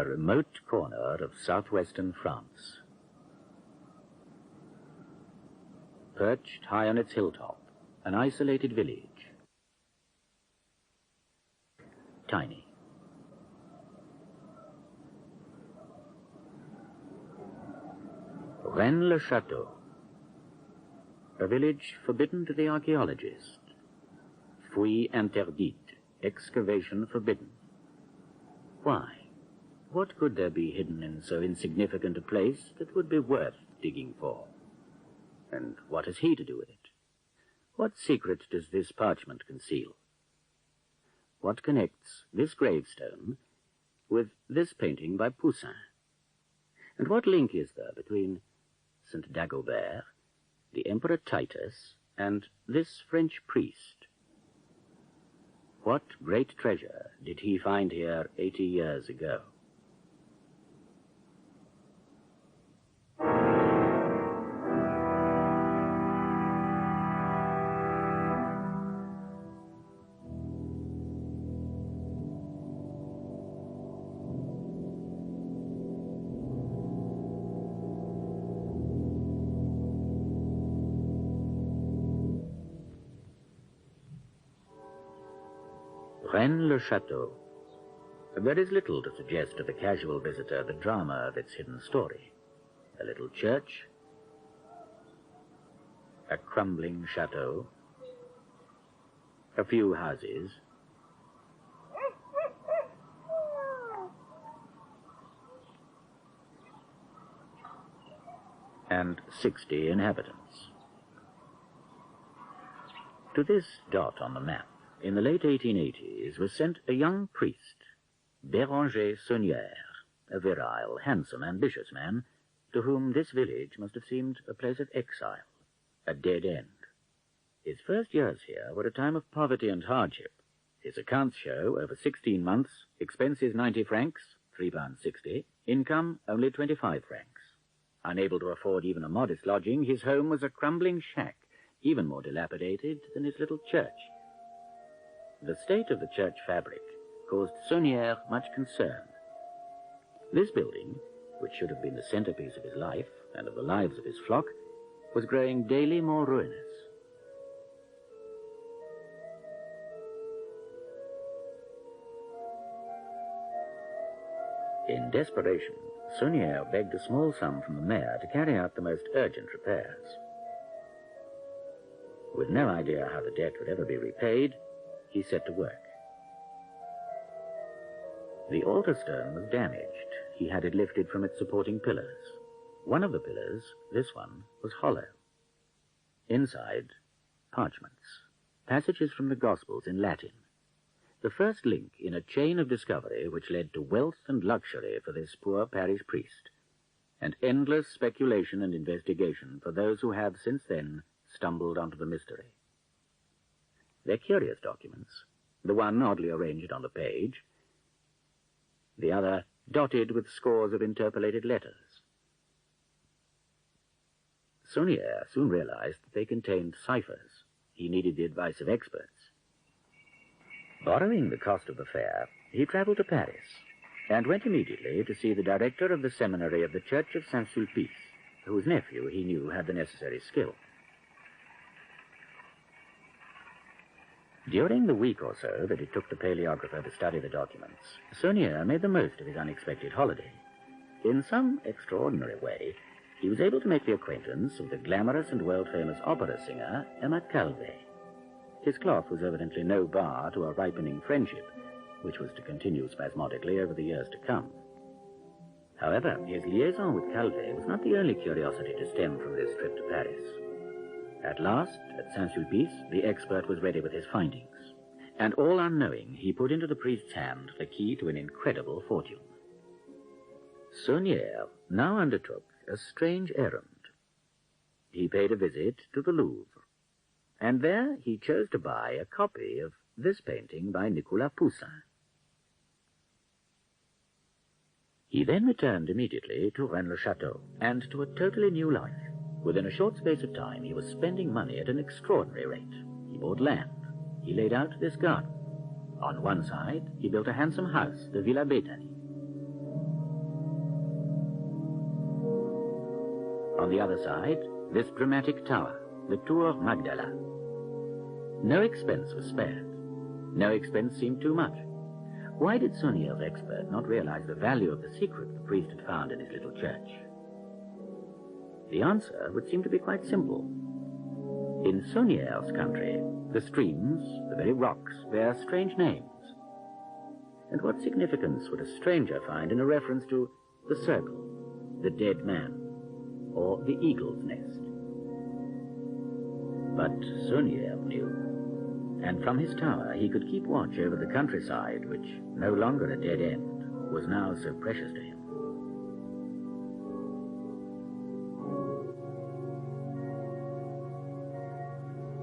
a remote corner of southwestern France. Perched high on its hilltop, an isolated village. Tiny. Rennes-le-Château, a village forbidden to the archaeologist. Fouille interdite, excavation forbidden. Why? What could there be hidden in so insignificant a place that would be worth digging for? And what has he to do with it? What secret does this parchment conceal? What connects this gravestone with this painting by Poussin? And what link is there between St. Dagobert, the Emperor Titus, and this French priest? What great treasure did he find here 80 years ago? Rennes-le-Château. There is little to suggest to the casual visitor the drama of its hidden story. A little church, a crumbling chateau, a few houses, and 60 inhabitants. To this dot on the map, in the late 1880s, was sent a young priest, Bérenger Saunière, a virile, handsome, ambitious man, to whom this village must have seemed a place of exile, a dead end. His first years here were a time of poverty and hardship. His accounts show, over 16 months, expenses 90 francs, £3.60, income only 25 francs. Unable to afford even a modest lodging, his home was a crumbling shack, even more dilapidated than his little church. The state of the church fabric caused Saunière much concern. This building, which should have been the centerpiece of his life and of the lives of his flock, was growing daily more ruinous. In desperation, Saunière begged a small sum from the mayor to carry out the most urgent repairs. With no idea how the debt would ever be repaid, he set to work. The altar stone was damaged. He had it lifted from its supporting pillars. One of the pillars, this one, was hollow. Inside, parchments, passages from the Gospels in Latin, the first link in a chain of discovery which led to wealth and luxury for this poor parish priest, and endless speculation and investigation for those who have since then stumbled onto the mystery. They're curious documents, the one oddly arranged on the page, the other dotted with scores of interpolated letters. Saunière soon realized that they contained ciphers. He needed the advice of experts. Borrowing the cost of the fare, he traveled to Paris and went immediately to see the director of the seminary of the Church of Saint-Sulpice, whose nephew he knew had the necessary skill. During the week or so that it took the paleographer to study the documents, Saunière made the most of his unexpected holiday. In some extraordinary way, he was able to make the acquaintance of the glamorous and world-famous opera singer, Emma Calvé. His cloth was evidently no bar to a ripening friendship, which was to continue spasmodically over the years to come. However, his liaison with Calvé was not the only curiosity to stem from this trip to Paris. At last, at Saint-Sulpice, the expert was ready with his findings, and all unknowing, he put into the priest's hand the key to an incredible fortune. Saunière now undertook a strange errand. He paid a visit to the Louvre, and there he chose to buy a copy of this painting by Nicolas Poussin. He then returned immediately to Rennes-le-Château, and to a totally new life. Within a short space of time, he was spending money at an extraordinary rate. He bought land. He laid out this garden. On one side, he built a handsome house, the Villa Béthanie. On the other side, this dramatic tower, the Tour Magdala. No expense was spared. No expense seemed too much. Why did Sauniere's expert not realize the value of the secret the priest had found in his little church? The answer would seem to be quite simple. In Sauniere's country, the streams, the very rocks, bear strange names. And what significance would a stranger find in a reference to the circle, the dead man, or the eagle's nest? But Saunière knew, and from his tower he could keep watch over the countryside, which, no longer a dead end, was now so precious to him.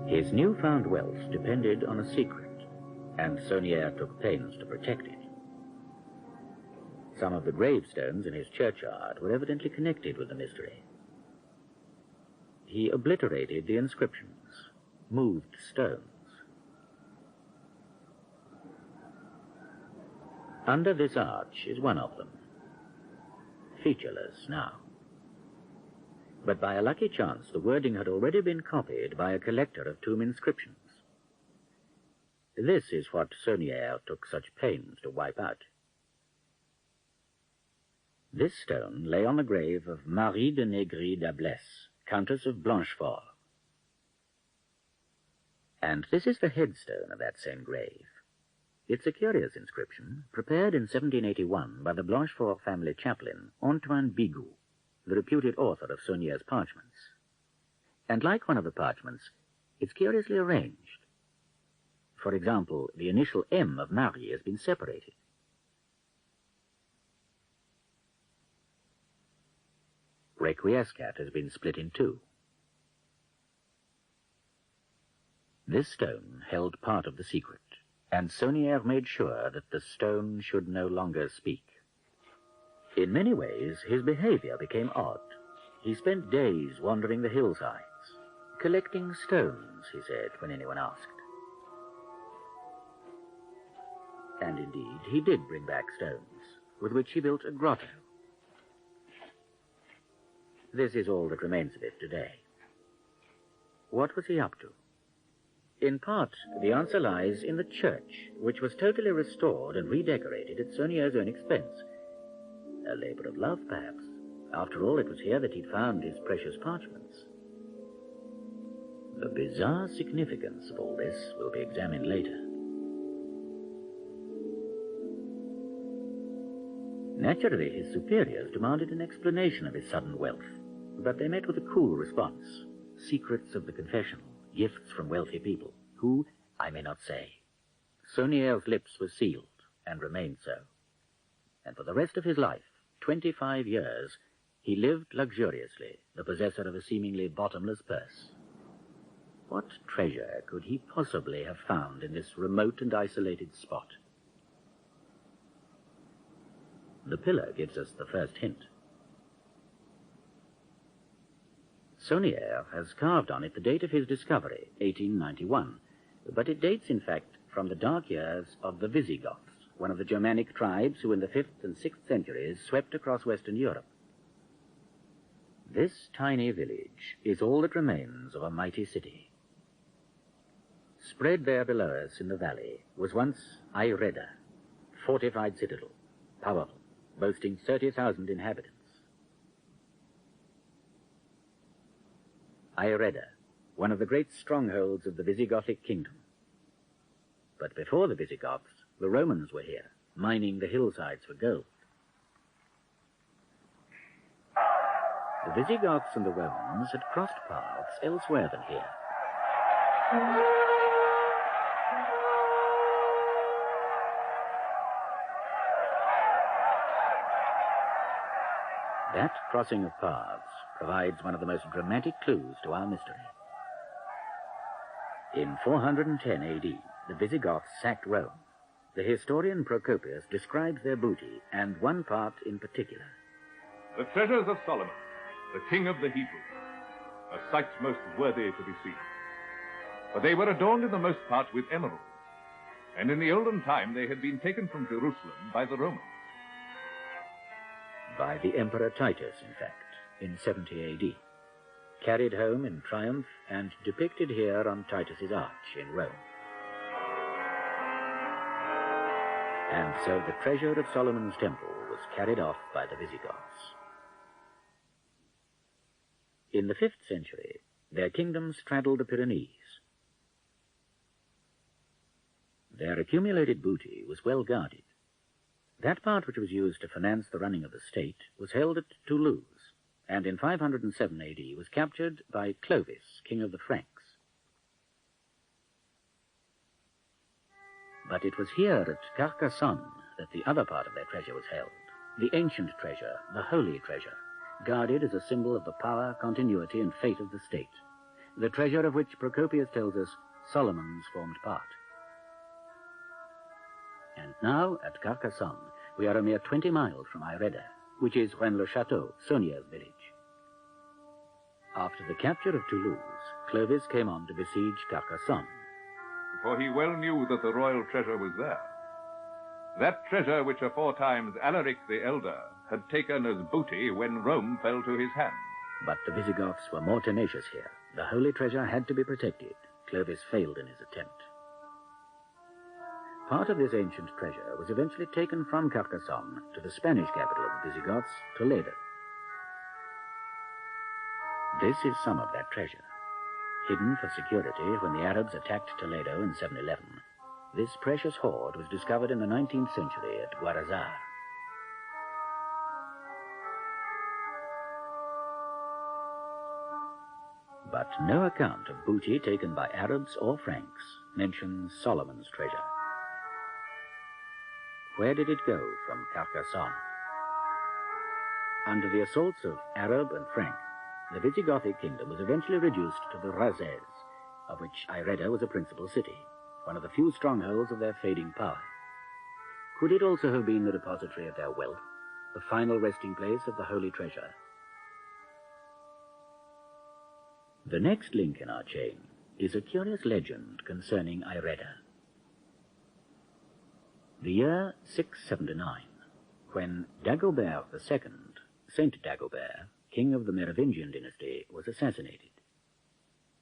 His newfound wealth depended on a secret, and Saunière took pains to protect it. Some of the gravestones in his churchyard were evidently connected with the mystery. He obliterated the inscriptions, moved stones. Under this arch is one of them, featureless now. But by a lucky chance, the wording had already been copied by a collector of tomb inscriptions. This is what Saunière took such pains to wipe out. This stone lay on the grave of Marie de Negri d'Ablesse, Countess of Blanchefort. And this is the headstone of that same grave. It's a curious inscription, prepared in 1781 by the Blanchefort family chaplain, Antoine Bigot, the reputed author of Saunière's parchments. And like one of the parchments, it's curiously arranged. For example, the initial M of Marie has been separated. Requiescat has been split in two. This stone held part of the secret, and Saunière made sure that the stone should no longer speak. In many ways, his behavior became odd. He spent days wandering the hillsides, collecting stones, he said, when anyone asked. And indeed, he did bring back stones, with which he built a grotto. This is all that remains of it today. What was he up to? In part, the answer lies in the church, which was totally restored and redecorated at Saunière's own expense. A labor of love, perhaps. After all, it was here that he'd found his precious parchments. The bizarre significance of all this will be examined later. Naturally, his superiors demanded an explanation of his sudden wealth, but they met with a cool response. Secrets of the confessional, gifts from wealthy people, who, I may not say. Saunière's lips were sealed, and remained so. And for the rest of his life, 25 years, he lived luxuriously, the possessor of a seemingly bottomless purse. What treasure could he possibly have found in this remote and isolated spot? The pillar gives us the first hint. Saunière has carved on it the date of his discovery, 1891, but it dates, in fact, from the dark years of the Visigoths, one of the Germanic tribes who in the 5th and 6th centuries swept across Western Europe. This tiny village is all that remains of a mighty city. Spread there below us in the valley was once Ayreda, fortified citadel, powerful, boasting 30,000 inhabitants. Ayreda, one of the great strongholds of the Visigothic kingdom. But before the Visigoths, the Romans were here, mining the hillsides for gold. The Visigoths and the Romans had crossed paths elsewhere than here. That crossing of paths provides one of the most dramatic clues to our mystery. In 410 AD, the Visigoths sacked Rome. The historian Procopius describes their booty, and one part in particular. The treasures of Solomon, the king of the Hebrews, a sight most worthy to be seen. For they were adorned in the most part with emeralds, and in the olden time they had been taken from Jerusalem by the Romans. By the Emperor Titus, in fact, in 70 AD. carried home in triumph and depicted here on Titus's arch in Rome. And so the treasure of Solomon's temple was carried off by the Visigoths. In the 5th century, their kingdom straddled the Pyrenees. Their accumulated booty was well guarded. That part which was used to finance the running of the state was held at Toulouse, and in 507 AD was captured by Clovis, king of the Franks. But it was here at Carcassonne that the other part of their treasure was held, the ancient treasure, the holy treasure, guarded as a symbol of the power, continuity, and fate of the state, the treasure of which Procopius tells us Solomon's formed part. And now, at Carcassonne, we are a mere 20 miles from Ayreda, which is Rennes-le-Château, Sauniere's village. After the capture of Toulouse, Clovis came on to besiege Carcassonne. For he well knew that the royal treasure was there. That treasure which aforetimes Alaric the Elder had taken as booty when Rome fell to his hand. But the Visigoths were more tenacious here. The holy treasure had to be protected. Clovis failed in his attempt. Part of this ancient treasure was eventually taken from Carcassonne to the Spanish capital of the Visigoths, Toledo. This is some of that treasure. Hidden for security when the Arabs attacked Toledo in 711, this precious hoard was discovered in the 19th century at Guarazar. But no account of booty taken by Arabs or Franks mentions Solomon's treasure. Where did it go from Carcassonne? Under the assaults of Arab and Frank, the Visigothic kingdom was eventually reduced to the Razes, of which Ayreda was a principal city, one of the few strongholds of their fading power. Could it also have been the depository of their wealth, the final resting place of the holy treasure? The next link in our chain is a curious legend concerning Ayreda. The year 679, when Dagobert II, Saint Dagobert, king of the Merovingian dynasty, was assassinated.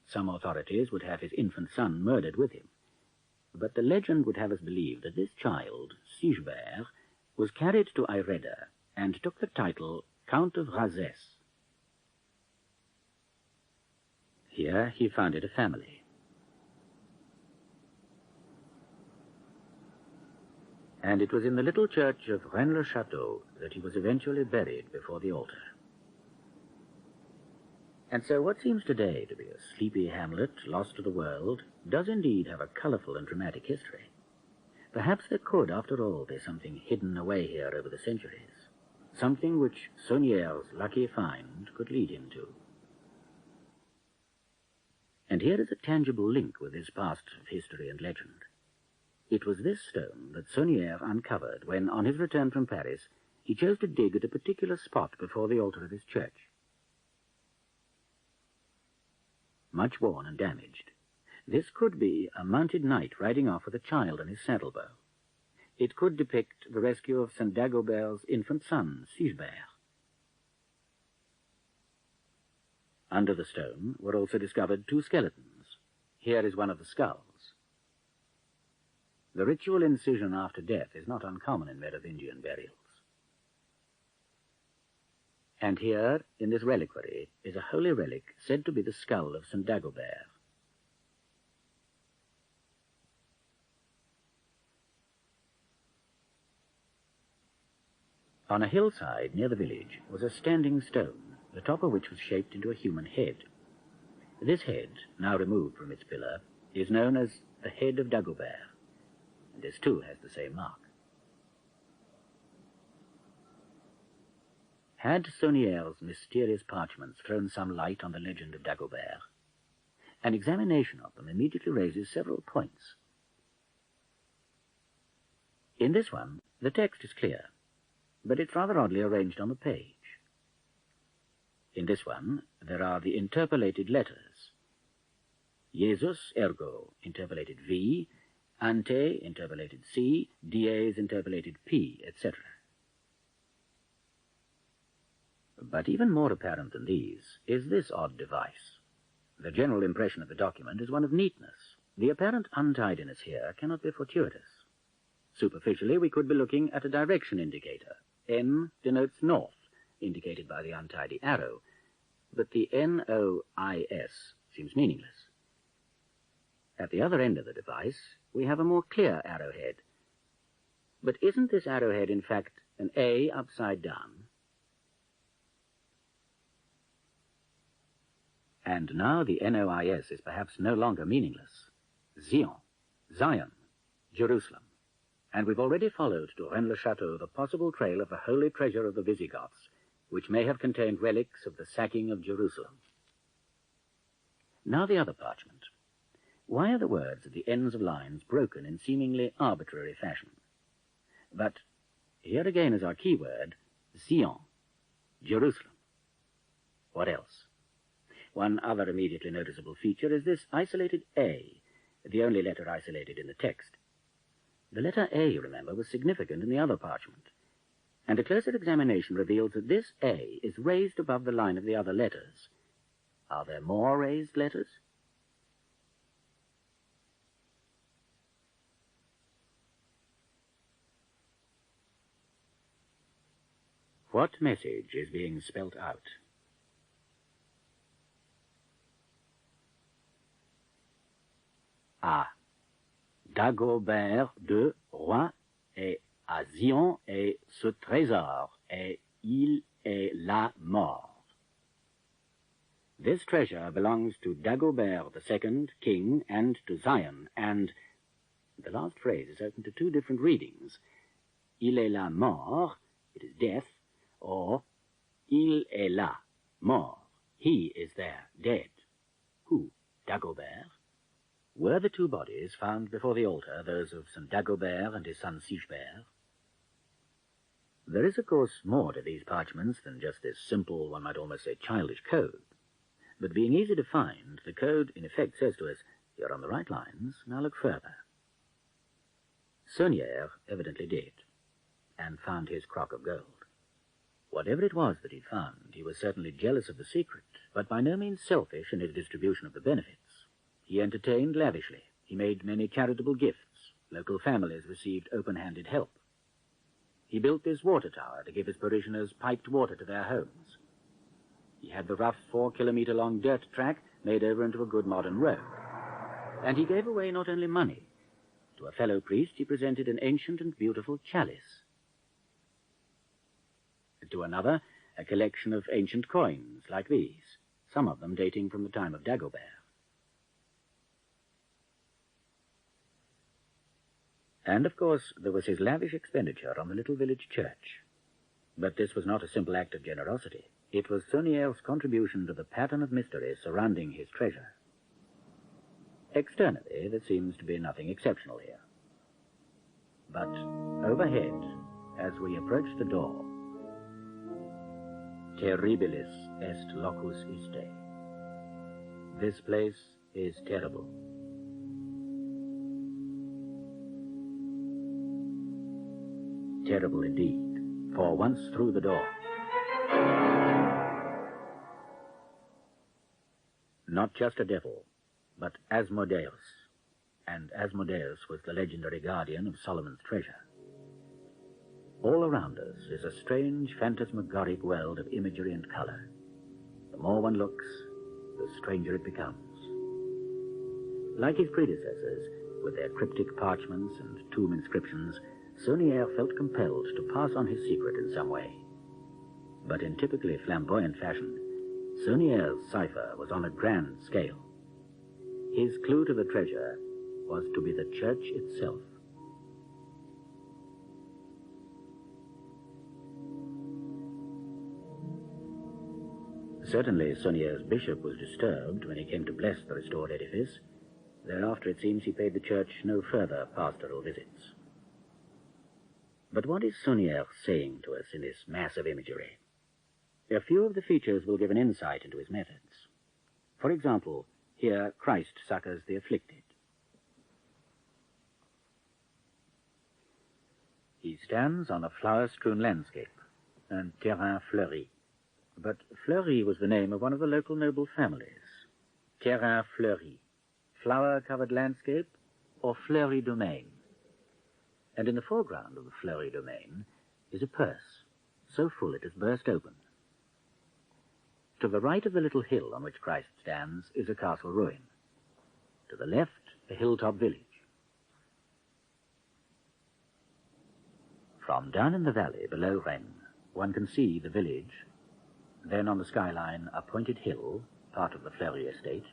Some authorities would have his infant son murdered with him, but the legend would have us believe that this child, Sigebert, was carried to Ayreda and took the title Count of Razes. Here he founded a family. And it was in the little church of Rennes-le-Château that he was eventually buried before the altar. And so what seems today to be a sleepy hamlet lost to the world does indeed have a colorful and dramatic history. Perhaps there could, after all, be something hidden away here over the centuries, something which Sauniere's lucky find could lead him to. And here is a tangible link with his past of history and legend. It was this stone that Saunière uncovered when, on his return from Paris, he chose to dig at a particular spot before the altar of his church. Much worn and damaged, this could be a mounted knight riding off with a child on his saddlebow. It could depict the rescue of Saint Dagobert's infant son, Sigebert. Under the stone were also discovered two skeletons. Here is one of the skulls. The ritual incision after death is not uncommon in Merovingian burials. And here, in this reliquary, is a holy relic said to be the skull of St. Dagobert. On a hillside near the village was a standing stone, the top of which was shaped into a human head. This head, now removed from its pillar, is known as the head of Dagobert, and this too has the same mark. Had Sauniere's mysterious parchments thrown some light on the legend of Dagobert? An examination of them immediately raises several points. In this one, the text is clear, but it's rather oddly arranged on the page. In this one, there are the interpolated letters. Jesus ergo, interpolated V, ante, interpolated C, dies, interpolated P, etc. But even more apparent than these is this odd device. The general impression of the document is one of neatness. The apparent untidiness here cannot be fortuitous. Superficially, we could be looking at a direction indicator. N denotes north, indicated by the untidy arrow, but the NOIS seems meaningless. At the other end of the device, we have a more clear arrowhead. But isn't this arrowhead, in fact, an A upside down? And now the NOIS is perhaps no longer meaningless. Zion, Jerusalem. And we've already followed to Rennes-le-Château the possible trail of the holy treasure of the Visigoths, which may have contained relics of the sacking of Jerusalem. Now the other parchment. Why are the words at the ends of lines broken in seemingly arbitrary fashion? But here again is our key word, Zion, Jerusalem. What else? One other immediately noticeable feature is this isolated A, the only letter isolated in the text. The letter A, remember, was significant in the other parchment, and a closer examination reveals that this A is raised above the line of the other letters. Are there more raised letters? What message is being spelt out? À Dagobert de Roi et à Zion est ce trésor, et il est là mort. This treasure belongs to Dagobert II, king, and to Zion, and the last phrase is open to two different readings. Il est là mort, it is death, or il est là mort, he is there, dead. Who? Dagobert? Were the two bodies found before the altar those of St. Dagobert and his son Sigebert? There is, of course, more to these parchments than just this simple, one might almost say childish code. But being easy to find, the code in effect says to us, you're on the right lines, now look further. Saunière evidently did, and found his crock of gold. Whatever it was that he found, he was certainly jealous of the secret, but by no means selfish in his distribution of the benefits. He entertained lavishly. He made many charitable gifts. Local families received open-handed help. He built this water tower to give his parishioners piped water to their homes. He had the rough 4-kilometer-long dirt track made over into a good modern road. And he gave away not only money. To a fellow priest he presented an ancient and beautiful chalice. To another, a collection of ancient coins like these, some of them dating from the time of Dagobert. And, of course, there was his lavish expenditure on the little village church. But this was not a simple act of generosity. It was Saunière's contribution to the pattern of mystery surrounding his treasure. Externally, there seems to be nothing exceptional here. But overhead, as we approach the door, terribilis est locus iste. This place is terrible. Terrible indeed, for once through the door, not just a devil, but Asmodeus, and Asmodeus was the legendary guardian of Solomon's treasure. All around us is a strange phantasmagoric world of imagery and color. The more one looks, the stranger it becomes. Like his predecessors, with their cryptic parchments and tomb inscriptions, Saunière felt compelled to pass on his secret in some way. But in typically flamboyant fashion, Saunière's cipher was on a grand scale. His clue to the treasure was to be the church itself. Certainly Saunière's bishop was disturbed when he came to bless the restored edifice. Thereafter it seems he paid the church no further pastoral visits. But what is Saunière saying to us in this mass of imagery? A few of the features will give an insight into his methods. For example, here Christ succors the afflicted. He stands on a flower-strewn landscape, un terrain fleuri. but Fleury was the name of one of the local noble families. Terrain fleuri, flower-covered landscape, or Fleury domain. And in the foreground of the Fleury domain is a purse, so full it has burst open. To the right of the little hill on which Christ stands is a castle ruin. To the left, a hilltop village. From down in the valley below Rennes, one can see the village, then on the skyline a pointed hill, part of the Fleury estate,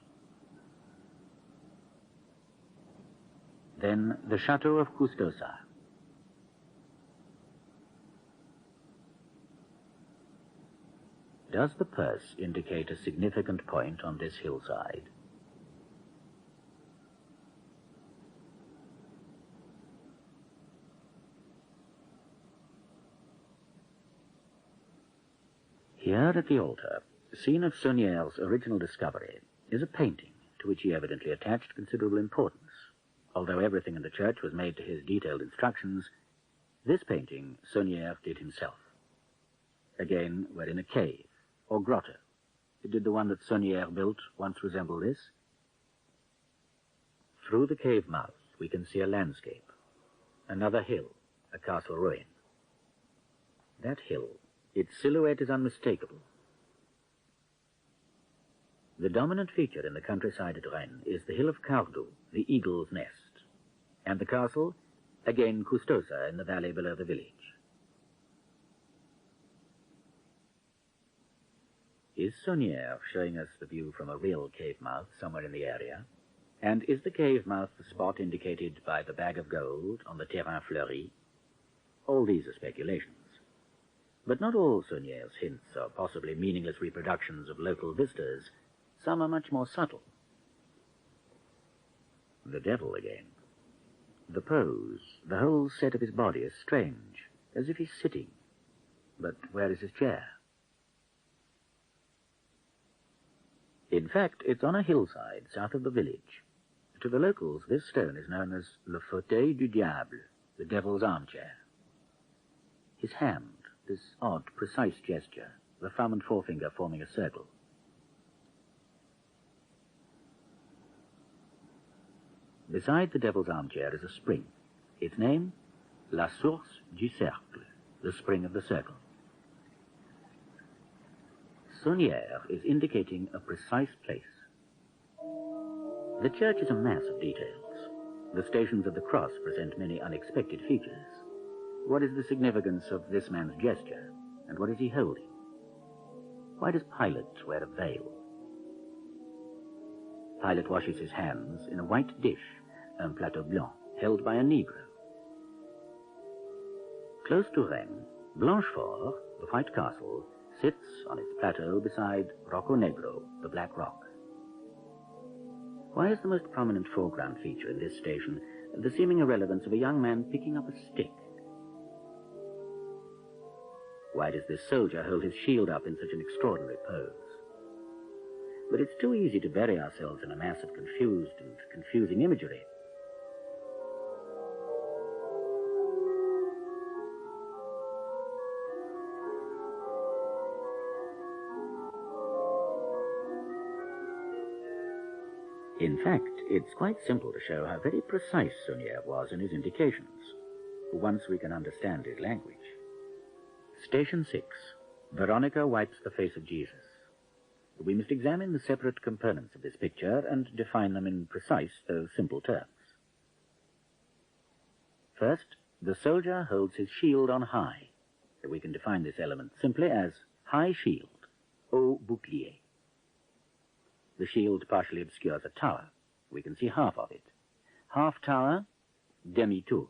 then the Château of Custosa. Does the purse indicate a significant point on this hillside? Here at the altar, scene of Sauniere's original discovery, is a painting to which he evidently attached considerable importance. Although everything in the church was made to his detailed instructions, this painting Saunière did himself. Again, we're in a cave, or grotto. Did the one that Saunière built once resemble this? Through the cave mouth, we can see a landscape, another hill, a castle ruin. That hill, its silhouette is unmistakable. The dominant feature in the countryside at Rennes is the hill of Cardou, the eagle's nest, and the castle, again Custosa in the valley below the village. Is Saunière showing us the view from a real cave mouth somewhere in the area? And is the cave mouth the spot indicated by the bag of gold on the terrain fleuri? All these are speculations. But not all Saunière's hints are possibly meaningless reproductions of local vistas. Some are much more subtle. The devil again. The pose, the whole set of his body is strange, as if he's sitting. But where is his chair? In fact, it's on a hillside south of the village. To the locals, this stone is known as le fauteuil du diable, the devil's armchair. His hand, this odd, precise gesture, the thumb and forefinger forming a circle. Beside the devil's armchair is a spring. Its name, la source du cercle, the spring of the circle. Saunière is indicating a precise place. The church is a mass of details. The stations of the cross present many unexpected features. What is the significance of this man's gesture, and what is he holding? Why does Pilate wear a veil? Pilate washes his hands in a white dish, un plateau blanc, held by a negro. Close to Rennes, Blanchefort, the white castle, sits on its plateau beside Rocco Negro, the black rock. Why is the most prominent foreground feature in this station the seeming irrelevance of a young man picking up a stick? Why does this soldier hold his shield up in such an extraordinary pose? But it's too easy to bury ourselves in a mass of confused and confusing imagery. In fact, it's quite simple to show how very precise Saunière was in his indications, once we can understand his language. Station 6. Veronica wipes the face of Jesus. We must examine the separate components of this picture and define them in precise, though simple terms. First, the soldier holds his shield on high. We can define this element simply as high shield, haut bouclier. The shield partially obscures a tower. We can see half of it. Half tower, demi-tour.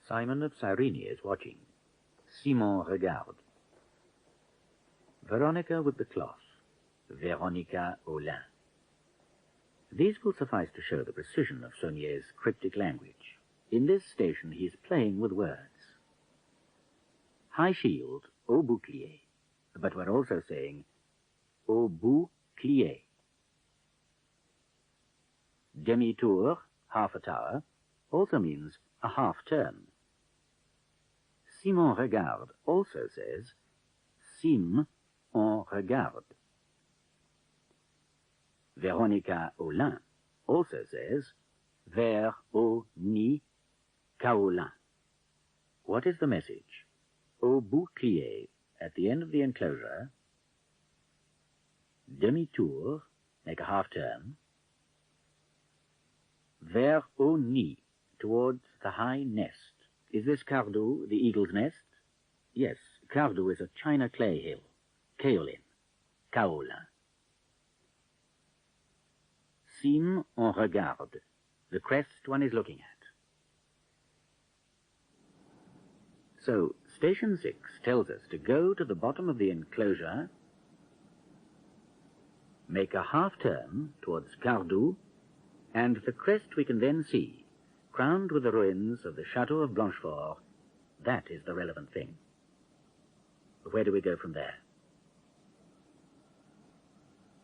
Simon of Cyrene is watching. Simon regarde. Veronica with the cloth. Véronica au lin. These will suffice to show the precision of Saunière's cryptic language. In this station he is playing with words. High shield, haut bouclier. But we're also saying haut bouclier. Demi-tour, half a tower, also means a half turn. Simon regarde also says Cime on regarde. Véronica Aulin also says, vers au nid Kaolin. What is the message? Au bouclier, at the end of the enclosure, demi-tour, make a half-turn, vers au nid, towards the high nest. Is this Cardou, the eagle's nest? Yes, Cardou is a china clay hill, Kaolin, Kaolin. Cime on regarde, the crest one is looking at. So, Station 6 tells us to go to the bottom of the enclosure, make a half-turn towards Cardou, and the crest we can then see, crowned with the ruins of the Château of Blanchefort. That is the relevant thing. Where do we go from there?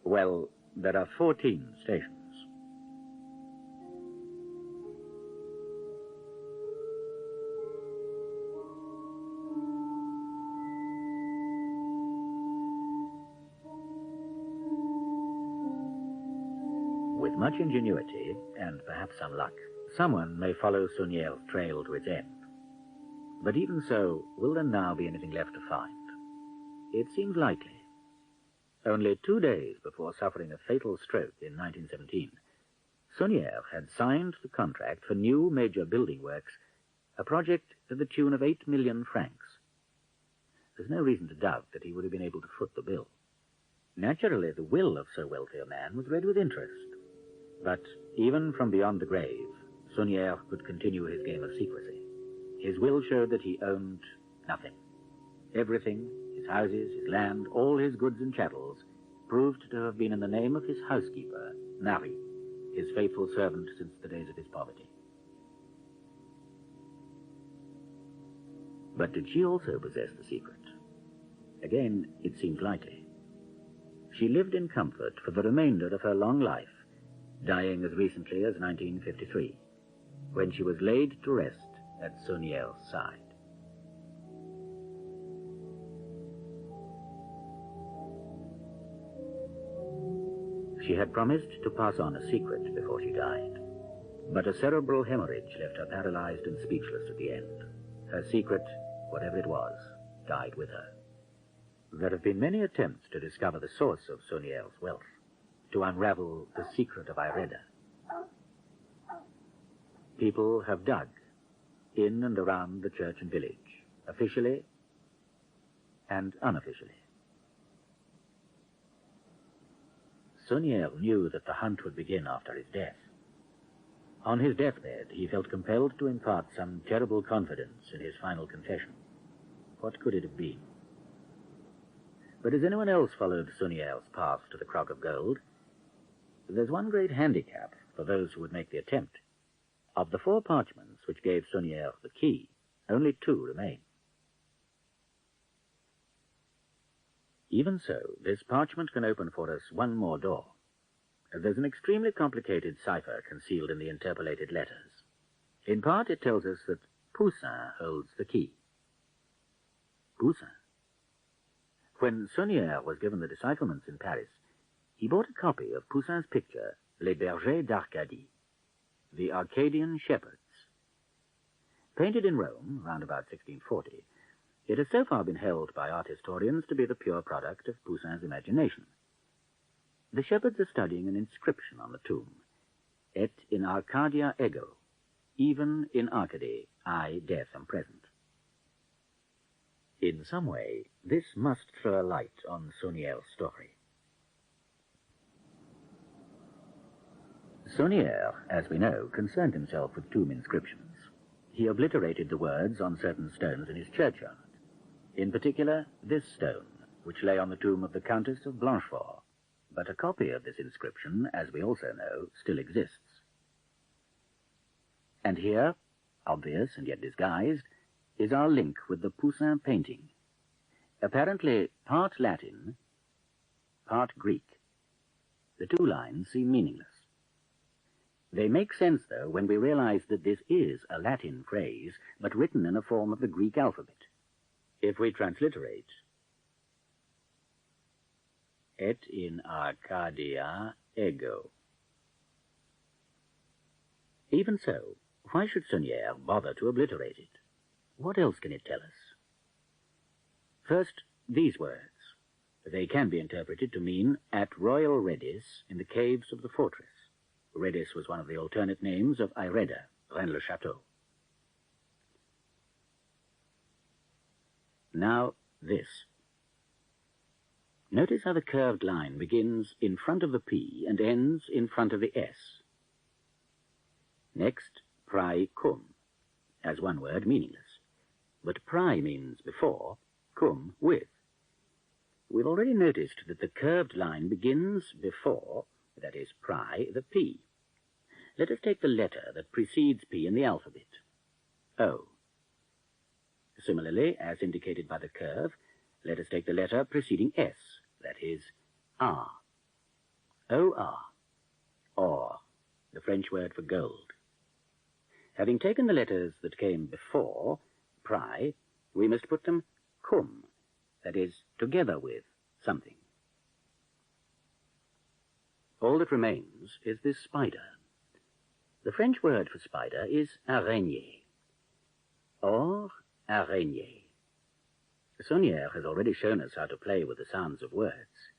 Well, there are 14 stations. With much ingenuity, and perhaps some luck, someone may follow Sauniere's trail to its end. But even so, will there now be anything left to find? It seems likely. Only 2 days before suffering a fatal stroke in 1917, Saunière had signed the contract for new major building works, a project to the tune of 8 million francs. There's no reason to doubt that he would have been able to foot the bill. Naturally, the will of so wealthy a man was read with interest. But even from beyond the grave, Saunière could continue his game of secrecy. His will showed that he owned nothing. Everything, his houses, his land, all his goods and chattels, proved to have been in the name of his housekeeper, Marie, his faithful servant since the days of his poverty. But did she also possess the secret? Again, it seems likely. She lived in comfort for the remainder of her long life, dying as recently as 1953, when she was laid to rest at Saunière's side. She had promised to pass on a secret before she died, but a cerebral hemorrhage left her paralyzed and speechless at the end. Her secret, whatever it was, died with her. There have been many attempts to discover the source of Saunière's wealth, to unravel the secret of Ireda. People have dug in and around the church and village, officially and unofficially. Saunière knew that the hunt would begin after his death. On his deathbed, he felt compelled to impart some terrible confidence in his final confession. What could it have been? But has anyone else followed Saunière's path to the Crock of Gold? There's one great handicap for those who would make the attempt. Of the 4 parchments which gave Saunière the key, only 2 remain. Even so, this parchment can open for us one more door. There's an extremely complicated cipher concealed in the interpolated letters. In part, it tells us that Poussin holds the key. Poussin. When Saunière was given the decipherments in Paris, he bought a copy of Poussin's picture, Les Bergers d'Arcadie, the Arcadian Shepherds. Painted in Rome, round about 1640, it has so far been held by art historians to be the pure product of Poussin's imagination. The shepherds are studying an inscription on the tomb, Et in Arcadia ego, even in Arcady, I, death, am present. In some way, this must throw a light on Saunière's story. Saunière, as we know, concerned himself with tomb inscriptions. He obliterated the words on certain stones in his churchyard. In particular, this stone, which lay on the tomb of the Countess of Blanchefort. But a copy of this inscription, as we also know, still exists. And here, obvious and yet disguised, is our link with the Poussin painting. Apparently part Latin, part Greek. The 2 lines seem meaningless. They make sense, though, when we realize that this is a Latin phrase, but written in a form of the Greek alphabet. If we transliterate, et in Arcadia ego. Even so, why should Saunière bother to obliterate it? What else can it tell us? First, these words. They can be interpreted to mean at Royal Redis in the caves of the fortress. Redis was one of the alternate names of Ireda, Rennes-le-Château. Now, this. Notice how the curved line begins in front of the P and ends in front of the S. Next, prae cum, as one word meaningless. But prae means before, cum with. We've already noticed that the curved line begins before, that is prae, the P. Let us take the letter that precedes P in the alphabet, O. Similarly, as indicated by the curve, let us take the letter preceding S, that is R. O-R, or, the French word for gold. Having taken the letters that came before, prae, we must put them cum, that is, together with something. All that remains is this spider. The French word for spider is araignée, or araignée. Saunière has already shown us how to play with the sounds of words.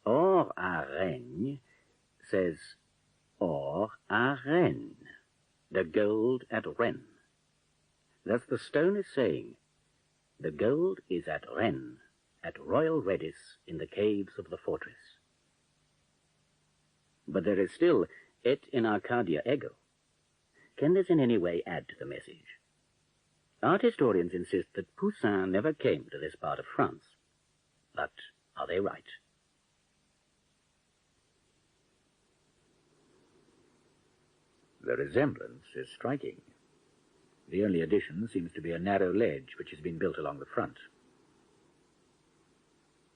Or araigne says or à Rennes, the gold at Rennes. Thus the stone is saying, the gold is at Rennes, at Royal Redis in the caves of the fortress. But there is still et in Arcadia ego. Can this in any way add to the message? Art historians insist that Poussin never came to this part of France. But are they right? The resemblance is striking. The only addition seems to be a narrow ledge which has been built along the front.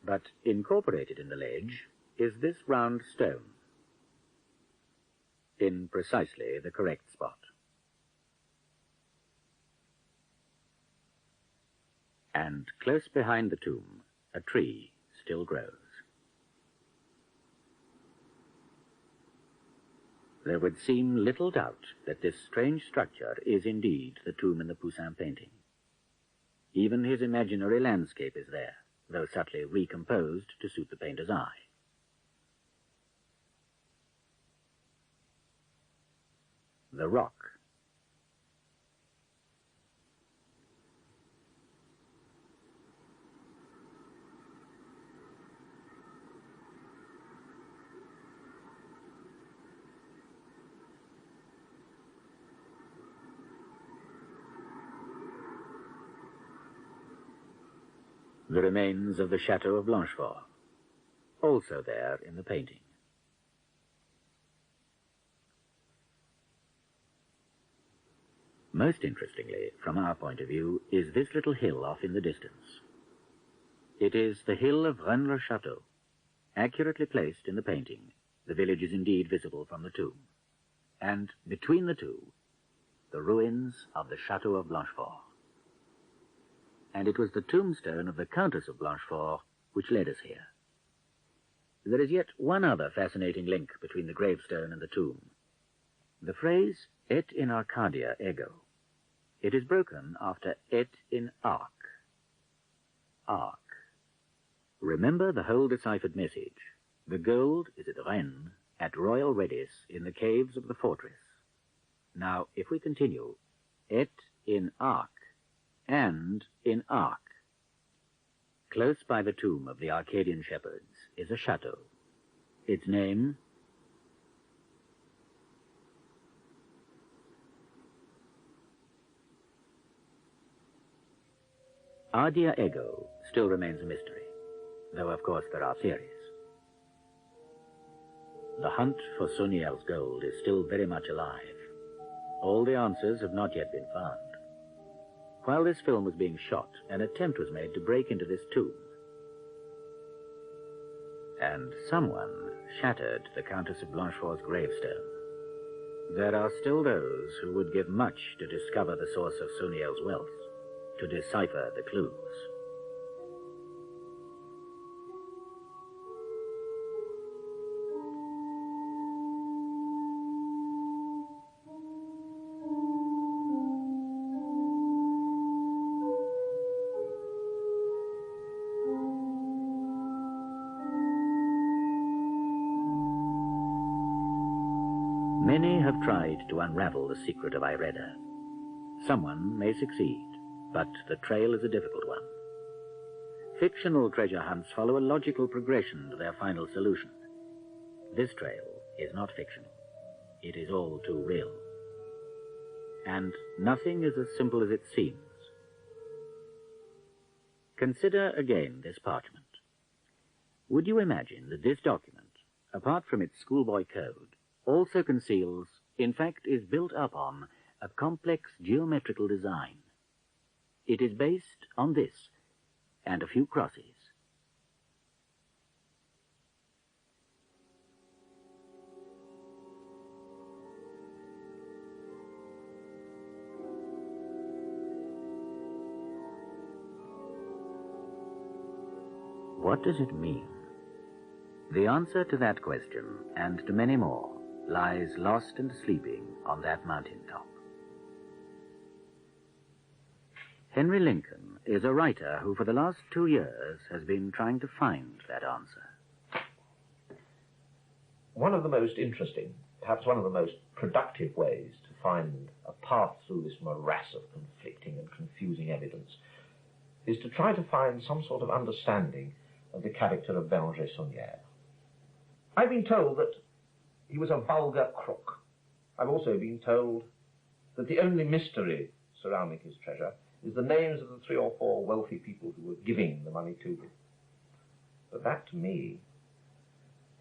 But incorporated in the ledge is this round stone, in precisely the correct spot. And close behind the tomb, a tree still grows. There would seem little doubt that this strange structure is indeed the tomb in the Poussin painting. Even his imaginary landscape is there, though subtly recomposed to suit the painter's eye. The rock. The remains of the Château of Blanchefort, also there in the painting. Most interestingly, from our point of view, is this little hill off in the distance. It is the hill of Rennes-le-Château. Accurately placed in the painting, the village is indeed visible from the tomb. And between the two, the ruins of the Château of Blanchefort. And it was the tombstone of the Countess of Blanchefort which led us here. There is yet one other fascinating link between the gravestone and the tomb. The phrase, et in Arcadia ego. It is broken after et in arc. Arc. Remember the whole deciphered message. The gold is at Rennes, at Royal Redis, in the caves of the fortress. Now, if we continue, et in arc, and in arc. Close by the tomb of the Arcadian shepherds is a chateau. Its name, Ardia ego still remains a mystery, though of course there are theories. The hunt for Saunière's gold is still very much alive. All the answers have not yet been found. While this film was being shot, an attempt was made to break into this tomb. And someone shattered the Countess of Blanchefort's gravestone. There are still those who would give much to discover the source of Saunière's wealth, to decipher the clues. have tried to unravel the secret of Ireda. Someone may succeed, but the trail is a difficult one. Fictional treasure hunts follow a logical progression to their final solution. This trail is not fictional. It is all too real. And nothing is as simple as it seems. Consider again this parchment. Would you imagine that this document, apart from its schoolboy code, also conceals, in fact is built up on, a complex geometrical design? It is based on this and a few crosses. What does it mean? The answer to that question, and to many more, lies lost and sleeping on that mountaintop. Henry Lincoln is a writer who for the last 2 years has been trying to find that answer. One of the most interesting, perhaps one of the most productive ways to find a path through this morass of conflicting and confusing evidence is to try to find some sort of understanding of the character of Bérenger Saunière. I've been told that he was a vulgar crook. I've also been told that the only mystery surrounding his treasure is the names of the 3 or 4 wealthy people who were giving the money to him. But that, to me,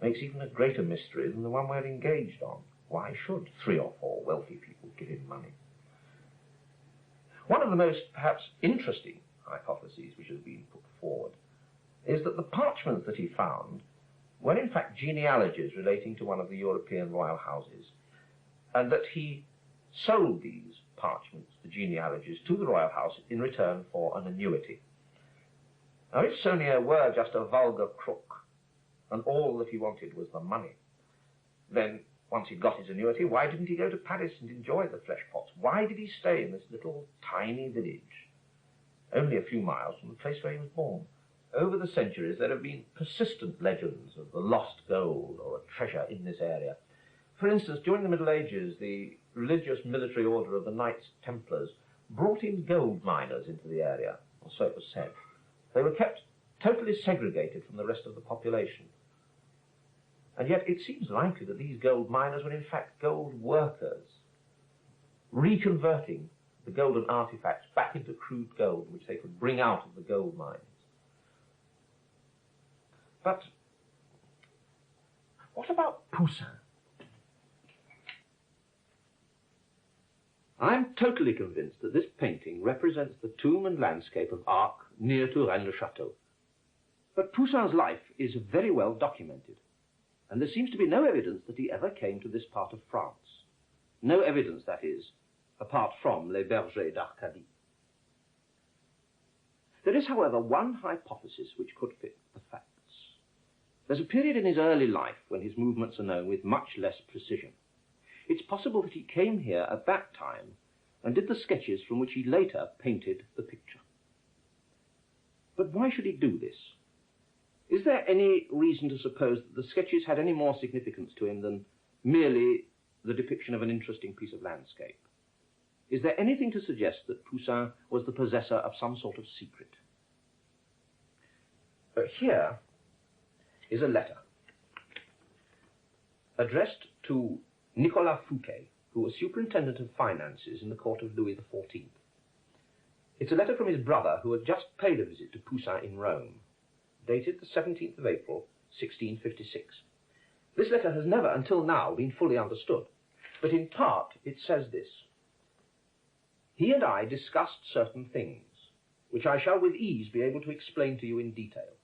makes even a greater mystery than the one we're engaged on. Why should 3 or 4 wealthy people give him money? One of the most, perhaps, interesting hypotheses which has been put forward is that the parchments that he found were in fact genealogies relating to one of the European royal houses, and that he sold these parchments, the genealogies, to the royal house in return for an annuity. Now, if Saunière were just a vulgar crook, and all that he wanted was the money, then once he'd got his annuity, why didn't he go to Paris and enjoy the flesh pots? Why did he stay in this little tiny village, only a few miles from the place where he was born? Over the centuries, there have been persistent legends of the lost gold or a treasure in this area. For instance, during the Middle Ages, the religious military order of the Knights Templars brought in gold miners into the area, or so it was said. They were kept totally segregated from the rest of the population. And yet it seems likely that these gold miners were in fact gold workers, reconverting the golden artifacts back into crude gold, which they could bring out of the gold mines. But what about Poussin? I am totally convinced that this painting represents the tomb and landscape of Arques near to Rennes-le-Château. But Poussin's life is very well documented, and there seems to be no evidence that he ever came to this part of France. No evidence, that is, apart from Les Bergers d'Arcadie. There is, however, one hypothesis which could fit the facts. There's a period in his early life when his movements are known with much less precision. It's possible that he came here at that time and did the sketches from which he later painted the picture. But why should he do this? Is there any reason to suppose that the sketches had any more significance to him than merely the depiction of an interesting piece of landscape? Is there anything to suggest that Poussin was the possessor of some sort of secret? Here is a letter addressed to Nicolas Fouquet, who was superintendent of finances in the court of Louis XIV. It's a letter from his brother, who had just paid a visit to Poussin in Rome, dated the 17th of April, 1656. This letter has never until now been fully understood, but in part it says this: "He and I discussed certain things, which I shall with ease be able to explain to you in detail.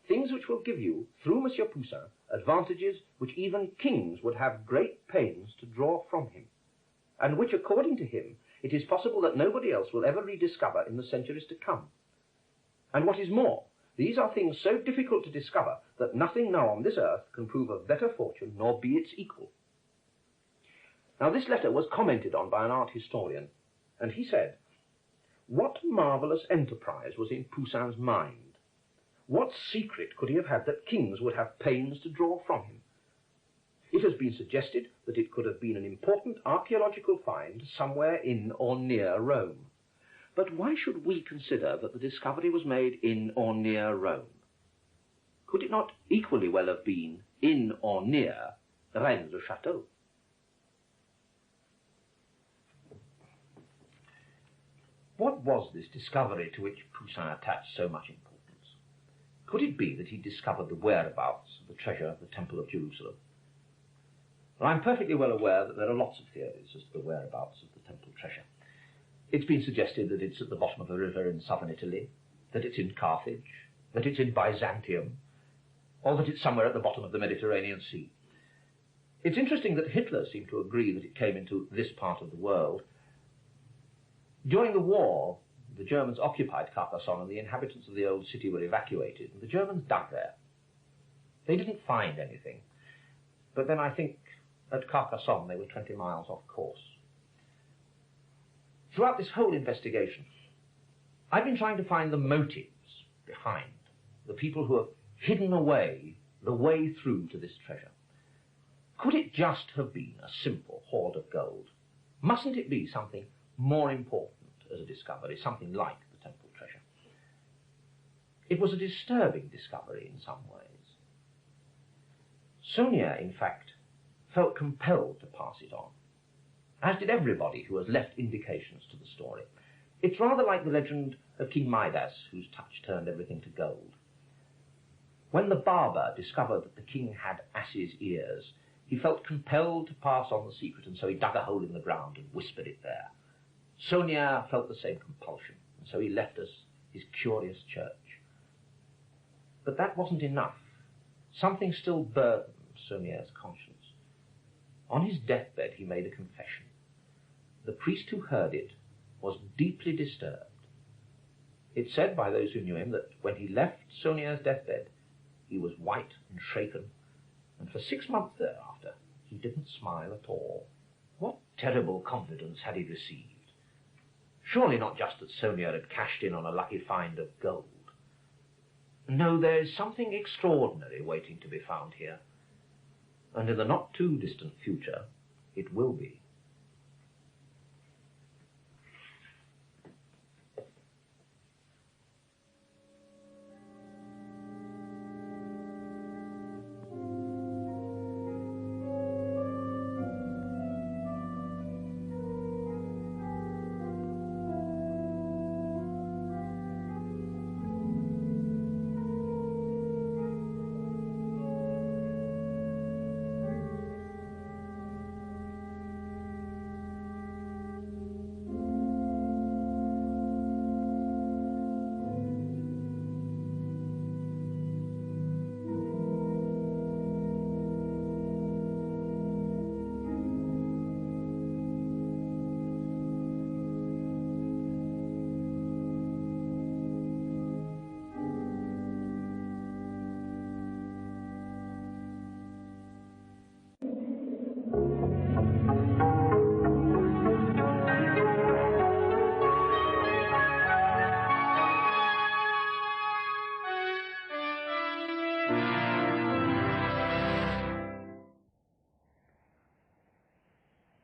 Things which will give you, through Monsieur Poussin, advantages which even kings would have great pains to draw from him, and which, according to him, it is possible that nobody else will ever rediscover in the centuries to come. And what is more, these are things so difficult to discover that nothing now on this earth can prove of better fortune nor be its equal." Now, this letter was commented on by an art historian, and he said, "What marvellous enterprise was in Poussin's mind? What secret could he have had that kings would have pains to draw from him? It has been suggested that it could have been an important archaeological find somewhere in or near Rome. But why should we consider that the discovery was made in or near Rome? Could it not equally well have been in or near Rennes le Château? What was this discovery to which Poussin attached so much importance? Could it be that he discovered the whereabouts of the treasure of the Temple of Jerusalem? Well, I'm perfectly well aware that there are lots of theories as to the whereabouts of the temple treasure. It's been suggested that it's at the bottom of a river in southern Italy, that it's in Carthage, that it's in Byzantium, or that it's somewhere at the bottom of the Mediterranean Sea. It's interesting that Hitler seemed to agree that it came into this part of the world. During the war, the Germans occupied Carcassonne and the inhabitants of the old city were evacuated, and the Germans dug there. They didn't find anything, but then I think at Carcassonne they were 20 miles off course. Throughout this whole investigation, I've been trying to find the motives behind the people who have hidden away the way through to this treasure. Could it just have been a simple hoard of gold? Mustn't it be something more important as a discovery, something like the temple treasure? It was a disturbing discovery in some ways. Saunière, in fact, felt compelled to pass it on, as did everybody who has left indications to the story. It's rather like the legend of King Midas, whose touch turned everything to gold. When the barber discovered that the king had ass's ears, he felt compelled to pass on the secret, and so he dug a hole in the ground and whispered it there. Saunière felt the same compulsion, and so he left us his curious church. But that wasn't enough. Something still burdened Saunière's conscience. On his deathbed he made a confession. The priest who heard it was deeply disturbed. It's said by those who knew him that when he left Saunière's deathbed, he was white and shaken, and for 6 months thereafter he didn't smile at all. What terrible confidence had he received? Surely not just that Saunière had cashed in on a lucky find of gold. No, there is something extraordinary waiting to be found here, and in the not-too-distant future it will be.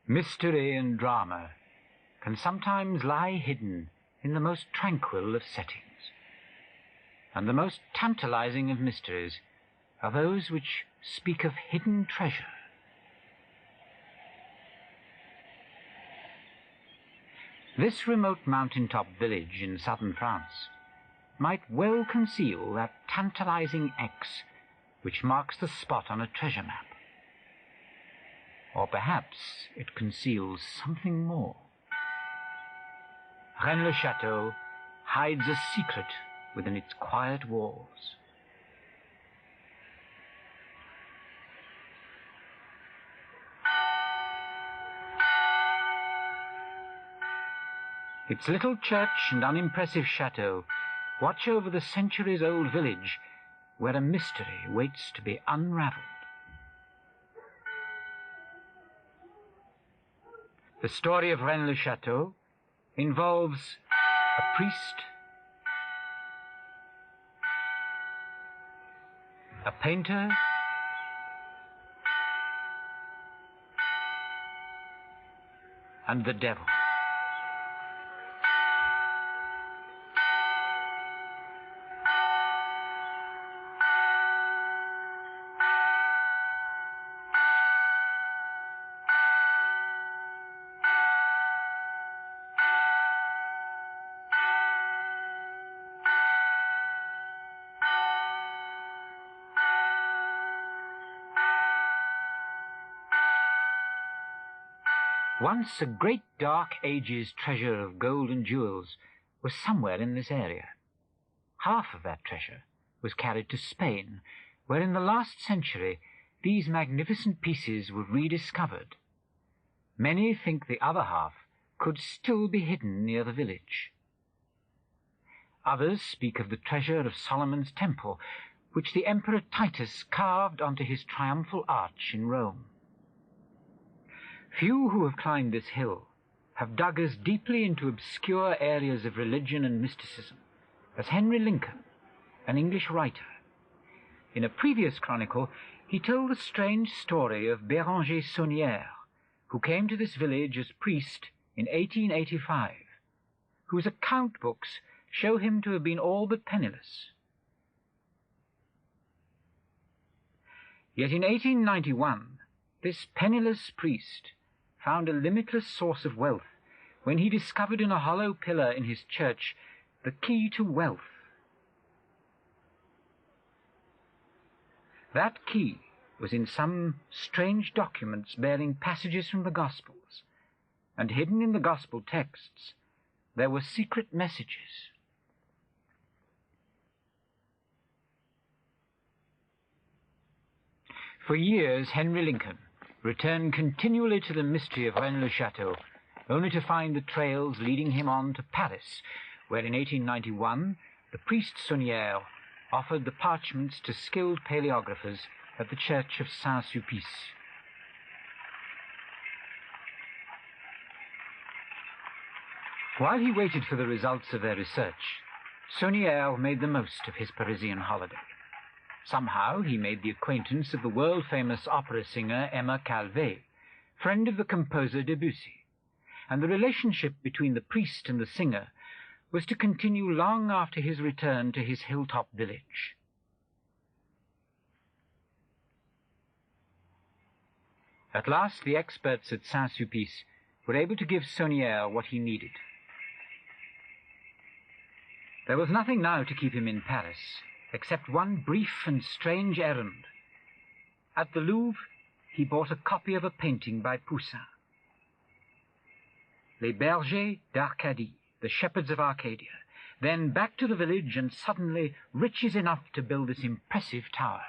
Mystery and drama can sometimes lie hidden in the most tranquil of settings, and the most tantalizing of mysteries are those which speak of hidden treasure. This remote mountaintop village in southern France might well conceal that tantalizing X which marks the spot on a treasure map. Or perhaps it conceals something more. Rennes le Château hides a secret within its quiet walls. Its little church and unimpressive chateau watch over the centuries-old village where a mystery waits to be unraveled. The story of Rennes le Château involves a priest, a painter, and the devil. Once a great Dark Ages treasure of gold and jewels was somewhere in this area. Half of that treasure was carried to Spain, where in the last century these magnificent pieces were rediscovered. Many think the other half could still be hidden near the village. Others speak of the treasure of Solomon's temple, which the Emperor Titus carved onto his triumphal arch in Rome. Few who have climbed this hill have dug as deeply into obscure areas of religion and mysticism as Henry Lincoln, an English writer. In a previous chronicle, he told the strange story of Bérenger Saunière, who came to this village as priest in 1885, whose account books show him to have been all but penniless. Yet in 1891, this penniless priest found a limitless source of wealth when he discovered in a hollow pillar in his church the key to wealth. That key was in some strange documents bearing passages from the Gospels, and hidden in the Gospel texts there were secret messages. For years, Henry Lincoln returned continually to the mystery of Rennes le Château, only to find the trails leading him on to Paris, where in 1891 the priest Saunière offered the parchments to skilled paleographers at the church of Saint-Sulpice. While he waited for the results of their research, Saunière made the most of his Parisian holiday. Somehow he made the acquaintance of the world-famous opera singer Emma Calvé, friend of the composer Debussy, and the relationship between the priest and the singer was to continue long after his return to his hilltop village. At last the experts at Saint-Sulpice were able to give Saunière what he needed. There was nothing now to keep him in Paris, except one brief and strange errand. At the Louvre, he bought a copy of a painting by Poussin. Les Bergers d'Arcadie, the shepherds of Arcadia, then back to the village and suddenly riches enough to build this impressive tower.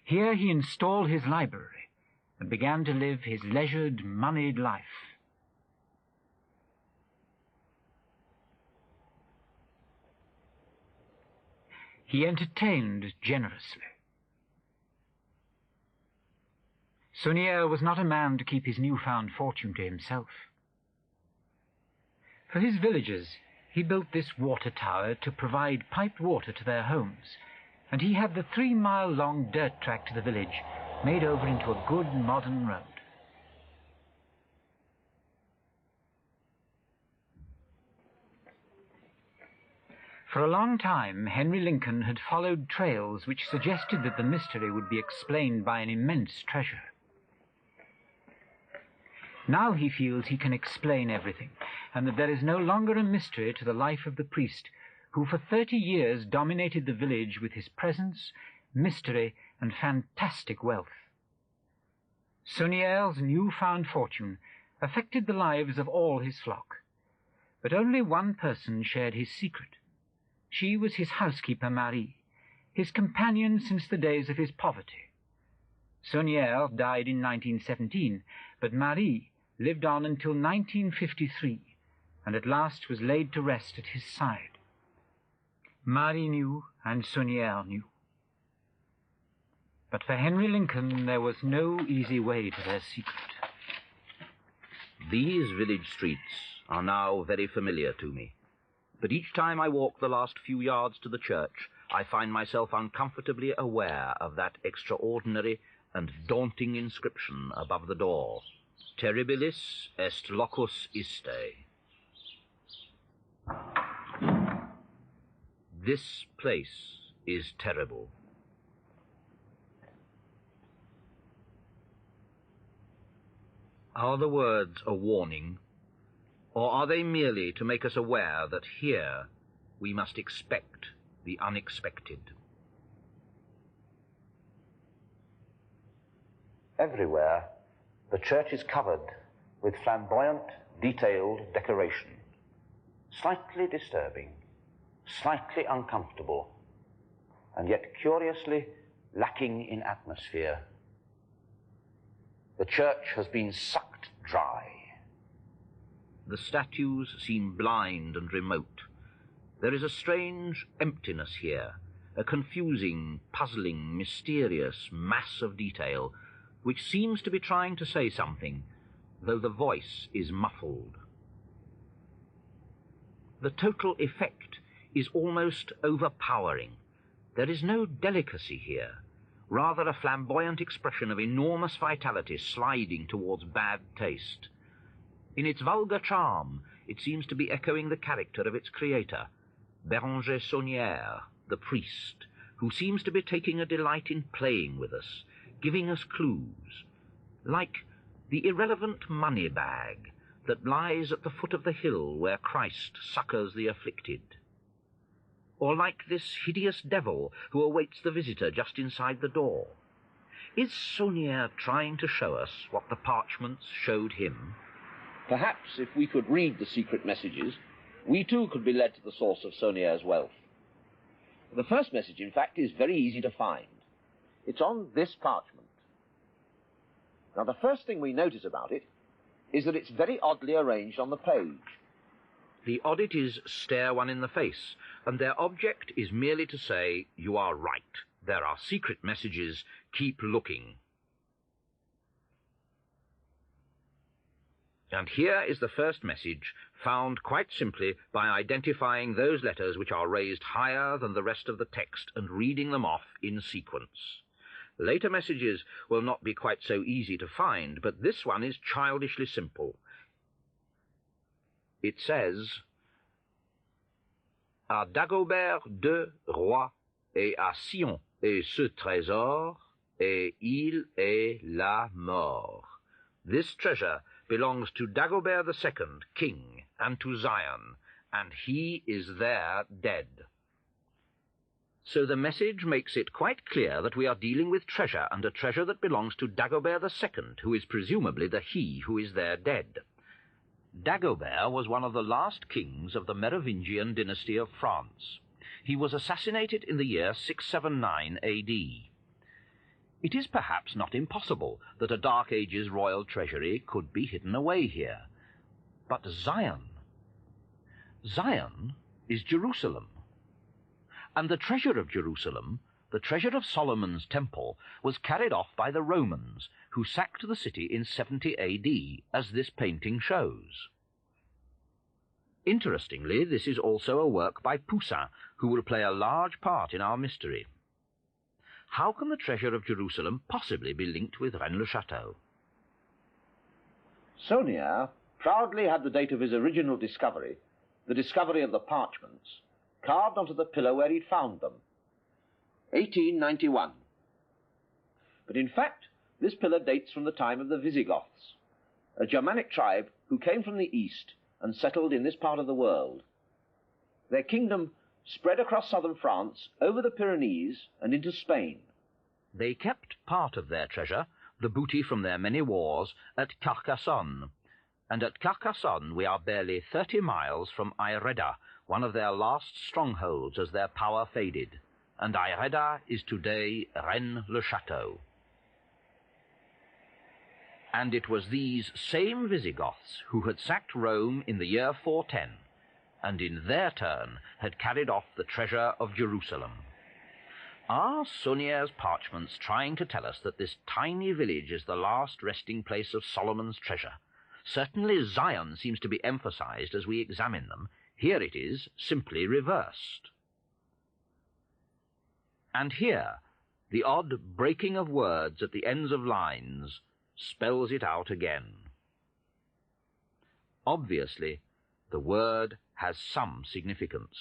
Here he installed his library and began to live his leisured, moneyed life. He entertained generously. Saunière was not a man to keep his newfound fortune to himself. For his villagers, he built this water tower to provide piped water to their homes, and he had the 3-mile-long dirt track to the village made over into a good modern road. For a long time, Henry Lincoln had followed trails which suggested that the mystery would be explained by an immense treasure. Now he feels he can explain everything, and that there is no longer a mystery to the life of the priest, who for 30 years dominated the village with his presence, mystery, and fantastic wealth. Saunière's newfound fortune affected the lives of all his flock, but only one person shared his secret. She was his housekeeper, Marie, his companion since the days of his poverty. Saunière died in 1917, but Marie lived on until 1953, and at last was laid to rest at his side. Marie knew, and Saunière knew. But for Henry Lincoln, there was no easy way to their secret. These village streets are now very familiar to me. But each time I walk the last few yards to the church, I find myself uncomfortably aware of that extraordinary and daunting inscription above the door, Terribilis est locus iste. This place is terrible. Are the words a warning, or are they merely to make us aware that here we must expect the unexpected? Everywhere, the church is covered with flamboyant, detailed decoration, slightly disturbing, slightly uncomfortable, and yet curiously lacking in atmosphere. The church has been sucked dry. The statues seem blind and remote. There is a strange emptiness here, a confusing, puzzling, mysterious mass of detail which seems to be trying to say something, though the voice is muffled. The total effect is almost overpowering. There is no delicacy here, rather a flamboyant expression of enormous vitality sliding towards bad taste. In its vulgar charm, it seems to be echoing the character of its creator, Bérenger Saunière, the priest, who seems to be taking a delight in playing with us, giving us clues, like the irrelevant money bag that lies at the foot of the hill where Christ succours the afflicted, or like this hideous devil who awaits the visitor just inside the door. Is Saunière trying to show us what the parchments showed him? Perhaps if we could read the secret messages, we too could be led to the source of Saunière's wealth. The first message, in fact, is very easy to find. It's on this parchment. Now, the first thing we notice about it is that it's very oddly arranged on the page. The oddities stare one in the face, and their object is merely to say, you are right, there are secret messages, keep looking. And here is the first message, found quite simply by identifying those letters which are raised higher than the rest of the text and reading them off in sequence. Later messages will not be quite so easy to find, but this one is childishly simple. It says, à Dagobert deux rois et à Sion et ce trésor, et il est la mort. This treasure belongs to Dagobert II, king, and to Zion, and he is there dead. So the message makes it quite clear that we are dealing with treasure, and a treasure that belongs to Dagobert II, who is presumably the he who is there dead. Dagobert was one of the last kings of the Merovingian dynasty of France. He was assassinated in the year 679 AD. It is perhaps not impossible that a Dark Ages royal treasury could be hidden away here. But Zion is Jerusalem. And the treasure of Jerusalem, the treasure of Solomon's temple, was carried off by the Romans, who sacked the city in 70 AD, as this painting shows. Interestingly, this is also a work by Poussin, who will play a large part in our mystery. How can the treasure of Jerusalem possibly be linked with Rennes-le-Château? Saunière proudly had the date of his original discovery, the discovery of the parchments, carved onto the pillar where he'd found them, 1891. But in fact, this pillar dates from the time of the Visigoths, a Germanic tribe who came from the east and settled in this part of the world. Their kingdom spread across southern France, over the Pyrenees, and into Spain. They kept part of their treasure, the booty from their many wars, at Carcassonne. And at Carcassonne we are barely 30 miles from Ayreda, one of their last strongholds as their power faded. And Ayreda is today Rennes-le-Château. And it was these same Visigoths who had sacked Rome in the year 410, and in their turn had carried off the treasure of Jerusalem. Are Saunière's parchments trying to tell us that this tiny village is the last resting place of Solomon's treasure? Certainly Zion seems to be emphasized as we examine them. Here it is simply reversed. And here, The odd breaking of words at the ends of lines spells it out again. Obviously, the word has some significance.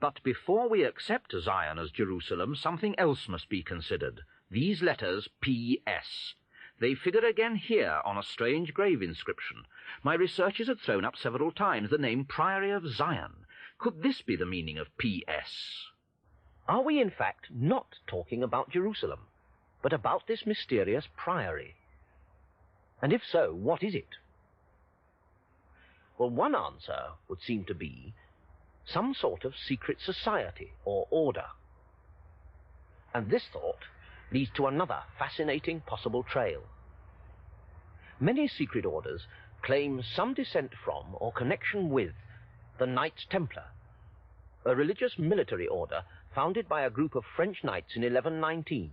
But before we accept Zion as Jerusalem, something else must be considered. These letters, P.S., they figure again here on a strange grave inscription. My researchers had thrown up several times the name Priory of Zion. Could this be the meaning of P.S.? Are we in fact not talking about Jerusalem, but about this mysterious priory? And if so, what is it? Well, one answer would seem to be some sort of secret society or order. And this thought leads to another fascinating possible trail. Many secret orders claim some descent from or connection with the Knights Templar, a religious military order founded by a group of French knights in 1119.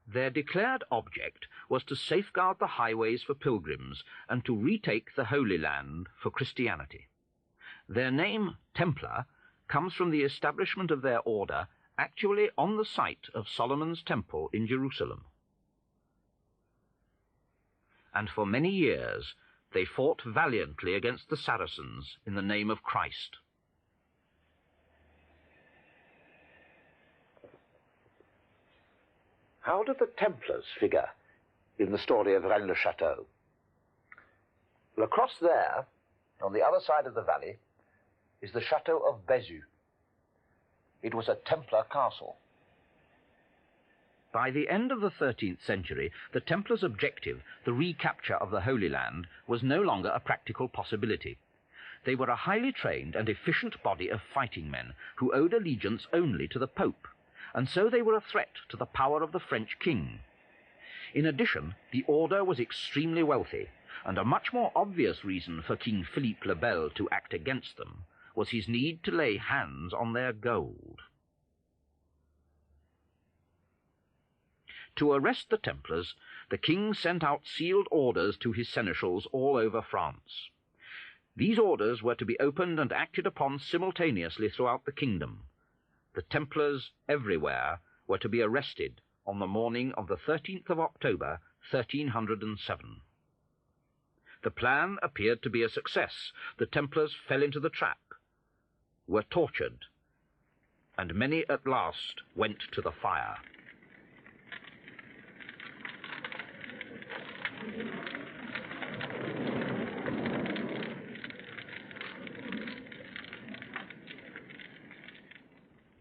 Their declared object was to safeguard the highways for pilgrims and to retake the Holy Land for Christianity. Their name, Templar, comes from the establishment of their order actually on the site of Solomon's Temple in Jerusalem. And for many years they fought valiantly against the Saracens in the name of Christ. How do the Templars figure in the story of Rennes le Château? Well, across there, on the other side of the valley, is the Château of Bérenger. It was a Templar castle. By the end of the 13th century, the Templars' objective, the recapture of the Holy Land, was no longer a practical possibility. They were a highly trained and efficient body of fighting men who owed allegiance only to the Pope, and so they were a threat to the power of the French king. In addition, the order was extremely wealthy, and a much more obvious reason for King Philippe le Bel to act against them was his need to lay hands on their gold. To arrest the Templars, the king sent out sealed orders to his seneschals all over France. These orders were to be opened and acted upon simultaneously throughout the kingdom. The Templars everywhere were to be arrested on the morning of the 13th of October, 1307. The plan appeared to be a success. The Templars fell into the trap, were tortured, and many at last went to the fire.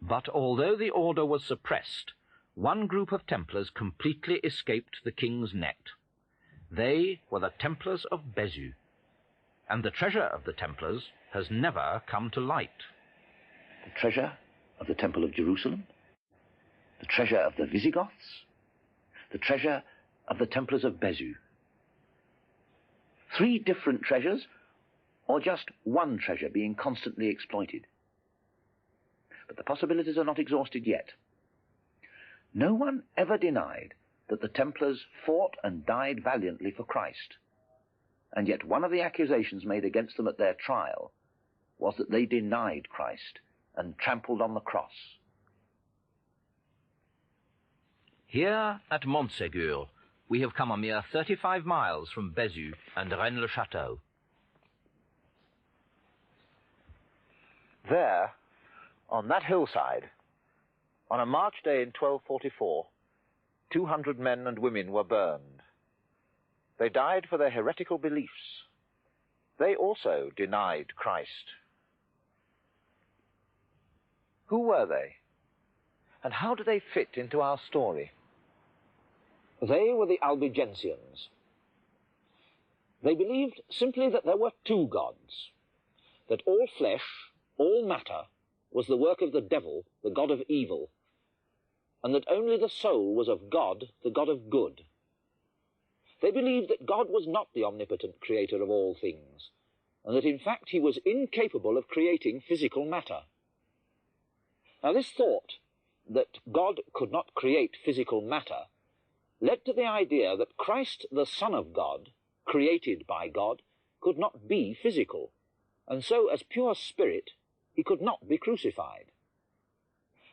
But although the order was suppressed, one group of Templars completely escaped the king's net. They were the Templars of Bérenger, and the treasure of the Templars has never come to light. The treasure of the Temple of Jerusalem, the treasure of the Visigoths, the treasure of the Templars of Bérenger. 3 different treasures, or just one treasure being constantly exploited? But the possibilities are not exhausted yet. No one ever denied that the Templars fought and died valiantly for Christ, and yet one of the accusations made against them at their trial was that they denied Christ and trampled on the cross. Here at Montségur, we have come a mere 35 miles from Bérenger and Rennes le Château. There, on that hillside, on a March day in 1244, 200 men and women were burned. They died for their heretical beliefs. They also denied Christ. Who were they? And how do they fit into our story? They were the Albigensians. They believed simply that there were 2 gods, that all flesh, all matter, was the work of the devil, the god of evil, and that only the soul was of God, the God of good. They believed that God was not the omnipotent creator of all things, and that in fact he was incapable of creating physical matter. Now this thought that God could not create physical matter led to the idea that Christ, the Son of God, created by God, could not be physical, and so as pure spirit he could not be crucified.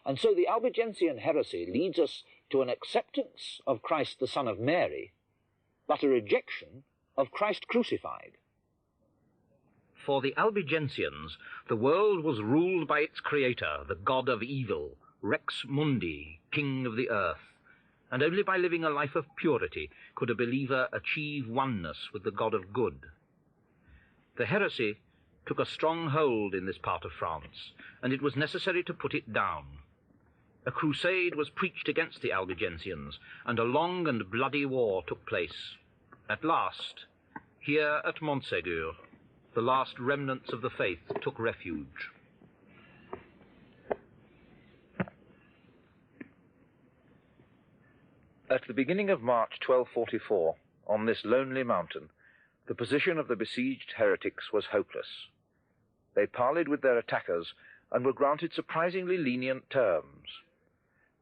And so the Albigensian heresy leads us to an acceptance of Christ the Son of Mary, but a rejection of Christ crucified. For the Albigensians, the world was ruled by its creator, the god of evil, Rex Mundi, king of the earth, and only by living a life of purity could a believer achieve oneness with the God of good. The heresy took a strong hold in this part of France, and it was necessary to put it down. A crusade was preached against the Albigensians, and a long and bloody war took place. At last, here at Montségur, the last remnants of the faith took refuge. At the beginning of March 1244, on this lonely mountain, the position of the besieged heretics was hopeless. They parleyed with their attackers and were granted surprisingly lenient terms.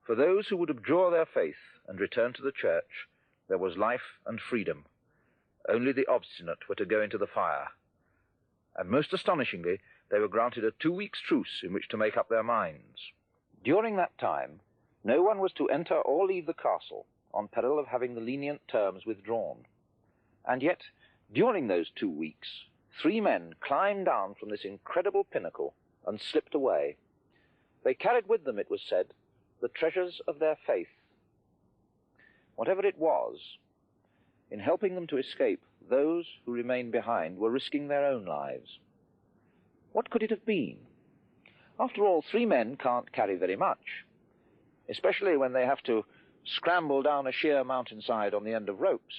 For those who would abjure their faith and return to the church, there was life and freedom. Only the obstinate were to go into the fire. And most astonishingly, they were granted a 2 weeks' truce in which to make up their minds. During that time, no one was to enter or leave the castle, on peril of having the lenient terms withdrawn. And yet, during those 2 weeks, 3 men climbed down from this incredible pinnacle and slipped away. They carried with them, it was said, the treasures of their faith. Whatever it was, in helping them to escape, those who remained behind were risking their own lives. What could it have been? After all, 3 men can't carry very much, especially when they have to scramble down a sheer mountainside on the end of ropes.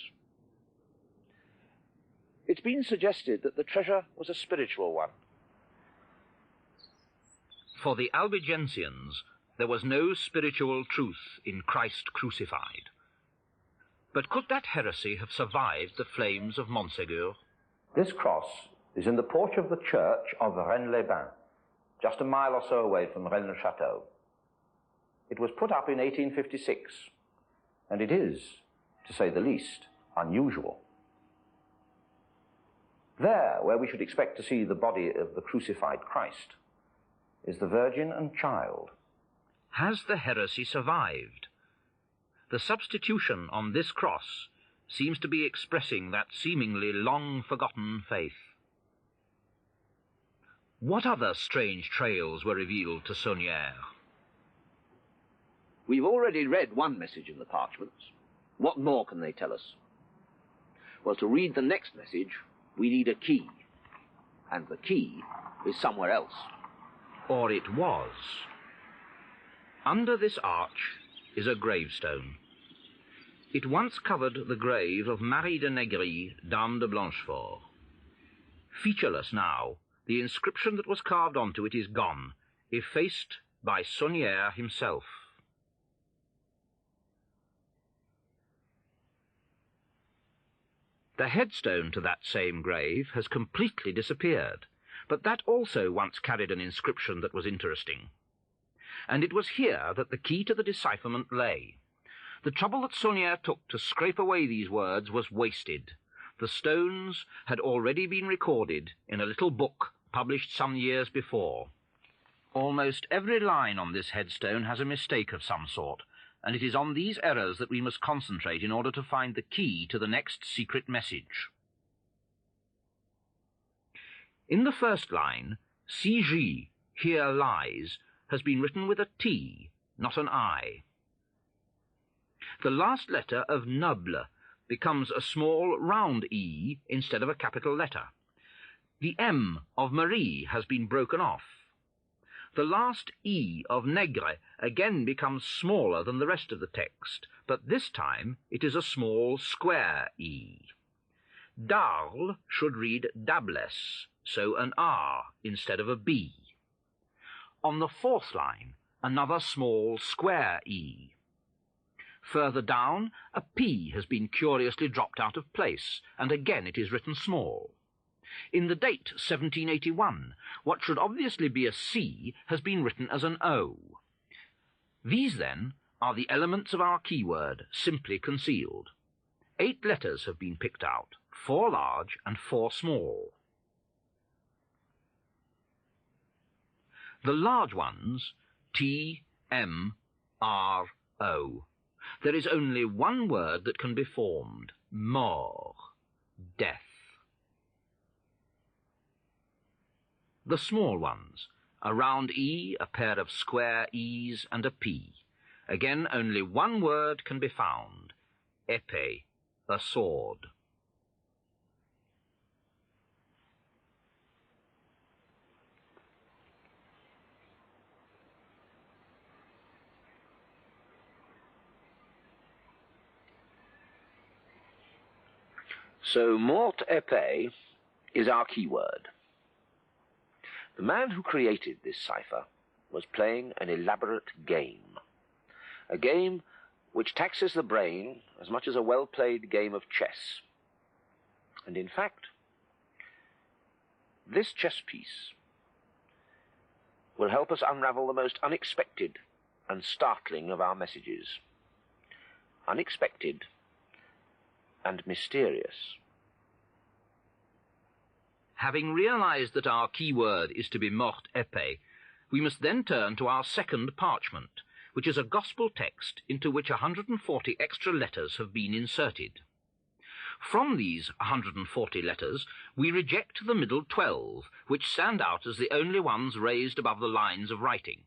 It's been suggested that the treasure was a spiritual one. For the Albigensians, there was no spiritual truth in Christ crucified. But could that heresy have survived the flames of Montségur? This cross is in the porch of the church of Rennes-les-Bains, just a mile or so away from Rennes Château. It was put up in 1856, and it is, to say the least, unusual. There, where we should expect to see the body of the crucified Christ, is the Virgin and Child. Has the heresy survived? The substitution on this cross seems to be expressing that seemingly long-forgotten faith. What other strange trails were revealed to Saunière? We've already read one message in the parchments. What more can they tell us? Well, to read the next message, we need a key. And the key is somewhere else. Or it was. Under this arch is a gravestone. It once covered the grave of Marie de Negri, Dame de Blanchefort. Featureless now, the inscription that was carved onto it is gone, effaced by Saunière himself. The headstone to that same grave has completely disappeared, but that also once carried an inscription that was interesting. And it was here that the key to the decipherment lay. The trouble that Saunière took to scrape away these words was wasted. The stones had already been recorded in a little book published some years before. Almost every line on this headstone has a mistake of some sort, and it is on these errors that we must concentrate in order to find the key to the next secret message. In the first line, CG, here lies, has been written with a T, not an I. The last letter of noble becomes a small round E instead of a capital letter. The M of Marie has been broken off. The last E of Negre again becomes smaller than the rest of the text, but this time it is a small square E. Darl should read dables, so an R instead of a B. On the fourth line, another small square E. Further down, a P has been curiously dropped out of place, and again it is written small. In the date 1781, what should obviously be a C has been written as an O. These, then, are the elements of our keyword, simply concealed. 8 letters have been picked out, 4 large and 4 small. The large ones, T, M-R-O. There is only one word that can be formed, mort, death. The small ones, a round E, a pair of square E's, and a P. Again, only one word can be found, épée, a sword. So mort épée is our keyword. The man who created this cipher was playing an elaborate game. A game which taxes the brain as much as a well-played game of chess. And in fact, this chess piece will help us unravel the most unexpected and startling of our messages. Unexpected and mysterious. Having realized that our keyword is to be mort épée, we must then turn to our second parchment, which is a gospel text into which 140 extra letters have been inserted. From these 140 letters, we reject the middle 12, which stand out as the only ones raised above the lines of writing.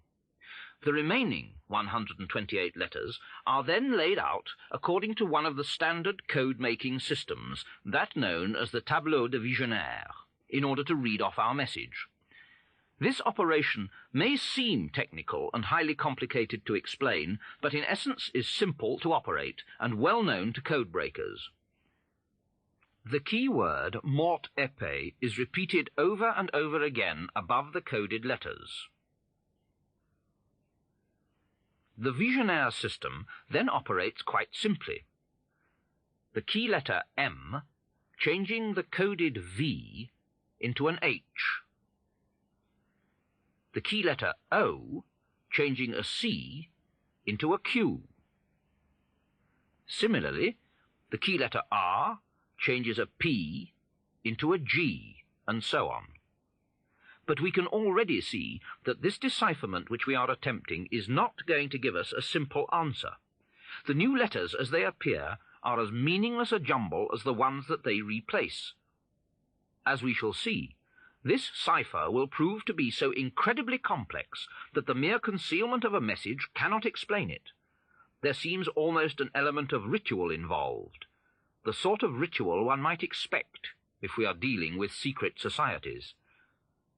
The remaining 128 letters are then laid out according to one of the standard code-making systems, that known as the Tableau de Visionnaire, in order to read off our message. This operation may seem technical and highly complicated to explain, but in essence is simple to operate and well known to code breakers. The keyword mort épée is repeated over and over again above the coded letters. The Visionnaire system then operates quite simply. The key letter M changing the coded V into an H. The key letter O changing a C into a Q. Similarly, the key letter R changes a P into a G, and so on. But we can already see that this decipherment which we are attempting is not going to give us a simple answer. The new letters as they appear are as meaningless a jumble as the ones that they replace. As we shall see, this cipher will prove to be so incredibly complex that the mere concealment of a message cannot explain it. There seems almost an element of ritual involved, the sort of ritual one might expect if we are dealing with secret societies.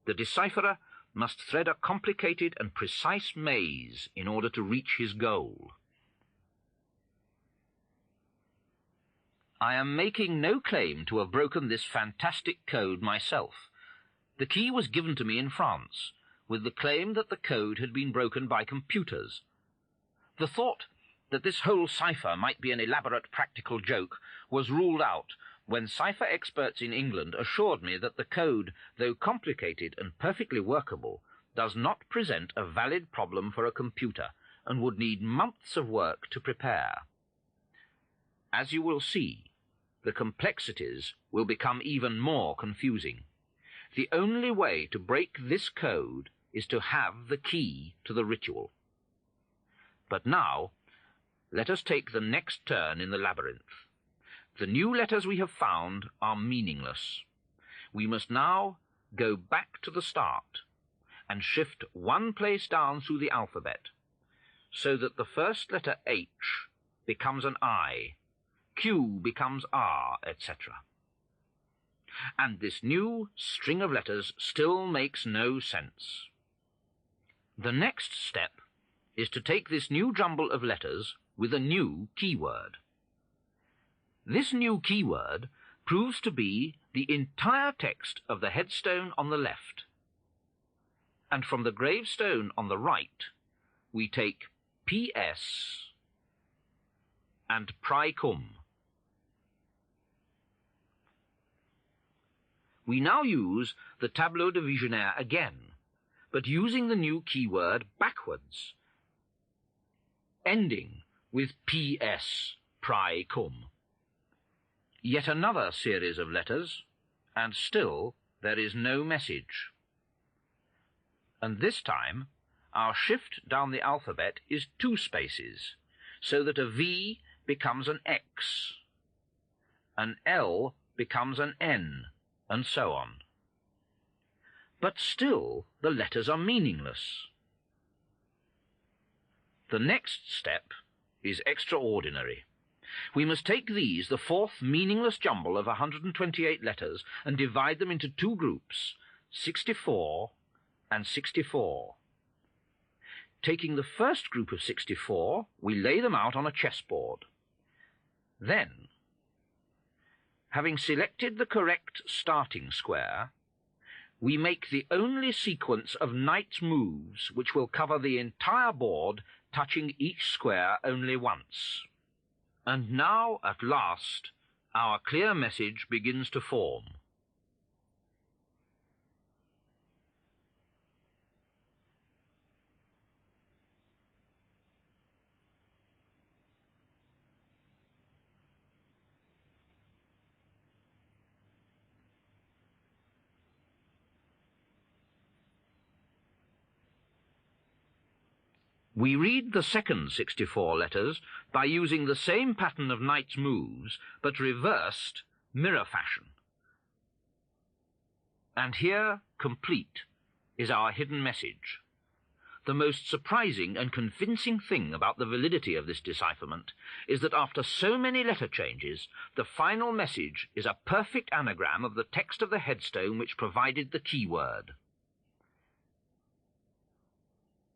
The decipherer must thread a complicated and precise maze in order to reach his goal. I am making no claim to have broken this fantastic code myself. The key was given to me in France, with the claim that the code had been broken by computers. The thought that this whole cipher might be an elaborate practical joke was ruled out when cipher experts in England assured me that the code, though complicated and perfectly workable, does not present a valid problem for a computer and would need months of work to prepare. As you will see, the complexities will become even more confusing. The only way to break this code is to have the key to the ritual. But now, let us take the next turn in the labyrinth. The new letters we have found are meaningless. We must now go back to the start and shift one place down through the alphabet, so that the first letter H becomes an I, Q becomes R, etc. And this new string of letters still makes no sense. The next step is to take this new jumble of letters with a new keyword. This new keyword proves to be the entire text of the headstone on the left. And from the gravestone on the right, we take PS and Praecum. We now use the Tableau de Visionnaire again, but using the new keyword backwards, ending with PS, Praecum. Yet another series of letters, and still there is no message. And this time, our shift down the alphabet is 2 spaces, so that a V becomes an X, an L becomes an N, and so on. But still, the letters are meaningless. The next step is extraordinary. We must take these, the 4th meaningless jumble of 128 letters, and divide them into 2 groups, 64 and 64. Taking the first group of 64, we lay them out on a chessboard. Then, having selected the correct starting square, we make the only sequence of knight's moves which will cover the entire board, touching each square only once. And now, at last, our clear message begins to form. We read the second 64 letters by using the same pattern of knight's moves, but reversed mirror fashion. And here, complete, is our hidden message. The most surprising and convincing thing about the validity of this decipherment is that after so many letter changes, the final message is a perfect anagram of the text of the headstone which provided the keyword.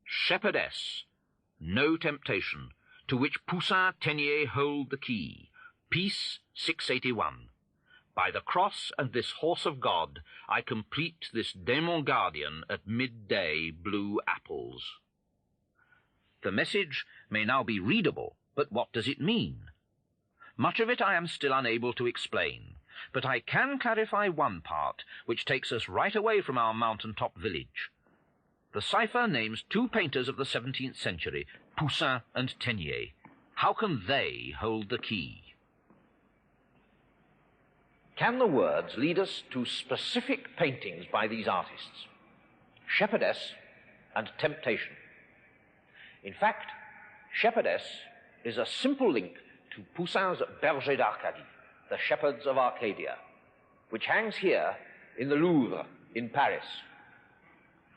Shepherdess, no temptation, to which Poussin Teniers hold the key. Peace, 681. By the cross and this horse of God, I complete this Démon guardian at midday blue apples. The message may now be readable, but what does it mean? Much of it I am still unable to explain, but I can clarify one part, which takes us right away from our mountain-top village. The cipher names 2 painters of the 17th century, Poussin and Teniers. How can they hold the key? Can the words lead us to specific paintings by these artists? Shepherdess and Temptation. In fact, Shepherdess is a simple link to Poussin's Berger d'Arcadie, the Shepherds of Arcadia, which hangs here in the Louvre in Paris.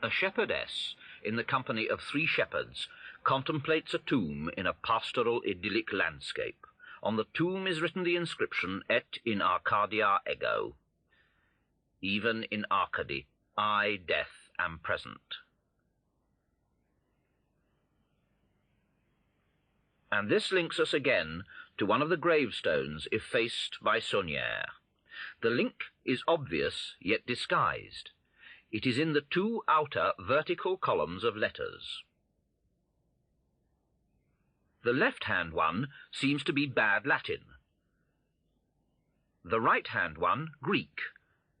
A shepherdess, in the company of 3 shepherds, contemplates a tomb in a pastoral idyllic landscape. On the tomb is written the inscription, Et in Arcadia ego. Even in Arcady, I, death, am present. And this links us again to one of the gravestones effaced by Saunière. The link is obvious, yet disguised. It is in the 2 outer vertical columns of letters. The left-hand one seems to be bad Latin. The right-hand one, Greek,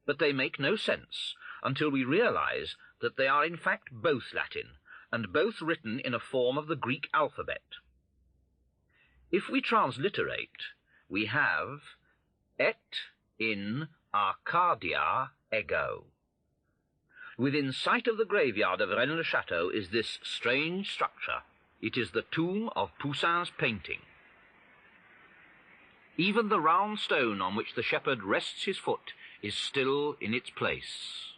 but they make no sense until we realize that they are in fact both Latin, and both written in a form of the Greek alphabet. If we transliterate, we have Et in Arcadia ego. Within sight of the graveyard of Rennes Château is this strange structure. It is the tomb of Poussin's painting. Even the round stone on which the shepherd rests his foot is still in its place.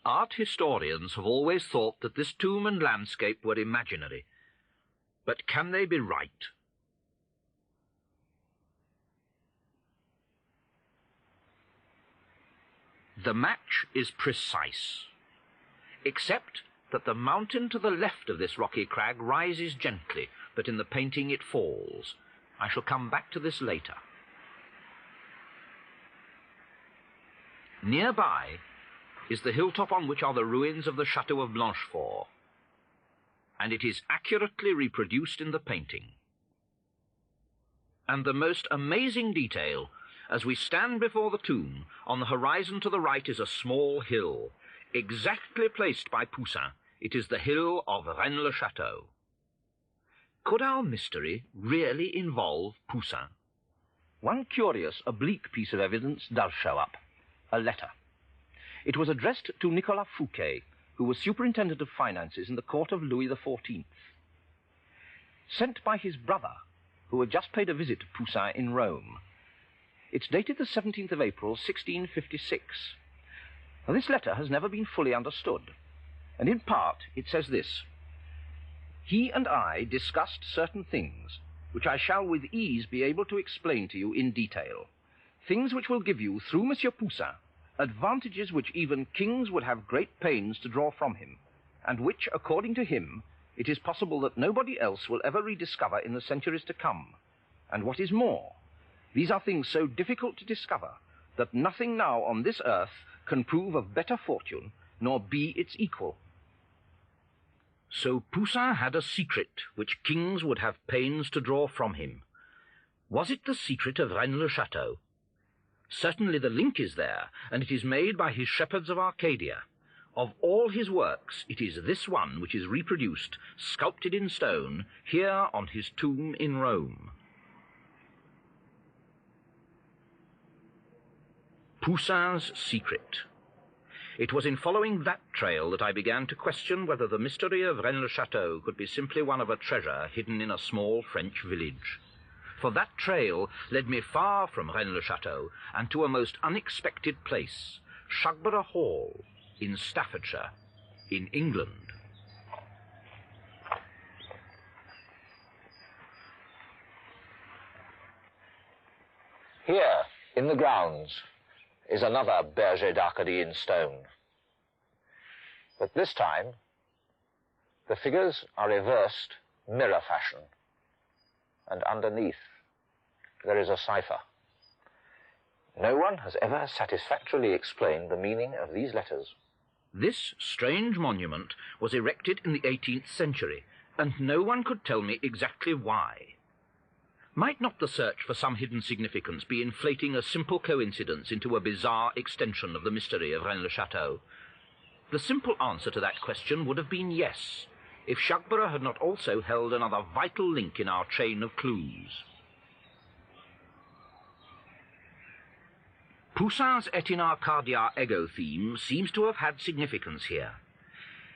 Art historians have always thought that this tomb and landscape were imaginary. But can they be right? The match is precise, except that the mountain to the left of this rocky crag rises gently, but in the painting it falls. I shall come back to this later. Nearby is the hilltop on which are the ruins of the Château of Blanchefort, and it is accurately reproduced in the painting. And the most amazing detail, as we stand before the tomb, on the horizon to the right is a small hill, exactly placed by Poussin. It is the hill of Rennes-le-Château. Could our mystery really involve Poussin? One curious, oblique piece of evidence does show up, a letter. It was addressed to Nicolas Fouquet, who was superintendent of finances in the court of Louis XIV. Sent by his brother, who had just paid a visit to Poussin in Rome. It's dated the 17th of April, 1656. Now, this letter has never been fully understood, and in part it says this: "He and I discussed certain things, which I shall with ease be able to explain to you in detail, things which will give you, through Monsieur Poussin, advantages which even kings would have great pains to draw from him, and which, according to him, it is possible that nobody else will ever rediscover in the centuries to come. And what is more, these are things so difficult to discover that nothing now on this earth can prove of better fortune, nor be its equal." So Poussin had a secret which kings would have pains to draw from him. Was it the secret of Rennes-le-Château? Certainly the link is there, and it is made by his shepherds of Arcadia. Of all his works, it is this one which is reproduced, sculpted in stone, here on his tomb in Rome. Poussin's secret. It was in following that trail that I began to question whether the mystery of Rennes-le-Château could be simply one of a treasure hidden in a small French village. For that trail led me far from Rennes-le-Château and to a most unexpected place, Shugborough Hall, in Staffordshire, in England. Here, in the grounds, is another Berger d'Arcadie in stone. But this time, the figures are reversed mirror fashion, and underneath there is a cipher. No one has ever satisfactorily explained the meaning of these letters. This strange monument was erected in the 18th century, and no one could tell me exactly why. Might not the search for some hidden significance be inflating a simple coincidence into a bizarre extension of the mystery of Rennes-le-Château? The simple answer to that question would have been yes, if Shugborough had not also held another vital link in our chain of clues. Poussin's Et in Arcadia ego theme seems to have had significance here.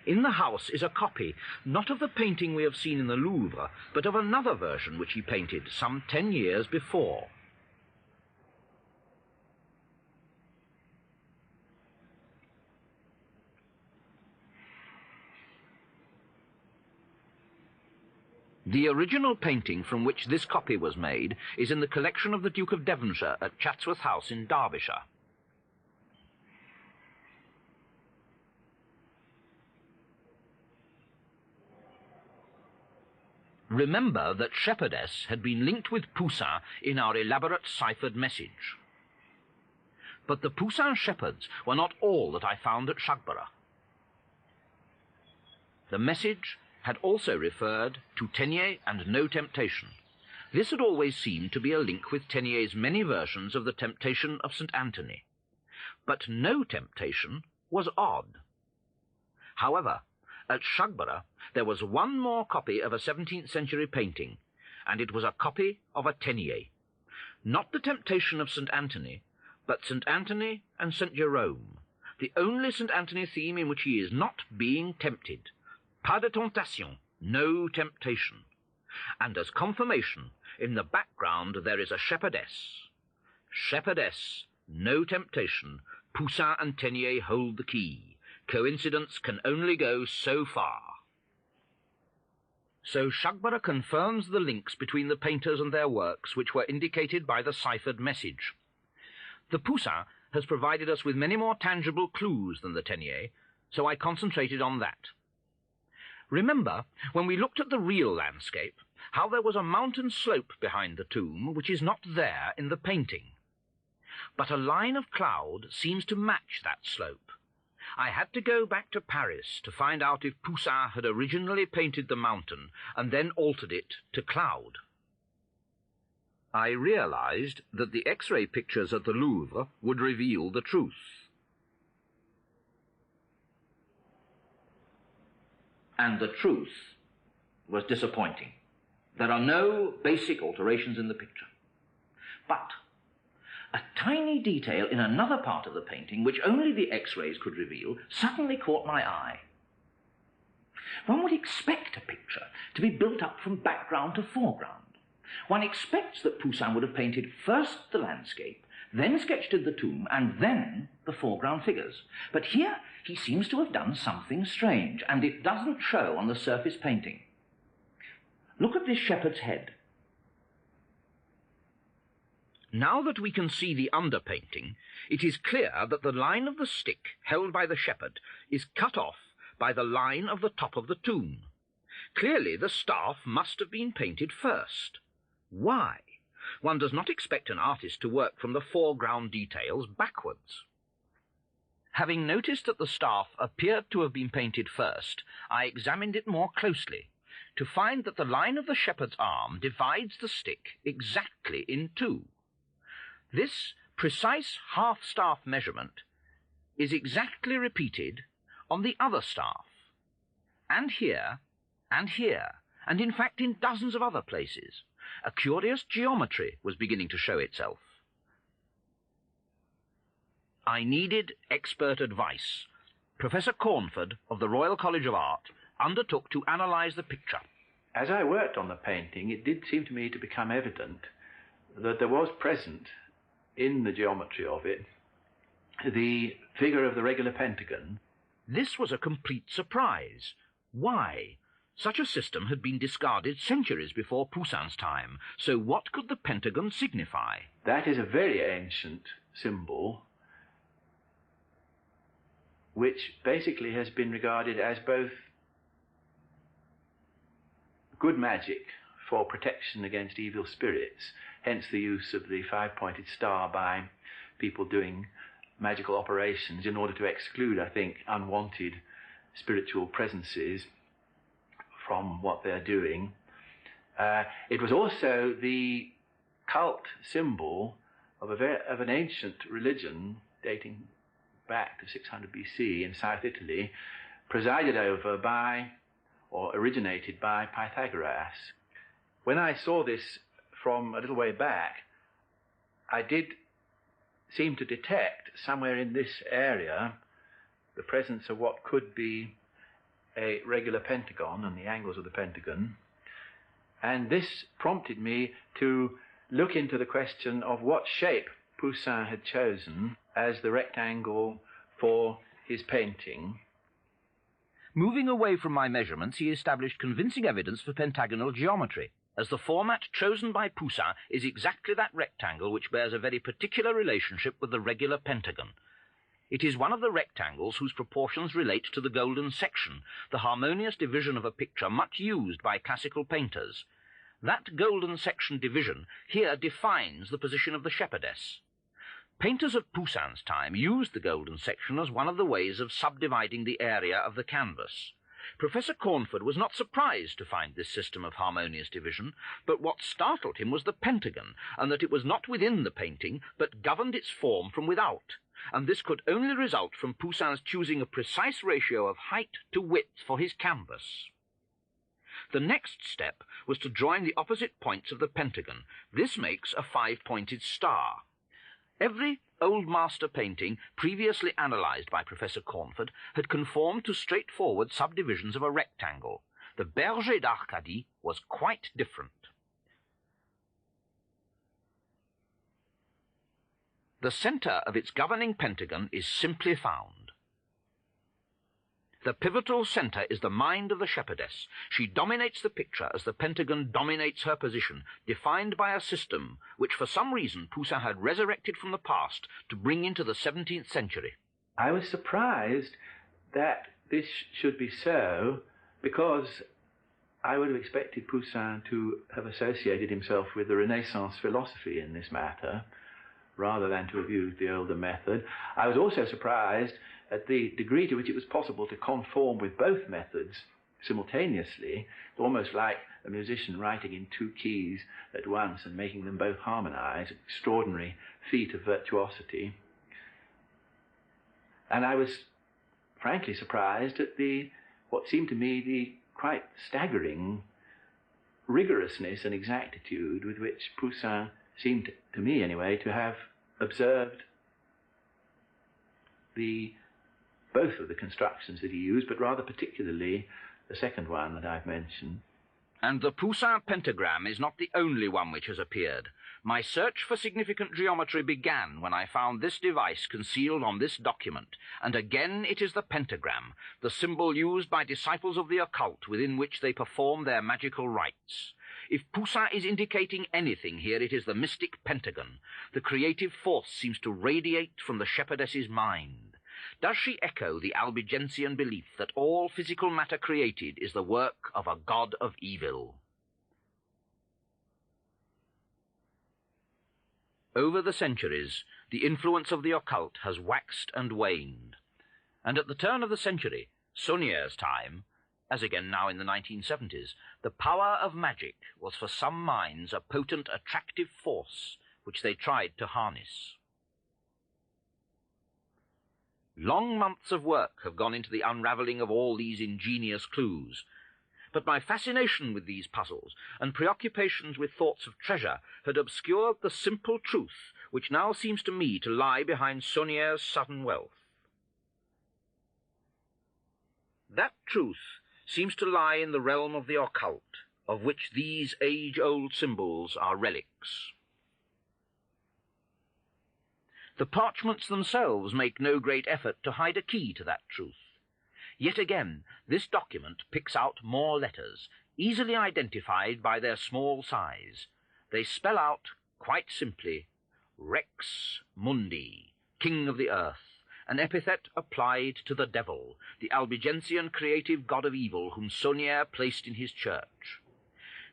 In the house is a copy, not of the painting we have seen in the Louvre, but of another version which he painted some 10 years before. The original painting from which this copy was made is in the collection of the Duke of Devonshire at Chatsworth House in Derbyshire. Remember that shepherdess had been linked with Poussin in our elaborate ciphered message. But the Poussin shepherds were not all that I found at Shugborough. The message had also referred to Teniers and no temptation. This had always seemed to be a link with Tenier's many versions of the temptation of St. Anthony. But no temptation was odd. However, at Shugborough there was one more copy of a 17th century painting, and it was a copy of a Teniers. Not the temptation of St. Anthony, but St. Anthony and St. Jerome, the only St. Anthony theme in which he is not being tempted. Pas de tentation, no temptation. And as confirmation, in the background there is a shepherdess. Shepherdess, no temptation, Poussin and Teniers hold the key. Coincidence can only go so far. So Shugborough confirms the links between the painters and their works which were indicated by the ciphered message. The Poussin has provided us with many more tangible clues than the Teniers, so I concentrated on that. Remember, when we looked at the real landscape, how there was a mountain slope behind the tomb which is not there in the painting. But a line of cloud seems to match that slope. I had to go back to Paris to find out if Poussin had originally painted the mountain and then altered it to cloud. I realized that the X-ray pictures at the Louvre would reveal the truth. And the truth was disappointing. There are no basic alterations in the picture. But a tiny detail in another part of the painting, which only the X-rays could reveal, suddenly caught my eye. One would expect a picture to be built up from background to foreground. One expects that Poussin would have painted first the landscape, then sketched in the tomb, and then the foreground figures. But here he seems to have done something strange, and it doesn't show on the surface painting. Look at this shepherd's head. Now that we can see the underpainting, it is clear that the line of the stick held by the shepherd is cut off by the line of the top of the tomb. Clearly the staff must have been painted first. Why? One does not expect an artist to work from the foreground details backwards. Having noticed that the staff appeared to have been painted first, I examined it more closely, to find that the line of the shepherd's arm divides the stick exactly in two. This precise half-staff measurement is exactly repeated on the other staff, and here, and here, and in fact in dozens of other places. A curious geometry was beginning to show itself. I needed expert advice. Professor Cornford of the Royal College of Art undertook to analyze the picture. As I worked on the painting, it did seem to me to become evident that there was present in the geometry of it the figure of the regular pentagon. This was a complete surprise. Why? Such a system had been discarded centuries before Poussin's time, so what could the pentagon signify? That is a very ancient symbol, which basically has been regarded as both good magic for protection against evil spirits, hence the use of the five-pointed star by people doing magical operations in order to exclude, I think, unwanted spiritual presences from what they're doing. It was also the cult symbol of an ancient religion dating back to 600 BC in South Italy, presided over by, or originated by, Pythagoras. When I saw this from a little way back, I did seem to detect somewhere in this area the presence of what could be a regular pentagon and the angles of the pentagon, and this prompted me to look into the question of what shape Poussin had chosen as the rectangle for his painting. Moving away from my measurements, he established convincing evidence for pentagonal geometry, as the format chosen by Poussin is exactly that rectangle which bears a very particular relationship with the regular pentagon. It is one of the rectangles whose proportions relate to the golden section, the harmonious division of a picture much used by classical painters. That golden section division here defines the position of the shepherdess. Painters of Poussin's time used the golden section as one of the ways of subdividing the area of the canvas. Professor Cornford was not surprised to find this system of harmonious division, but what startled him was the pentagon, and that it was not within the painting, but governed its form from without. And this could only result from Poussin's choosing a precise ratio of height to width for his canvas. The next step was to join the opposite points of the pentagon. This makes a five-pointed star. Every old master painting previously analysed by Professor Cornford had conformed to straightforward subdivisions of a rectangle. The Bérenger d'Arcadie was quite different. The centre of its governing pentagon is simply found. The pivotal centre is the mind of the shepherdess. She dominates the picture as the pentagon dominates her position, defined by a system which for some reason Poussin had resurrected from the past to bring into the 17th century. I was surprised that this should be so, because I would have expected Poussin to have associated himself with the Renaissance philosophy in this matter, rather than to have used the older method. I was also surprised at the degree to which it was possible to conform with both methods simultaneously, almost like a musician writing in two keys at once and making them both harmonize, an extraordinary feat of virtuosity. And I was frankly surprised at what seemed to me the quite staggering rigorousness and exactitude with which Poussin seemed, to me anyway, to have observed both of the constructions that he used, but rather particularly the second one that I've mentioned. And the Poussin pentagram is not the only one which has appeared. My search for significant geometry began when I found this device concealed on this document, and again it is the pentagram, the symbol used by disciples of the occult within which they perform their magical rites. If Poussin is indicating anything here, it is the mystic pentagon. The creative force seems to radiate from the shepherdess's mind. Does she echo the Albigensian belief that all physical matter created is the work of a god of evil? Over the centuries, the influence of the occult has waxed and waned, and at the turn of the century, Sauniere's time, as again now in the 1970s, the power of magic was for some minds a potent attractive force which they tried to harness. Long months of work have gone into the unravelling of all these ingenious clues, but my fascination with these puzzles and preoccupations with thoughts of treasure had obscured the simple truth which now seems to me to lie behind Sauniere's sudden wealth. That truth seems to lie in the realm of the occult, of which these age-old symbols are relics. The parchments themselves make no great effort to hide a key to that truth. Yet again, this document picks out more letters, easily identified by their small size. They spell out, quite simply, Rex Mundi, King of the Earth, an epithet applied to the devil, the Albigensian creative god of evil whom Saunière placed in his church.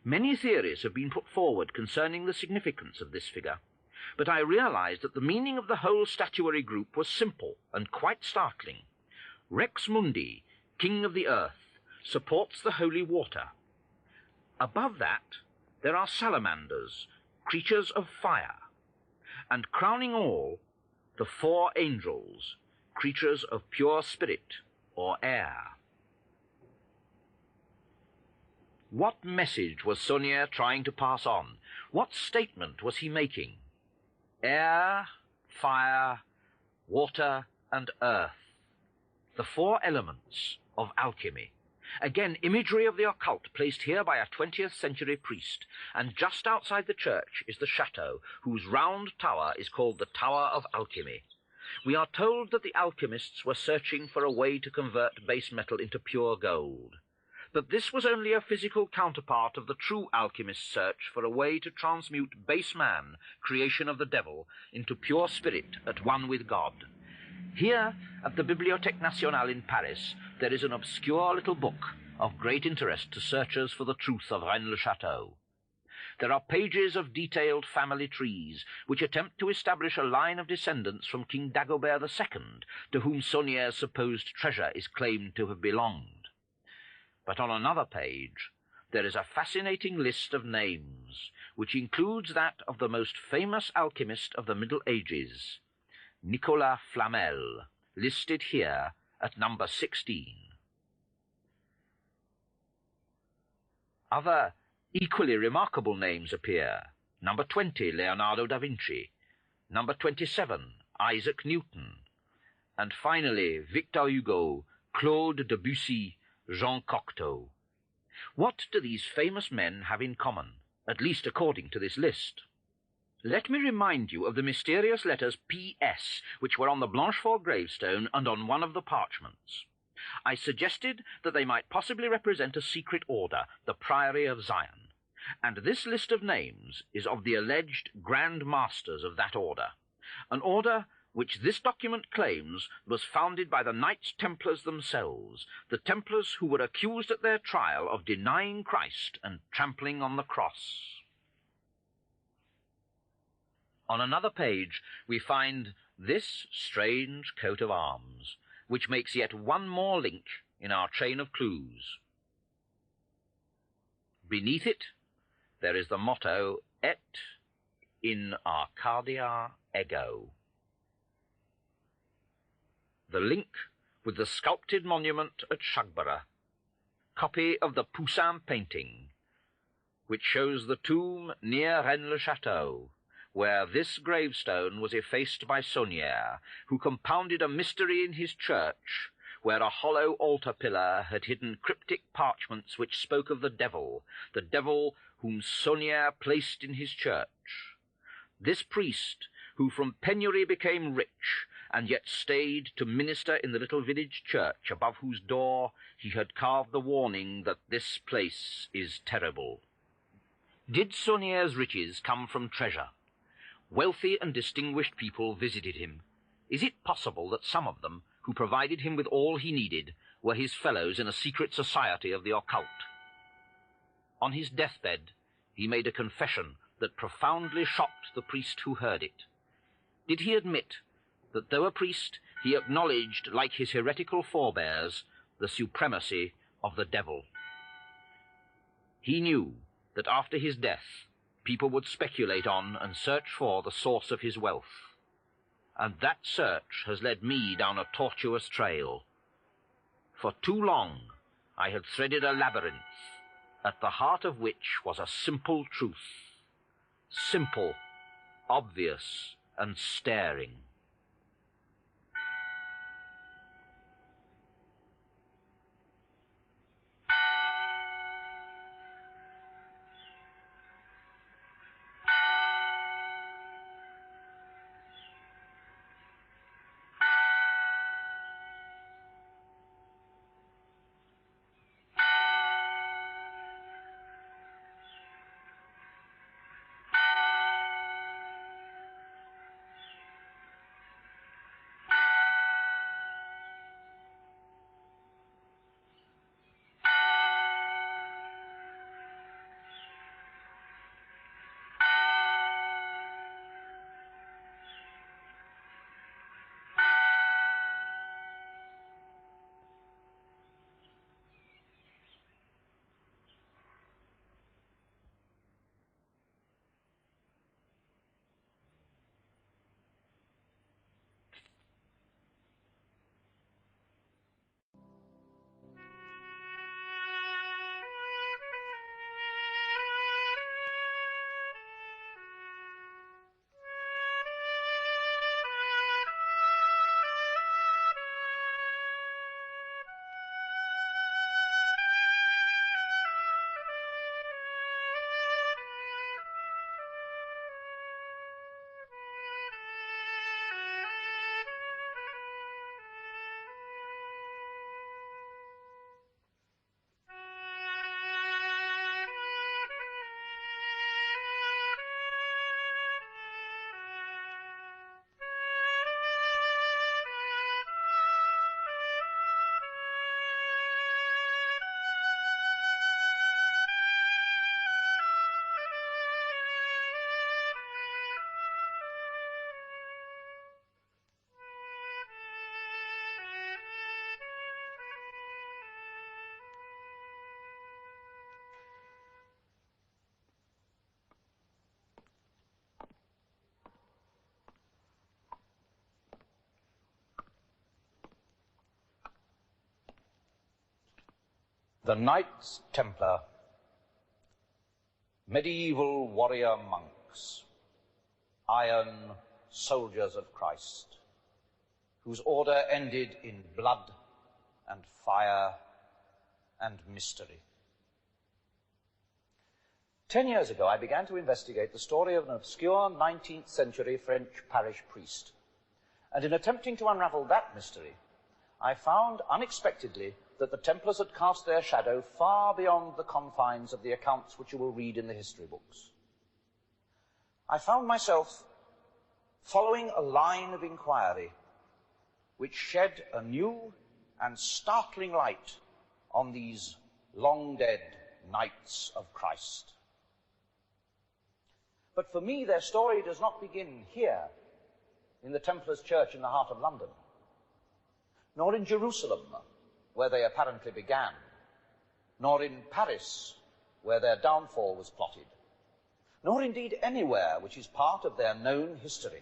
Many theories have been put forward concerning the significance of this figure, but I realized that the meaning of the whole statuary group was simple and quite startling. Rex Mundi, King of the Earth, supports the holy water. Above that, there are salamanders, creatures of fire, and crowning all, the 4 angels, creatures of pure spirit or air. What message was Saunière trying to pass on? What statement was he making? Air, fire, water, and earth. The 4 elements of alchemy. Again, imagery of the occult placed here by a 20th century priest, and just outside the church is the Château, whose round tower is called the Tower of Alchemy. We are told that the alchemists were searching for a way to convert base metal into pure gold. But this was only a physical counterpart of the true alchemist's search for a way to transmute base man, creation of the devil, into pure spirit at one with God. Here, at the Bibliothèque Nationale in Paris, there is an obscure little book of great interest to searchers for the truth of Rennes-le-Château. There are pages of detailed family trees, which attempt to establish a line of descendants from King Dagobert II, to whom Saunière's supposed treasure is claimed to have belonged. But on another page, there is a fascinating list of names, which includes that of the most famous alchemist of the Middle Ages, Nicolas Flamel, listed here at number 16. Other equally remarkable names appear. Number 20, Leonardo da Vinci. Number 27, Isaac Newton. And finally, Victor Hugo, Claude Debussy, Jean Cocteau. What do these famous men have in common, at least according to this list? Let me remind you of the mysterious letters P.S., which were on the Blanchefort gravestone and on one of the parchments. I suggested that they might possibly represent a secret order, the Priory of Zion, and this list of names is of the alleged Grand Masters of that order, an order which this document claims was founded by the Knights Templars themselves, the Templars who were accused at their trial of denying Christ and trampling on the cross. On another page we find this strange coat of arms, which makes yet one more link in our chain of clues. Beneath it there is the motto, Et in Arcadia Ego. The link with the sculpted monument at Shagbara, copy of the Poussin painting, which shows the tomb near Rennes-le-Château, where this gravestone was effaced by Saunière, who compounded a mystery in his church, where a hollow altar pillar had hidden cryptic parchments which spoke of the devil whom Saunière placed in his church. This priest, who from penury became rich, and yet stayed to minister in the little village church, above whose door he had carved the warning that this place is terrible. Did Saunière's riches come from treasure? Wealthy and distinguished people visited him. Is it possible that some of them, who provided him with all he needed, were his fellows in a secret society of the occult? On his deathbed, he made a confession that profoundly shocked the priest who heard it. Did he admit that, though a priest, he acknowledged, like his heretical forebears, the supremacy of the devil? He knew that after his death, people would speculate on and search for the source of his wealth. And that search has led me down a tortuous trail. For too long, I had threaded a labyrinth, at the heart of which was a simple truth. Simple, obvious, and staring. The Knights Templar, medieval warrior monks, iron soldiers of Christ, whose order ended in blood and fire and mystery. 10 years ago, I began to investigate the story of an obscure 19th century French parish priest. And in attempting to unravel that mystery, I found unexpectedly that the Templars had cast their shadow far beyond the confines of the accounts which you will read in the history books. I found myself following a line of inquiry which shed a new and startling light on these long-dead Knights of Christ. But for me, their story does not begin here, in the Templars' church in the heart of London, nor in Jerusalem, where they apparently began, nor in Paris, where their downfall was plotted, nor indeed anywhere which is part of their known history.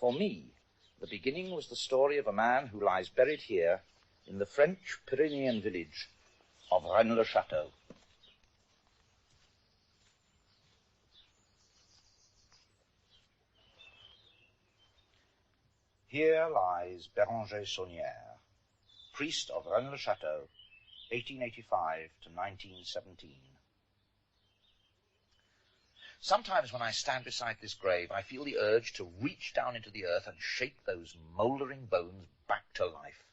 For me, the beginning was the story of a man who lies buried here in the French Pyrenean village of Rennes-le-Château. Here lies Bérenger Saunière, priest of Rennes le Château, 1885 to 1917. Sometimes when I stand beside this grave, I feel the urge to reach down into the earth and shake those mouldering bones back to life.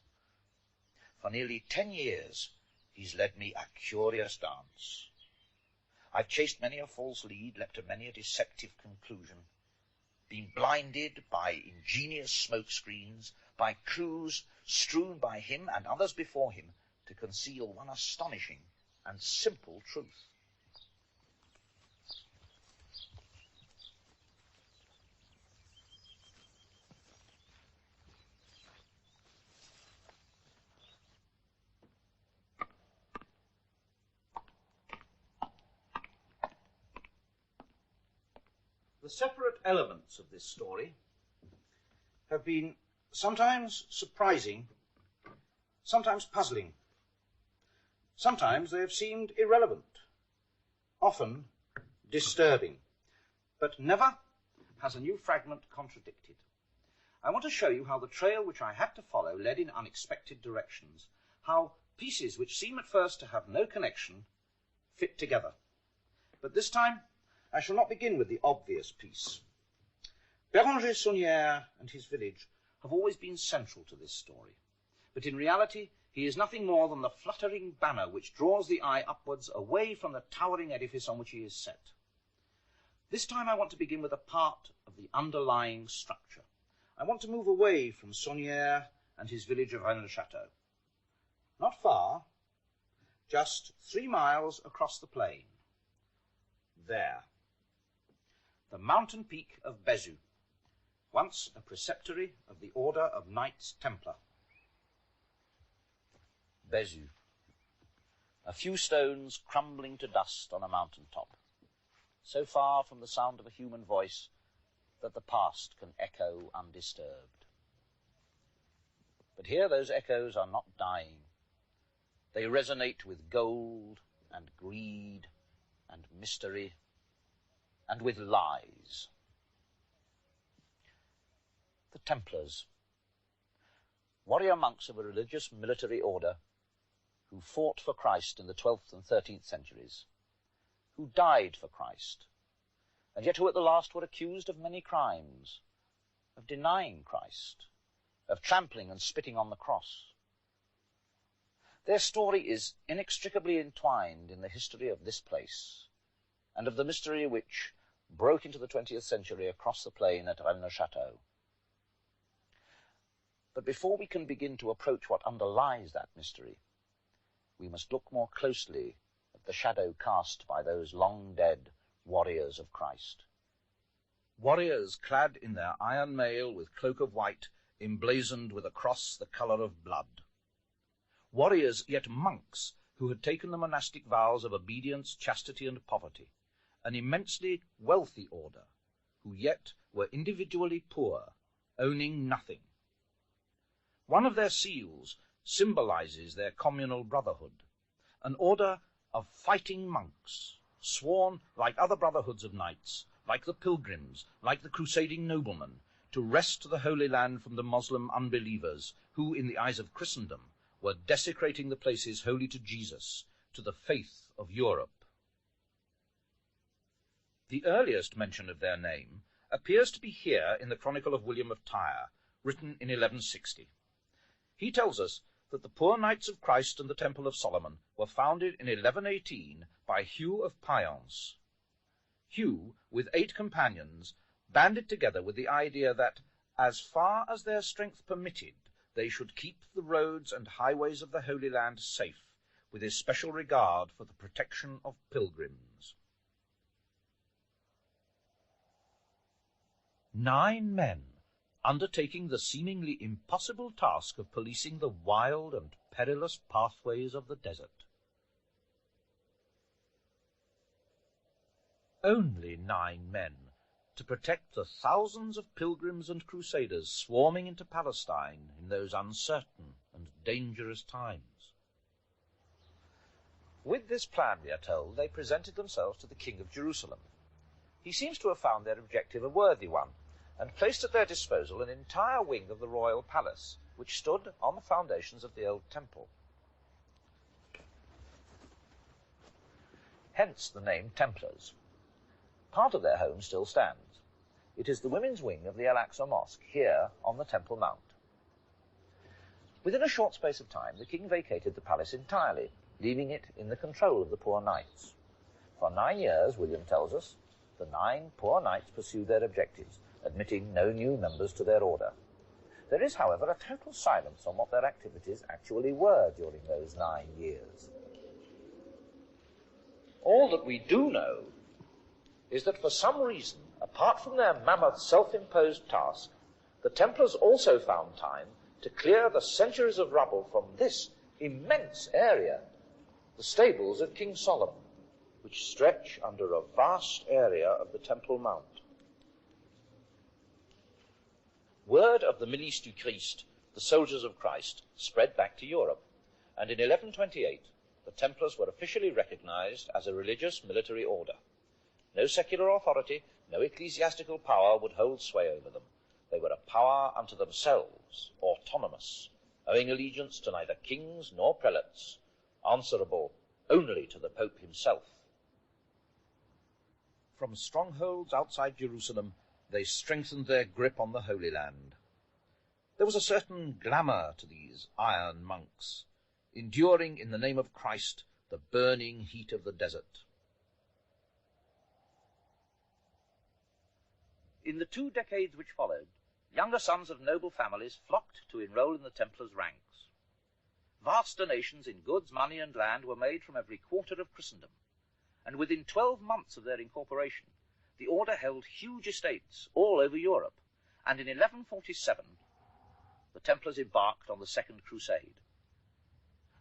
For nearly 10 years, he's led me a curious dance. I've chased many a false lead, leapt to many a deceptive conclusion, been blinded by ingenious smoke screens, by clues strewn by him and others before him to conceal one astonishing and simple truth. The separate elements of this story have been sometimes surprising, sometimes puzzling. Sometimes they have seemed irrelevant, often disturbing, but never has a new fragment contradicted. I want to show you how the trail which I had to follow led in unexpected directions, how pieces which seem at first to have no connection fit together. But this time I shall not begin with the obvious piece. Bérenger Saunière and his village have always been central to this story, but in reality he is nothing more than the fluttering banner which draws the eye upwards away from the towering edifice on which he is set. This time I want to begin with a part of the underlying structure. I want to move away from Saunière and his village of Rennes le Château. Not far, just 3 miles across the plain. There. The mountain peak of Bézu, once a preceptory of the order of Knights Templar. Bézu, a few stones crumbling to dust on a mountain top, so far from the sound of a human voice that the past can echo undisturbed. But here those echoes are not dying. They resonate with gold and greed and mystery and with lies. The Templars, warrior monks of a religious military order who fought for Christ in the 12th and 13th centuries, who died for Christ, and yet who at the last were accused of many crimes, of denying Christ, of trampling and spitting on the cross. Their story is inextricably entwined in the history of this place, and of the mystery which broke into the 20th century across the plain at Rennes le Château. But before we can begin to approach what underlies that mystery, we must look more closely at the shadow cast by those long-dead warriors of Christ. Warriors clad in their iron mail with cloak of white, emblazoned with a cross the colour of blood. Warriors, yet monks, who had taken the monastic vows of obedience, chastity, and poverty, an immensely wealthy order, who yet were individually poor, owning nothing. One of their seals symbolizes their communal brotherhood, an order of fighting monks, sworn, like other brotherhoods of knights, like the pilgrims, like the crusading noblemen, to wrest the Holy Land from the Moslem unbelievers, who, in the eyes of Christendom, were desecrating the places holy to Jesus, to the faith of Europe. The earliest mention of their name appears to be here in the Chronicle of William of Tyre, written in 1160. He tells us that the poor Knights of Christ and the Temple of Solomon were founded in 1118 by Hugh of Payens. Hugh, with 8 companions, banded together with the idea that, as far as their strength permitted, they should keep the roads and highways of the Holy Land safe, with especial regard for the protection of pilgrims. 9 men undertaking the seemingly impossible task of policing the wild and perilous pathways of the desert. Only 9 men to protect the thousands of pilgrims and crusaders swarming into Palestine in those uncertain and dangerous times. With this plan, we are told, they presented themselves to the King of Jerusalem. He seems to have found their objective a worthy one, and placed at their disposal an entire wing of the royal palace, which stood on the foundations of the old temple. Hence the name Templars. Part of their home still stands. It is the women's wing of the Al-Aqsa Mosque, here on the Temple Mount. Within a short space of time, the king vacated the palace entirely, leaving it in the control of the poor knights. For 9 years, William tells us, the 9 poor knights pursued their objectives, admitting no new members to their order. There is, however, a total silence on what their activities actually were during those 9 years. All that we do know is that for some reason, apart from their mammoth self-imposed task, the Templars also found time to clear the centuries of rubble from this immense area, the stables of King Solomon, which stretch under a vast area of the Temple Mount. Word of the Milice du Christ, the soldiers of Christ, spread back to Europe, and in 1128 the Templars were officially recognized as a religious military order. No secular authority, no ecclesiastical power would hold sway over them. They were a power unto themselves, autonomous, owing allegiance to neither kings nor prelates, answerable only to the Pope himself. From strongholds outside Jerusalem, they strengthened their grip on the Holy Land. There was a certain glamour to these iron monks, enduring in the name of Christ the burning heat of the desert. In the 2 decades which followed, younger sons of noble families flocked to enroll in the Templars' ranks. Vast donations in goods, money, and land were made from every quarter of Christendom, and within 12 months of their incorporation, the order held huge estates all over Europe, and in 1147 the Templars embarked on the Second Crusade.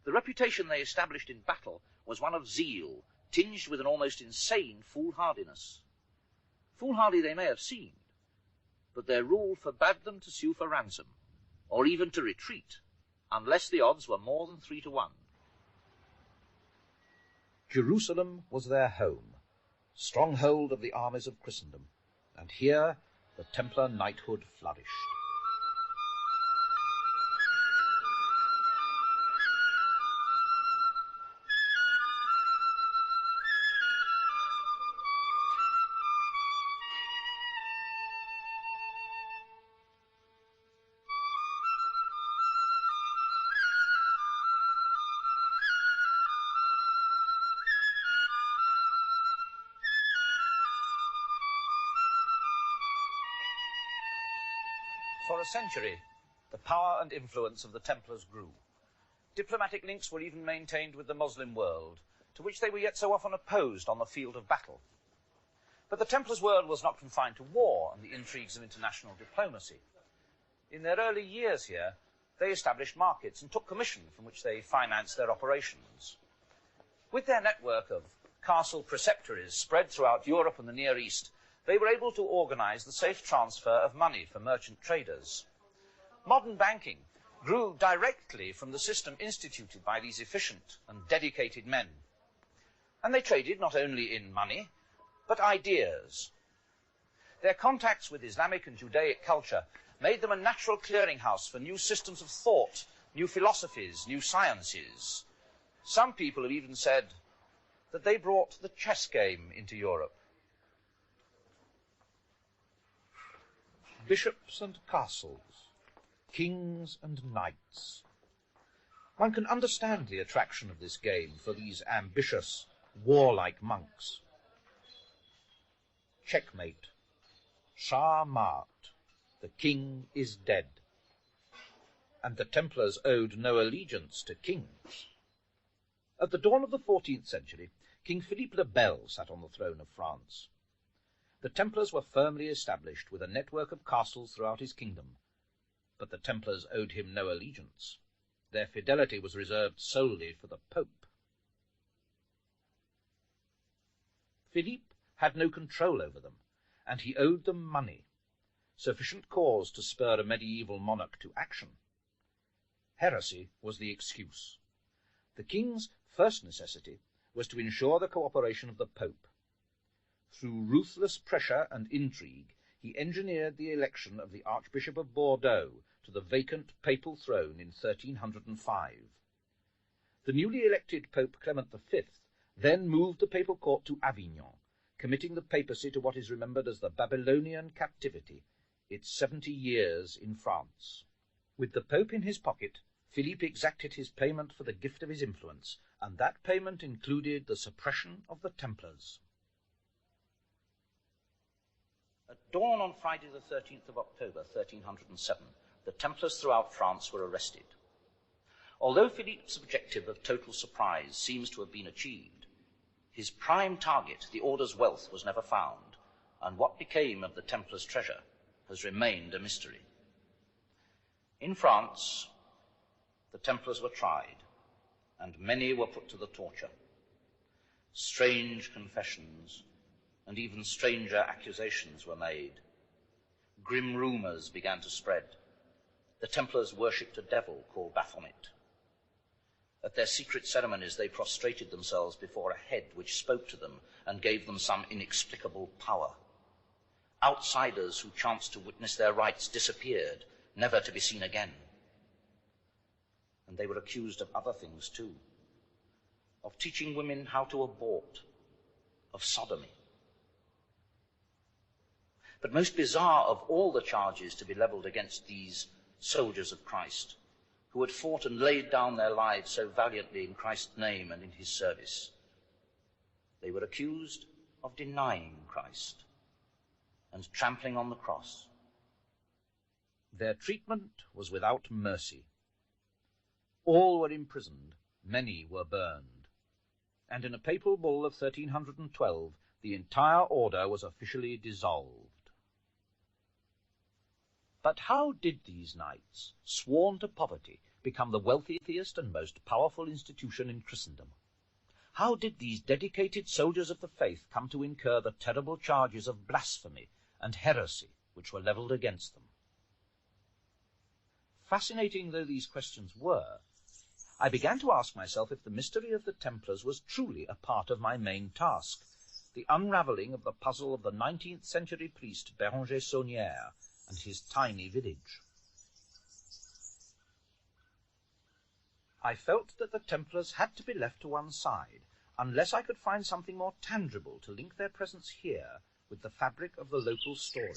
The reputation they established in battle was one of zeal, tinged with an almost insane foolhardiness. Foolhardy they may have seemed, but their rule forbade them to sue for ransom, or even to retreat, unless the odds were more than 3 to 1. Jerusalem was their home, stronghold of the armies of Christendom, and here the Templar knighthood flourished. For a century, the power and influence of the Templars grew. Diplomatic links were even maintained with the Muslim world, to which they were yet so often opposed on the field of battle. But the Templars' world was not confined to war and the intrigues of international diplomacy. In their early years here, they established markets and took commission from which they financed their operations. With their network of castle preceptories spread throughout Europe and the Near East, they were able to organize the safe transfer of money for merchant traders. Modern banking grew directly from the system instituted by these efficient and dedicated men. And they traded not only in money, but ideas. Their contacts with Islamic and Judaic culture made them a natural clearinghouse for new systems of thought, new philosophies, new sciences. Some people have even said that they brought the chess game into Europe. Bishops and castles, kings and knights. One can understand the attraction of this game for these ambitious, warlike monks. Checkmate. Shah marked. The king is dead. And the Templars owed no allegiance to kings. At the dawn of the 14th century, King Philippe le Bel sat on the throne of France. The Templars were firmly established with a network of castles throughout his kingdom, but the Templars owed him no allegiance. Their fidelity was reserved solely for the Pope. Philippe had no control over them, and he owed them money, sufficient cause to spur a medieval monarch to action. Heresy was the excuse. The king's first necessity was to ensure the cooperation of the Pope. Through ruthless pressure and intrigue, he engineered the election of the Archbishop of Bordeaux to the vacant papal throne in 1305. The newly elected Pope Clement V then moved the papal court to Avignon, committing the papacy to what is remembered as the Babylonian captivity, its 70 years in France. With the Pope in his pocket, Philippe exacted his payment for the gift of his influence, and that payment included the suppression of the Templars. At dawn on Friday the 13th of October, 1307, the Templars throughout France were arrested. Although Philippe's objective of total surprise seems to have been achieved, his prime target, the order's wealth, was never found, and what became of the Templars' treasure has remained a mystery. In France, the Templars were tried, and many were put to the torture. Strange confessions and even stranger accusations were made. Grim rumors began to spread. The Templars worshipped a devil called Baphomet. At their secret ceremonies, they prostrated themselves before a head which spoke to them and gave them some inexplicable power. Outsiders who chanced to witness their rites disappeared, never to be seen again. And they were accused of other things too, of teaching women how to abort, of sodomy. But most bizarre of all the charges to be levelled against these soldiers of Christ, who had fought and laid down their lives so valiantly in Christ's name and in his service, they were accused of denying Christ and trampling on the cross. Their treatment was without mercy. All were imprisoned, many were burned, and in a papal bull of 1312 the entire order was officially dissolved. But how did these knights, sworn to poverty, become the wealthiest and most powerful institution in Christendom? How did these dedicated soldiers of the faith come to incur the terrible charges of blasphemy and heresy which were levelled against them? Fascinating though these questions were, I began to ask myself if the mystery of the Templars was truly a part of my main task, the unravelling of the puzzle of the 19th century priest Bérenger Saunière and his tiny village. I felt that the Templars had to be left to one side, unless I could find something more tangible to link their presence here with the fabric of the local story.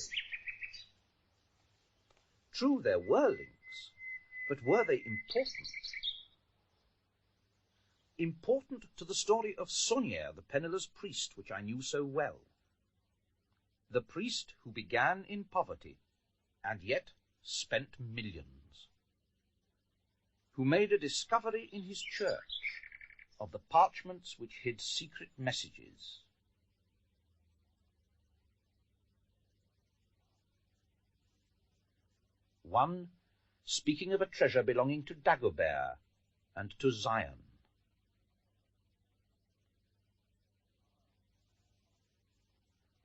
True, there were links, but were they important? Important to the story of Saunière, the penniless priest, which I knew so well. The priest who began in poverty, and yet spent millions. Who made a discovery in his church of the parchments which hid secret messages. One speaking of a treasure belonging to Dagobert and to Zion.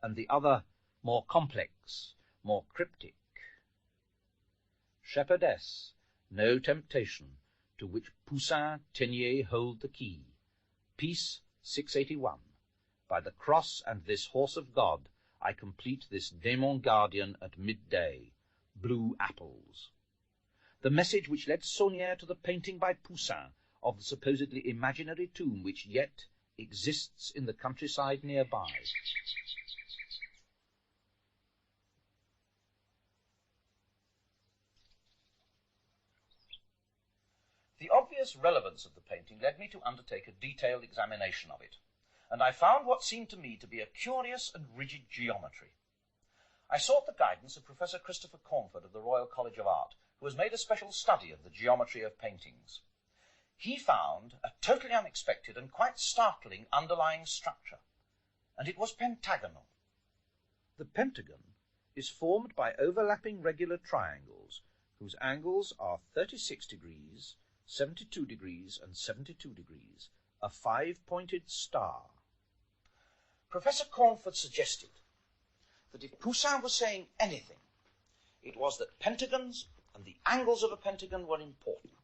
And the other more complex, more cryptic. Shepherdess, no temptation, to which Poussin Teniers hold the key. Peace, 681. By the cross and this horse of God, I complete this demon guardian at midday. Blue apples. The message which led Saunière to the painting by Poussin of the supposedly imaginary tomb which yet exists in the countryside nearby. The obvious relevance of the painting led me to undertake a detailed examination of it, and I found what seemed to me to be a curious and rigid geometry. I sought the guidance of Professor Christopher Cornford of the Royal College of Art, who has made a special study of the geometry of paintings. He found a totally unexpected and quite startling underlying structure, and it was pentagonal. The pentagon is formed by overlapping regular triangles, whose angles are 36 degrees, 72 degrees, and 72 degrees, a five-pointed star. Professor Cornford suggested that if Poussin was saying anything, it was that pentagons and the angles of a pentagon were important.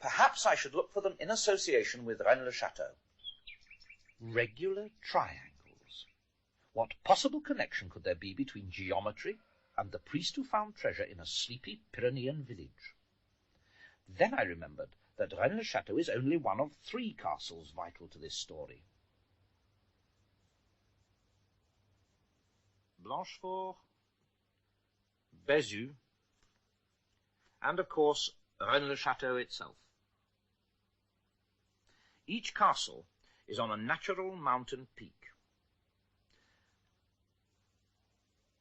Perhaps I should look for them in association with Rennes-le-Château. Regular triangles. What possible connection could there be between geometry and the priest who found treasure in a sleepy Pyrenean village? Then I remembered that Rennes-le-Château is only one of 3 castles vital to this story. Blanchefort, Bézu, and of course Rennes-le-Château itself. Each castle is on a natural mountain peak.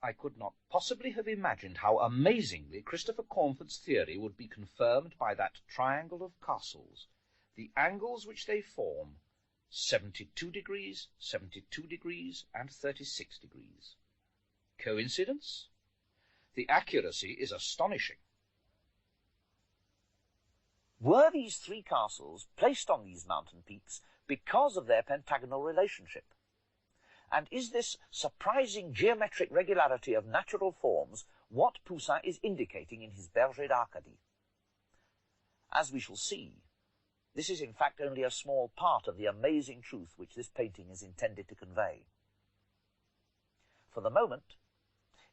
I could not possibly have imagined how amazingly Christopher Cornford's theory would be confirmed by that triangle of castles, the angles which they form, 72 degrees, 72 degrees, and 36 degrees. Coincidence? The accuracy is astonishing. Were these 3 castles placed on these mountain peaks because of their pentagonal relationship? And is this surprising geometric regularity of natural forms what Poussin is indicating in his Berger d'Arcadie? As we shall see, this is in fact only a small part of the amazing truth which this painting is intended to convey. For the moment,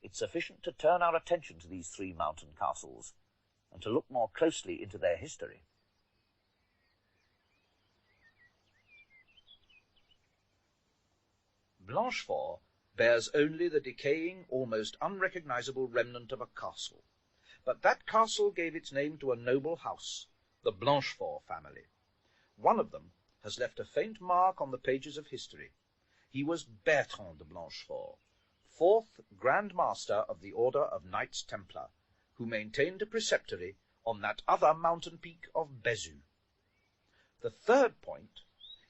it's sufficient to turn our attention to these 3 mountain castles and to look more closely into their history. Blanchefort bears only the decaying, almost unrecognizable remnant of a castle, but that castle gave its name to a noble house, the Blanchefort family. One of them has left a faint mark on the pages of history. He was Bertrand de Blanchefort, 4th Grand Master of the Order of Knights Templar, who maintained a preceptory on that other mountain peak of Bézu. The 3rd point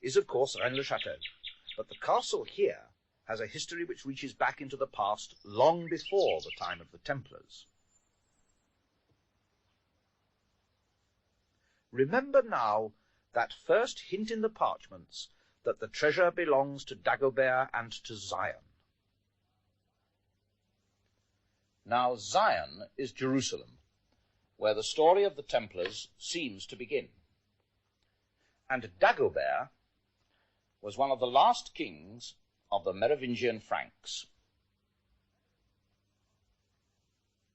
is, of course, Rennes-le-Château, but the castle here has a history which reaches back into the past long before the time of the Templars. Remember now that first hint in the parchments that the treasure belongs to Dagobert and to Zion. Now Zion is Jerusalem, where the story of the Templars seems to begin. And Dagobert was one of the last kings of the Merovingian Franks.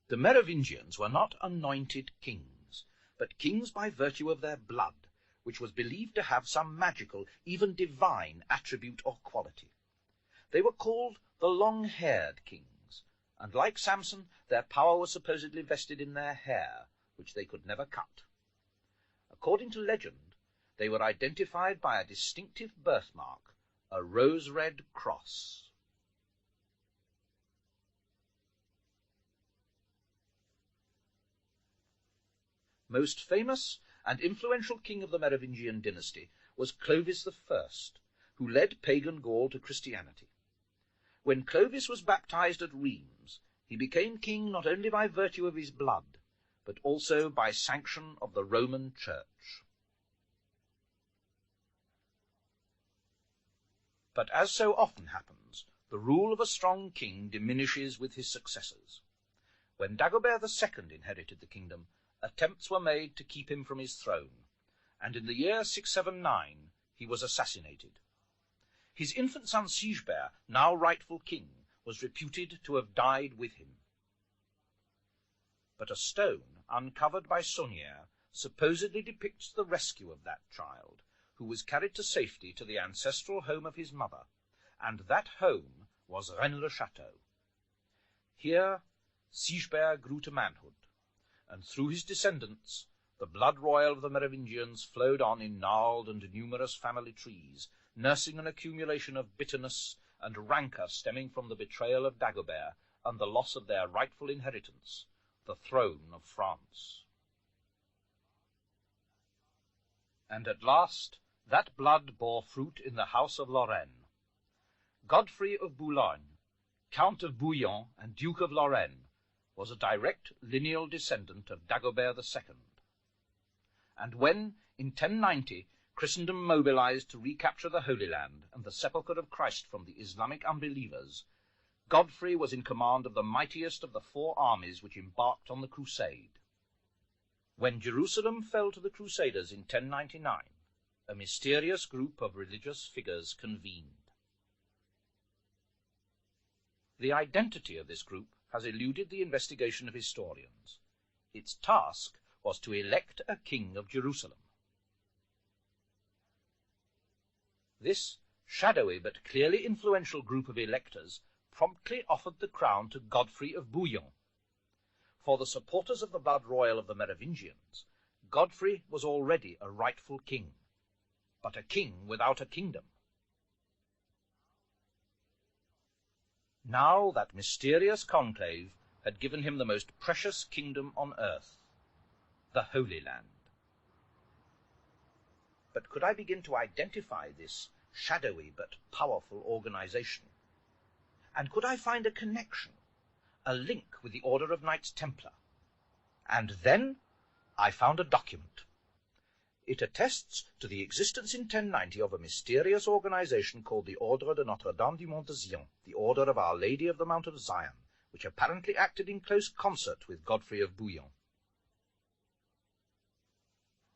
The Merovingians were not anointed kings, but kings by virtue of their blood, which was believed to have some magical, even divine attribute or quality. They were called the long-haired kings, and like Samson, their power was supposedly vested in their hair, which they could never cut. According to legend, they were identified by a distinctive birthmark, a rose-red cross. Most famous and influential king of the Merovingian dynasty was Clovis I, who led pagan Gaul to Christianity. When Clovis was baptized at Rheims, he became king not only by virtue of his blood, but also by sanction of the Roman Church. But as so often happens, the rule of a strong king diminishes with his successors. When Dagobert II inherited the kingdom, attempts were made to keep him from his throne, and in the year 679 he was assassinated. His infant son Sigebert, now rightful king, was reputed to have died with him. But a stone uncovered by Saunière supposedly depicts the rescue of that child, who was carried to safety to the ancestral home of his mother, and that home was Rennes-le-Château. Here Sigebert grew to manhood, and through his descendants the blood royal of the Merovingians flowed on in gnarled and numerous family trees, nursing an accumulation of bitterness and rancour stemming from the betrayal of Dagobert and the loss of their rightful inheritance, the throne of France. And at last that blood bore fruit in the house of Lorraine. Godfrey of Boulogne, Count of Bouillon and Duke of Lorraine, was a direct lineal descendant of Dagobert II. And when, in 1090, Christendom mobilized to recapture the Holy Land and the sepulchre of Christ from the Islamic unbelievers, Godfrey was in command of the mightiest of the 4 armies which embarked on the crusade. When Jerusalem fell to the Crusaders in 1099, a mysterious group of religious figures convened. The identity of this group has eluded the investigation of historians. Its task was to elect a king of Jerusalem. This shadowy but clearly influential group of electors promptly offered the crown to Godfrey of Bouillon. For the supporters of the blood royal of the Merovingians, Godfrey was already a rightful king, but a king without a kingdom. Now that mysterious conclave had given him the most precious kingdom on earth, the Holy Land. But could I begin to identify this shadowy but powerful organization? And could I find a connection, a link with the Order of Knights Templar? And then I found a document. It attests to the existence in 1090 of a mysterious organization called the Ordre de Notre-Dame du Mont de Zion, the Order of Our Lady of the Mount of Zion, which apparently acted in close concert with Godfrey of Bouillon.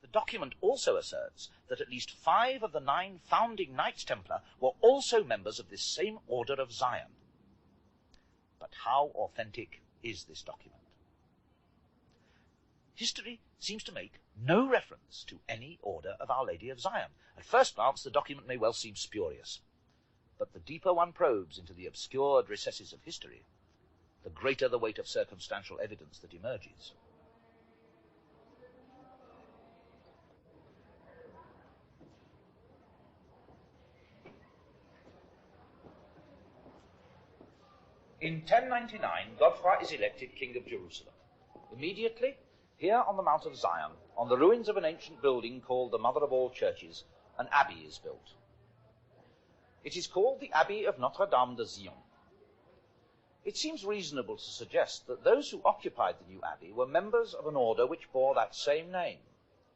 The document also asserts that at least 5 of the 9 founding Knights Templar were also members of this same Order of Zion. But how authentic is this document? History seems to make no reference to any Order of Our Lady of Zion. At first glance, the document may well seem spurious, but the deeper one probes into the obscured recesses of history, the greater the weight of circumstantial evidence that emerges. In 1099, Godfrey is elected King of Jerusalem. Immediately, here on the Mount of Zion, on the ruins of an ancient building called the Mother of all Churches, an abbey is built. It is called the Abbey of Notre-Dame de Zion. It seems reasonable to suggest that those who occupied the new abbey were members of an order which bore that same name.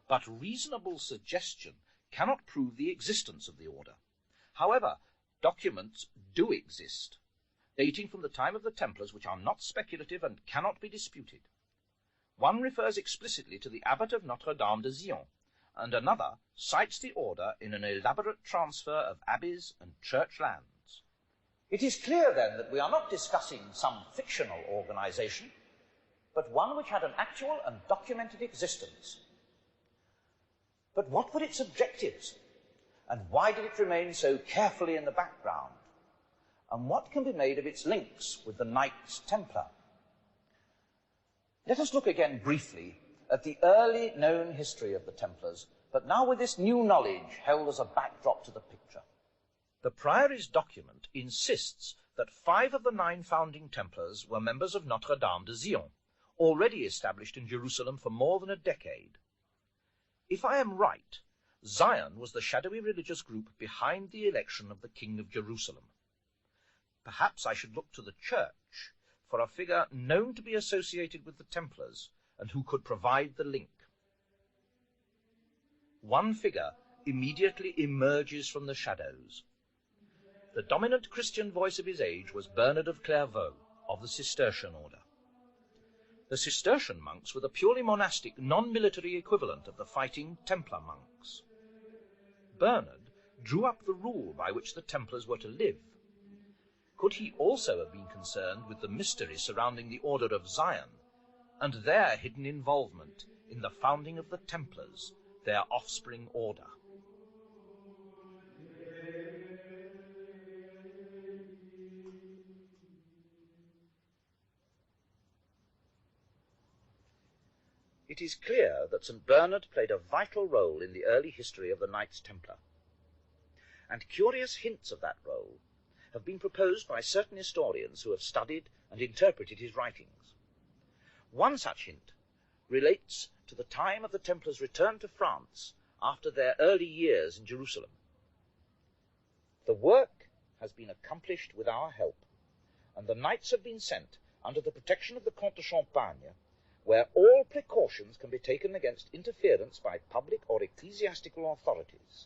But reasonable suggestion cannot prove the existence of the order. However, documents do exist, dating from the time of the Templars, which are not speculative and cannot be disputed. One refers explicitly to the Abbot of Notre-Dame de Zion, and another cites the order in an elaborate transfer of abbeys and church lands. It is clear, then, that we are not discussing some fictional organization, but one which had an actual and documented existence. But what were its objectives? And why did it remain so carefully in the background? And what can be made of its links with the Knights Templar? Let us look again briefly at the early known history of the Templars, but now with this new knowledge held as a backdrop to the picture. The Priory's document insists that 5 of the 9 founding Templars were members of Notre-Dame de Zion, already established in Jerusalem for more than a decade. If I am right, Zion was the shadowy religious group behind the election of the King of Jerusalem. Perhaps I should look to the Church for a figure known to be associated with the Templars and who could provide the link. One figure immediately emerges from the shadows. The dominant Christian voice of his age was Bernard of Clairvaux, of the Cistercian order. The Cistercian monks were the purely monastic, non-military equivalent of the fighting Templar monks. Bernard drew up the rule by which the Templars were to live. Could he also have been concerned with the mystery surrounding the Order of Zion and their hidden involvement in the founding of the Templars, their offspring order? It is clear that St. Bernard played a vital role in the early history of the Knights Templar, and curious hints of that role have been proposed by certain historians who have studied and interpreted his writings. One such hint relates to the time of the Templars' return to France after their early years in Jerusalem. The work has been accomplished with our help, and the knights have been sent under the protection of the Comte de Champagne, where all precautions can be taken against interference by public or ecclesiastical authorities,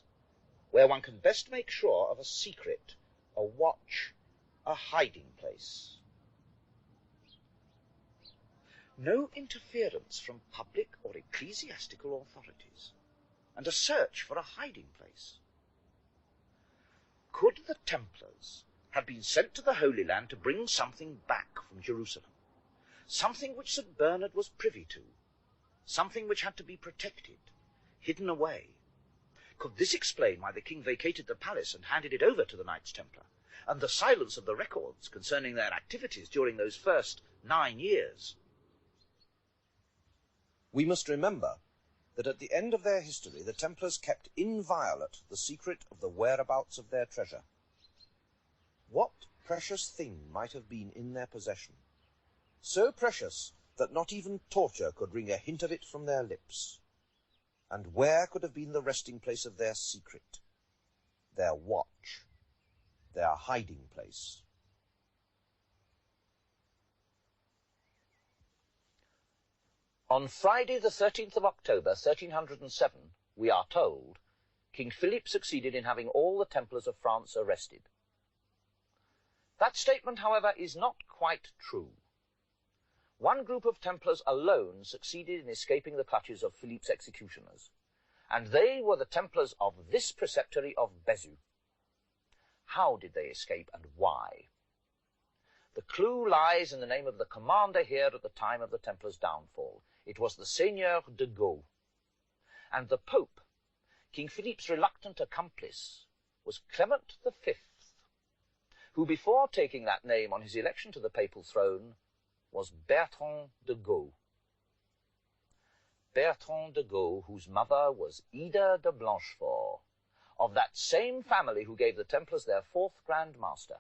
where one can best make sure of a secret, a watch, a hiding place. No interference from public or ecclesiastical authorities, and a search for a hiding place. Could the Templars had been sent to the Holy Land to bring something back from Jerusalem, something which St. Bernard was privy to, something which had to be protected, hidden away. Could this explain why the king vacated the palace and handed it over to the Knights Templar, and the silence of the records concerning their activities during those first 9 years? We must remember that at the end of their history the Templars kept inviolate the secret of the whereabouts of their treasure. What precious thing might have been in their possession? So precious that not even torture could wring a hint of it from their lips. And where could have been the resting place of their secret, their watch, their hiding place? On Friday the 13th of October, 1307, we are told, King Philip succeeded in having all the Templars of France arrested. That statement, however, is not quite true. One group of Templars alone succeeded in escaping the clutches of Philippe's executioners, and they were the Templars of this preceptory of Bézu. How did they escape, and why? The clue lies in the name of the commander here at the time of the Templars' downfall. It was the Seigneur de Gaulle. And the Pope, King Philippe's reluctant accomplice, was Clement V, who before taking that name on his election to the papal throne was Bertrand de Gaulle. Bertrand de Gaulle, whose mother was Ida de Blanchefort, of that same family who gave the Templars their 4th Grand Master,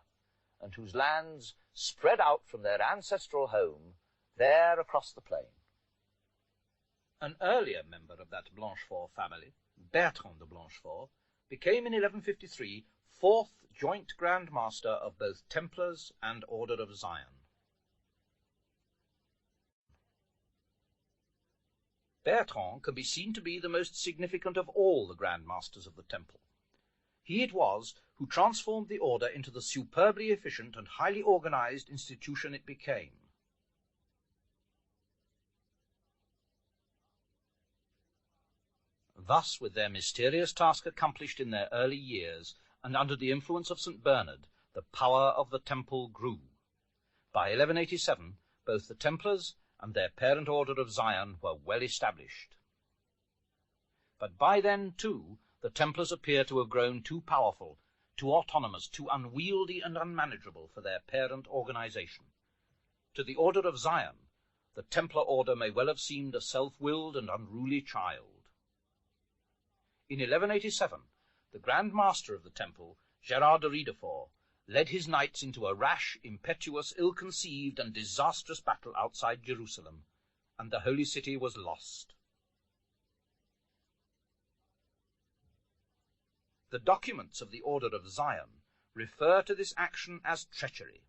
and whose lands spread out from their ancestral home there across the plain. An earlier member of that Blanchefort family, Bertrand de Blanchefort, became in 1153 4th Joint Grand Master of both Templars and Order of Zion. Bertrand can be seen to be the most significant of all the Grand Masters of the Temple. He it was who transformed the order into the superbly efficient and highly organized institution it became. Thus, with their mysterious task accomplished in their early years, and under the influence of St. Bernard, the power of the Temple grew. By 1187, both the Templars and their parent Order of Zion were well established. But by then, too, the Templars appear to have grown too powerful, too autonomous, too unwieldy and unmanageable for their parent organization. To the Order of Zion, the Templar order may well have seemed a self-willed and unruly child. In 1187, the Grand Master of the Temple, Gerard de Riedefort, led his knights into a rash, impetuous, ill-conceived, and disastrous battle outside Jerusalem, and the Holy City was lost. The documents of the Order of Zion refer to this action as treachery.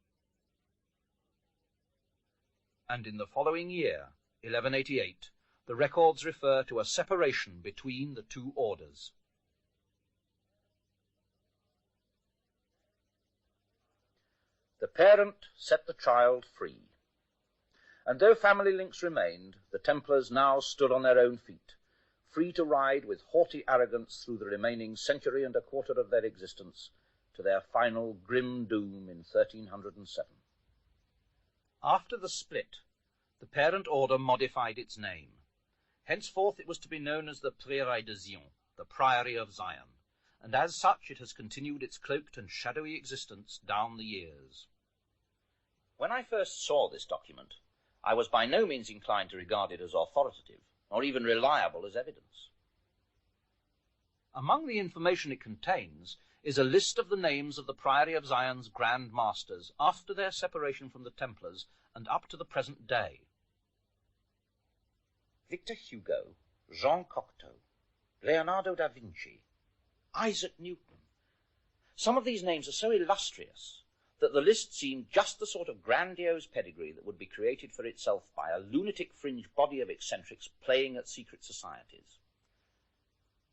And in the following year, 1188, the records refer to a separation between the two orders. The parent set the child free, and though family links remained, the Templars now stood on their own feet, free to ride with haughty arrogance through the remaining century and a quarter of their existence to their final grim doom in 1307. After the split, the parent order modified its name. Henceforth it was to be known as the Prieuré de Zion, the Priory of Zion, and as such it has continued its cloaked and shadowy existence down the years. When I first saw this document, I was by no means inclined to regard it as authoritative, or even reliable as evidence. Among the information it contains is a list of the names of the Priory of Zion's Grand Masters after their separation from the Templars and up to the present day. Victor Hugo, Jean Cocteau, Leonardo da Vinci, Isaac Newton. Some of these names are so illustrious that the list seemed just the sort of grandiose pedigree that would be created for itself by a lunatic fringe body of eccentrics playing at secret societies.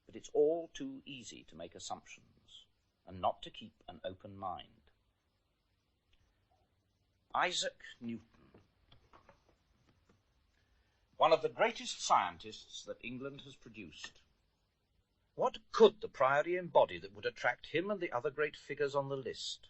But it's all too easy to make assumptions and not to keep an open mind. Isaac Newton, one of the greatest scientists that England has produced. What could the Priory embody that would attract him and the other great figures on the list?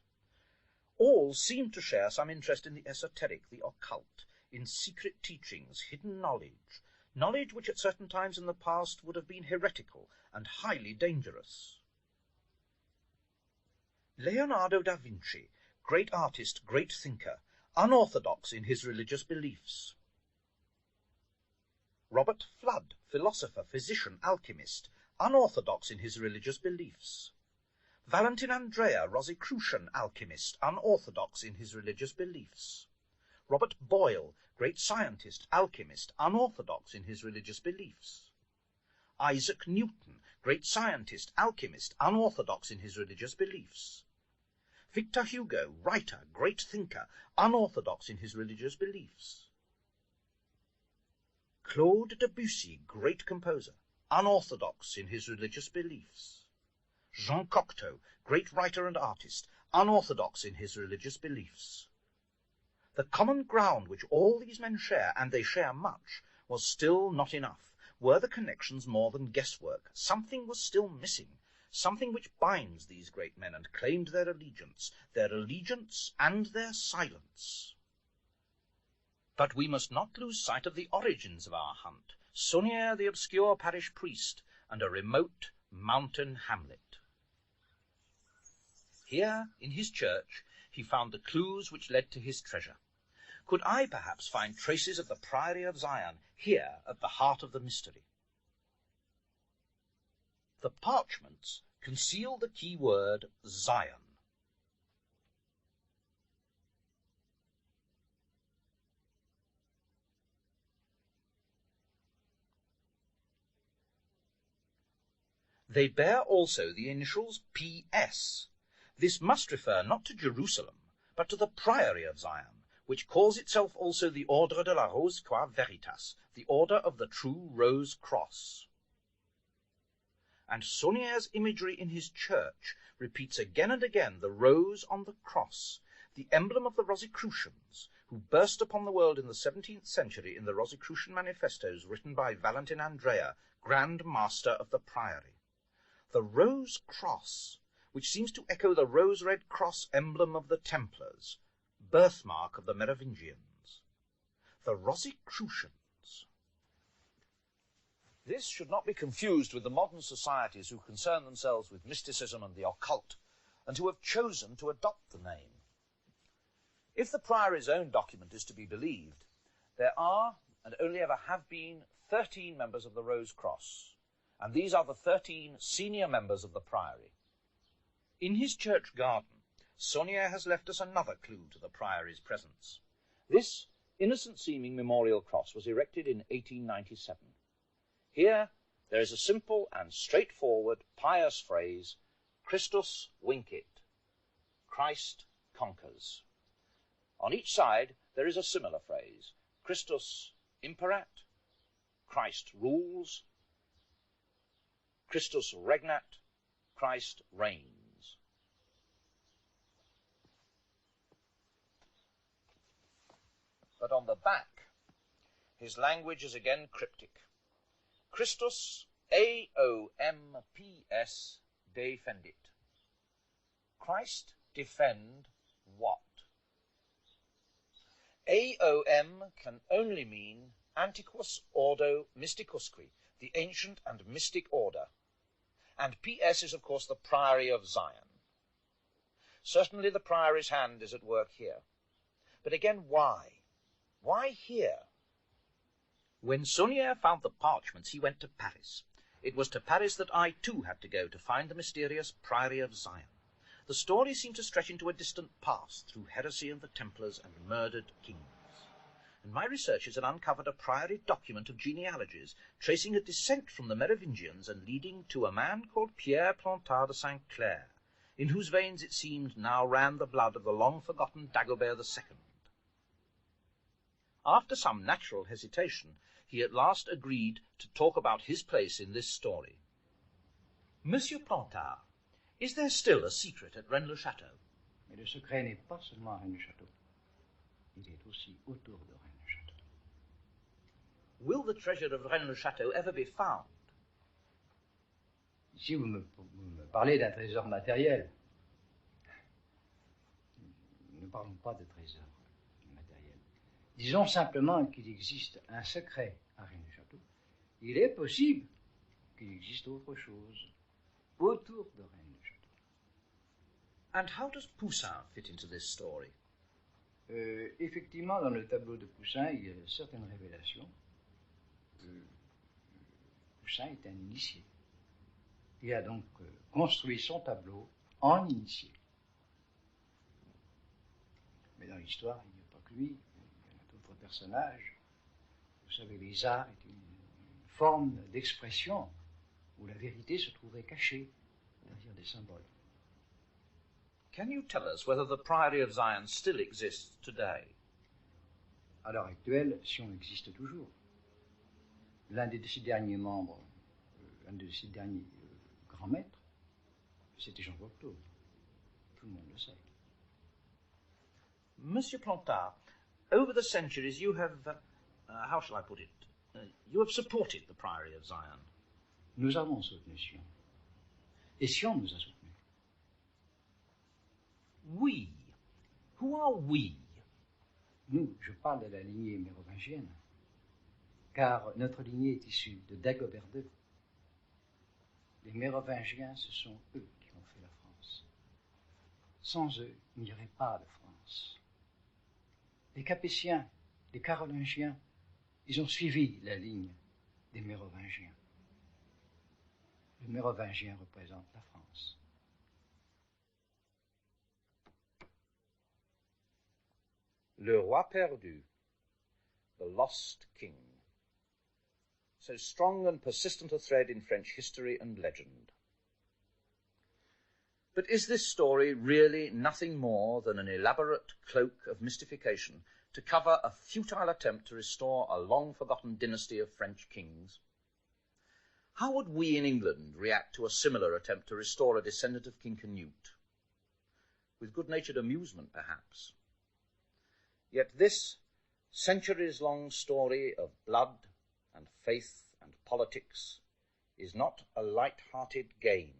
All seemed to share some interest in the esoteric, the occult, in secret teachings, hidden knowledge, knowledge which at certain times in the past would have been heretical and highly dangerous. Leonardo da Vinci, great artist, great thinker, unorthodox in his religious beliefs. Robert Fludd, philosopher, physician, alchemist, unorthodox in his religious beliefs. Valentin Andrea, Rosicrucian alchemist, unorthodox in his religious beliefs. Robert Boyle, great scientist, alchemist, unorthodox in his religious beliefs. Isaac Newton, great scientist, alchemist, unorthodox in his religious beliefs. Victor Hugo, writer, great thinker, unorthodox in his religious beliefs. Claude Debussy, great composer, unorthodox in his religious beliefs. Jean Cocteau, great writer and artist, unorthodox in his religious beliefs. The common ground which all these men share, and they share much, was still not enough. Were the connections more than guesswork? Something was still missing, something which binds these great men and claimed their allegiance and their silence. But we must not lose sight of the origins of our hunt. Saunière, the obscure parish priest, and a remote mountain hamlet. Here, in his church, he found the clues which led to his treasure. Could I perhaps find traces of the Priory of Zion, here at the heart of the mystery? The parchments conceal the key word Zion. They bear also the initials P.S. This must refer not to Jerusalem, but to the Priory of Zion, which calls itself also the Ordre de la Rose Croix Veritas, the Order of the True Rose Cross. And Saunière's imagery in his church repeats again and again the rose on the cross, the emblem of the Rosicrucians, who burst upon the world in the 17th century in the Rosicrucian manifestos written by Valentin Andrea, Grand Master of the Priory. The rose cross, which seems to echo the rose-red cross emblem of the Templars, birthmark of the Merovingians. The Rosicrucians. This should not be confused with the modern societies who concern themselves with mysticism and the occult, and who have chosen to adopt the name. If the Priory's own document is to be believed, there are, and only ever have been, 13 members of the Rose Cross, and these are the 13 senior members of the Priory. In his church garden, Saunière has left us another clue to the Priory's presence. This innocent-seeming memorial cross was erected in 1897. Here there is a simple and straightforward, pious phrase, Christus vincit, Christ conquers. On each side there is a similar phrase, Christus imperat, Christ rules, Christus regnat, Christ reigns. But on the back, his language is again cryptic. Christus AOMPS defendit. Christ defend what? AOM can only mean Antiquus Ordo Mysticusque, the ancient and mystic order. And PS is, of course, the Priory of Zion. Certainly the Priory's hand is at work here. But again, why? Why here? When Saunière found the parchments, he went to Paris. It was to Paris that I, too, had to go to find the mysterious Priory of Zion. The story seemed to stretch into a distant past through heresy and the Templars and murdered kings. And my researches had uncovered a Priory document of genealogies, tracing a descent from the Merovingians and leading to a man called Pierre Plantard de Saint-Clair, in whose veins it seemed now ran the blood of the long-forgotten Dagobert II. After some natural hesitation, he at last agreed to talk about his place in this story. Monsieur Plantard, is there still a secret at Rennes-le-Château? Mais le secret n'est pas seulement à Rennes-le-Château. Il est aussi autour de Rennes-le-Château. Will the treasure of Rennes-le-Château ever be found? Ici, vous me parlez d'un trésor matériel. parlons pas de trésors matériels. Disons simplement qu'il existe un secret à Rennes-le-Château. Il est possible qu'il existe autre chose autour de Rennes-le-Château. And how does Poussin fit into this story? Effectivement, dans le tableau de Poussin, il y a certaines révélations. Poussin est un initié. Il a donc construit son tableau en initié. Mais dans l'histoire, il n'y a pas que lui. Il y a d'autres personnages. Vous savez, les arts est une forme d'expression où la vérité se trouverait cachée derrière des symboles. Can you tell us whether the Priory of Zion still exists today? À l'heure actuelle, Sion existe toujours. L'un de ses derniers membres, un de ses derniers grands maîtres, c'était Jean Cocteau. Tout le monde le sait. Monsieur Plantard, over the centuries you have, how shall I put it, you have supported the Priory of Zion. Nous avons soutenu Sion. Et Sion nous a soutenus. We. Who are we? Nous, je parle de la lignée mérovingienne, car notre lignée est issue de Dagobert II. Les Mérovingiens, ce sont eux qui ont fait la France. Sans eux, il n'y aurait pas de France. Les Capétiens, les Carolingiens, ils ont suivi la ligne des Mérovingiens. Le Mérovingien représente la France. Le Roi perdu, the lost king. So strong and persistent a thread in French history and legend. But is this story really nothing more than an elaborate cloak of mystification to cover a futile attempt to restore a long-forgotten dynasty of French kings? How would we in England react to a similar attempt to restore a descendant of King Canute? With good-natured amusement, perhaps. Yet this centuries-long story of blood and faith and politics is not a light-hearted game.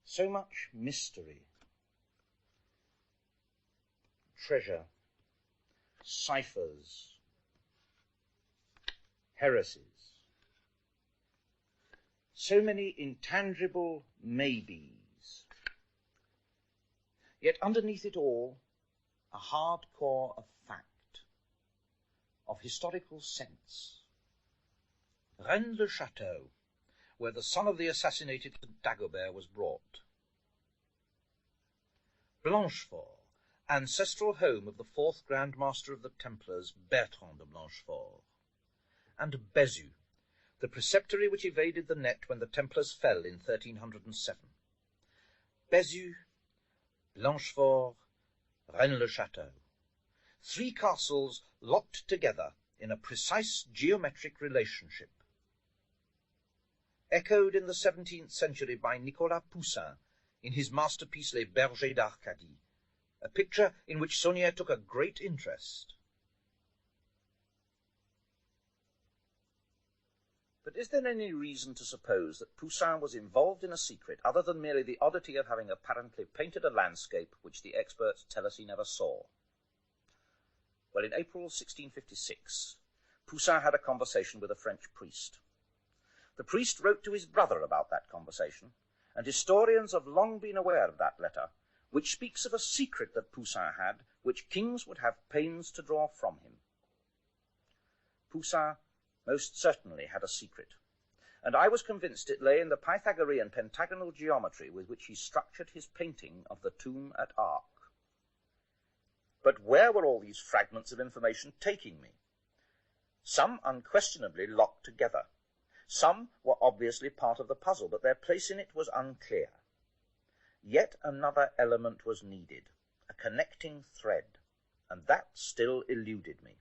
So much mystery, treasure, ciphers, heresies, so many intangible maybes. Yet underneath it all, a hard core of fact, of historical sense. Rennes-le-Château, where the son of the assassinated Dagobert was brought. Blanchefort, ancestral home of the fourth Grand Master of the Templars, Bertrand de Blanchefort. And Bézu, the preceptory which evaded the net when the Templars fell in 1307. Bézu, Blanchefort, Rennes-le-Château. Three castles locked together in a precise geometric relationship. Echoed in the 17th century by Nicolas Poussin in his masterpiece Les Bergers d'Arcadie, a picture in which Saunière took a great interest. But is there any reason to suppose that Poussin was involved in a secret other than merely the oddity of having apparently painted a landscape which the experts tell us he never saw? Well, in April 1656, Poussin had a conversation with a French priest. The priest wrote to his brother about that conversation, and historians have long been aware of that letter, which speaks of a secret that Poussin had, which kings would have pains to draw from him. Poussin most certainly had a secret, and I was convinced it lay in the Pythagorean pentagonal geometry with which he structured his painting of the tomb at Arques. But where were all these fragments of information taking me? Some unquestionably locked together. Some were obviously part of the puzzle, but their place in it was unclear. Yet another element was needed, a connecting thread, and that still eluded me.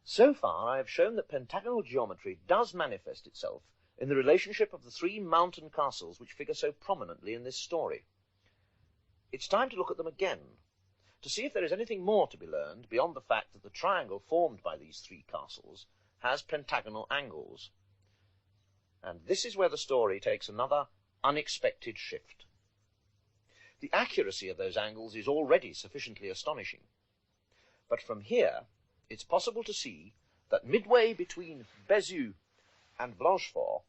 So far I have shown that pentagonal geometry does manifest itself in the relationship of the three mountain castles which figure so prominently in this story. It's time to look at them again, to see if there is anything more to be learned beyond the fact that the triangle formed by these three castles has pentagonal angles. And this is where the story takes another unexpected shift. The accuracy of those angles is already sufficiently astonishing. But from here, it's possible to see that midway between Bézieux and Blanchefort,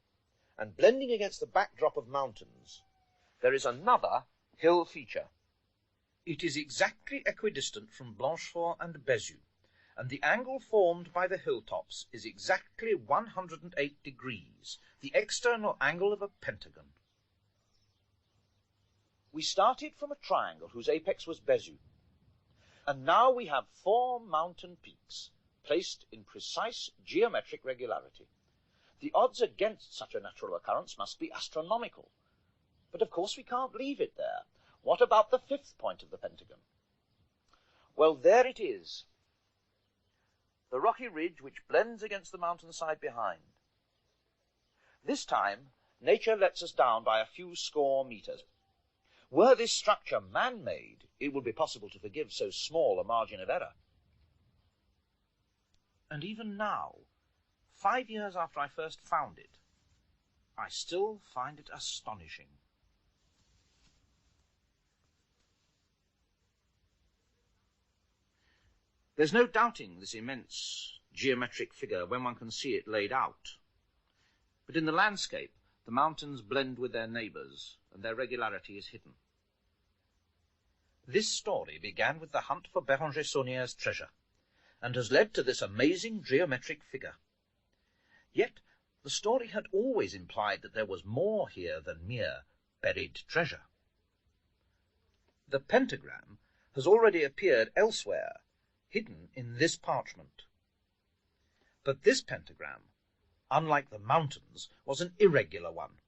and blending against the backdrop of mountains, there is another hill feature. It is exactly equidistant from Blanchefort and Bézieux, and the angle formed by the hilltops is exactly 108 degrees, the external angle of a pentagon. We started from a triangle whose apex was Bézieux, and now we have 4 mountain peaks placed in precise geometric regularity. The odds against such a natural occurrence must be astronomical. But of course we can't leave it there. What about the 5th point of the pentagon? Well, there it is, the rocky ridge which blends against the mountainside behind. This time, nature lets us down by a few score meters. Were this structure man-made, it would be possible to forgive so small a margin of error. And even now, 5 years after I first found it, I still find it astonishing. There's no doubting this immense geometric figure when one can see it laid out. But in the landscape, the mountains blend with their neighbours, and their regularity is hidden. This story began with the hunt for Bérenger Sauniere's treasure, and has led to this amazing geometric figure. Yet the story had always implied that there was more here than mere buried treasure. The pentagram has already appeared elsewhere, hidden in this parchment. But this pentagram, unlike the mountains, was an irregular one.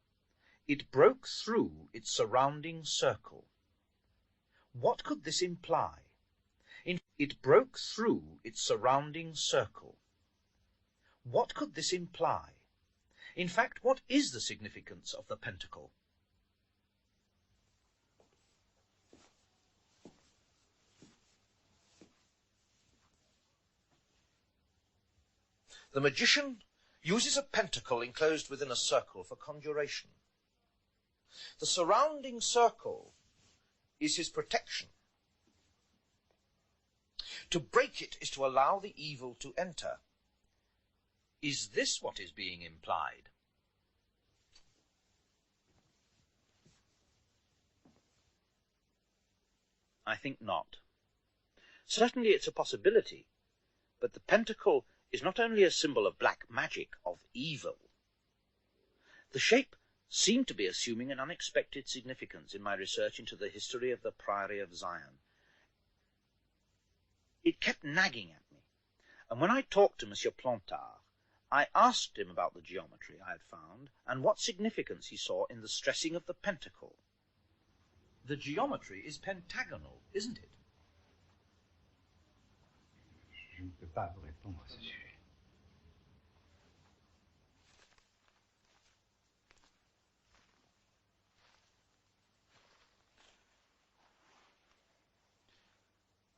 It broke through its surrounding circle. What could this imply? It broke through its surrounding circle. What could this imply? In fact, what is the significance of the pentacle? The magician uses a pentacle enclosed within a circle for conjuration. The surrounding circle is his protection. To break it is to allow the evil to enter. Is this what is being implied? I think not. Certainly it's a possibility, but the pentacle is not only a symbol of black magic, of evil. The shape seemed to be assuming an unexpected significance in my research into the history of the Priory of Zion. It kept nagging at me, and when I talked to Monsieur Plantard, I asked him about the geometry I had found, and what significance he saw in the stressing of the pentacle. The geometry is pentagonal, isn't it? Je ne peux pas vous répondre à ce sujet.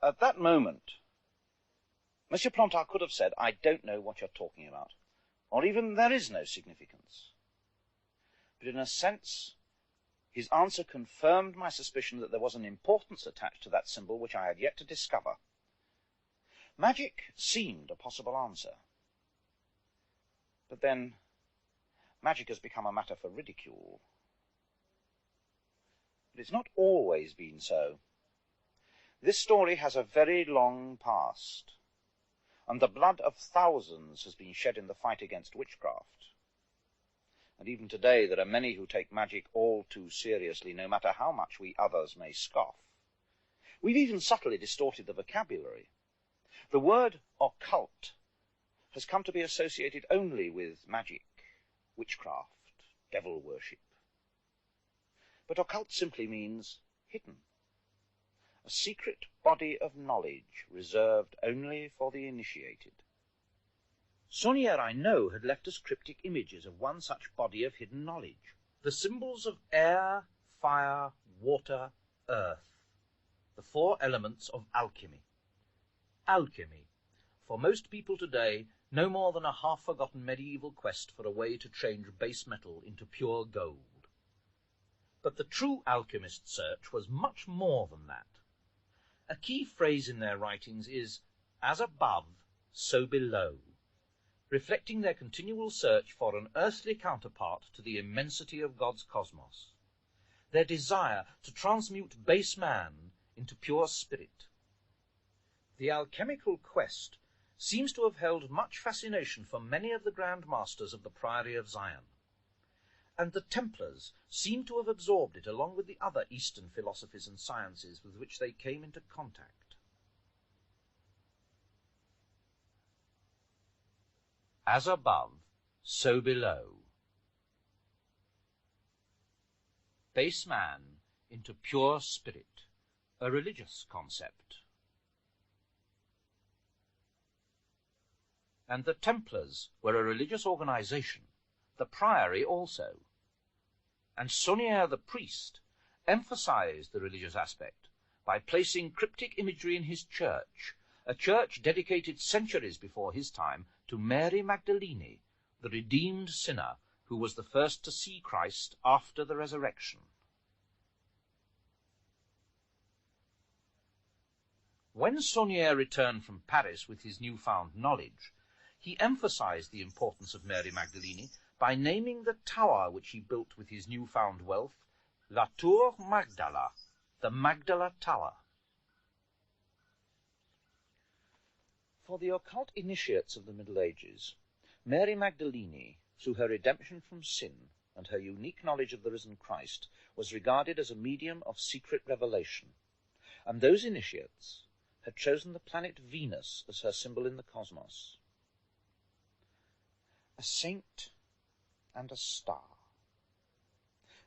At that moment, Monsieur Plantard could have said, I don't know what you're talking about, or even there is no significance. But in a sense, his answer confirmed my suspicion that there was an importance attached to that symbol which I had yet to discover. Magic seemed a possible answer. But then, magic has become a matter for ridicule. But it's not always been so. This story has a very long past, and the blood of thousands has been shed in the fight against witchcraft. And even today there are many who take magic all too seriously, no matter how much we others may scoff. We've even subtly distorted the vocabulary. The word occult has come to be associated only with magic, witchcraft, devil worship. But occult simply means hidden. A secret body of knowledge reserved only for the initiated. Saunière, I know, had left us cryptic images of one such body of hidden knowledge. The symbols of air, fire, water, earth. The 4 elements of alchemy. Alchemy, for most people today, no more than a half-forgotten medieval quest for a way to change base metal into pure gold. But the true alchemist's search was much more than that. A key phrase in their writings is, as above, so below, reflecting their continual search for an earthly counterpart to the immensity of God's cosmos, their desire to transmute base man into pure spirit. The alchemical quest seems to have held much fascination for many of the Grand Masters of the Priory of Zion, and the Templars seem to have absorbed it along with the other Eastern philosophies and sciences with which they came into contact. As above, so below. Base man into pure spirit, a religious concept. And the Templars were a religious organization, the Priory also. And Saunière the priest emphasized the religious aspect by placing cryptic imagery in his church, a church dedicated centuries before his time to Mary Magdalene, the redeemed sinner who was the first to see Christ after the resurrection. When Saunière returned from Paris with his newfound knowledge, he emphasized the importance of Mary Magdalene by naming the tower which he built with his newfound wealth, La Tour Magdala, the Magdala Tower. For the occult initiates of the Middle Ages, Mary Magdalene, through her redemption from sin and her unique knowledge of the risen Christ, was regarded as a medium of secret revelation, and those initiates had chosen the planet Venus as her symbol in the cosmos. A saint and a star.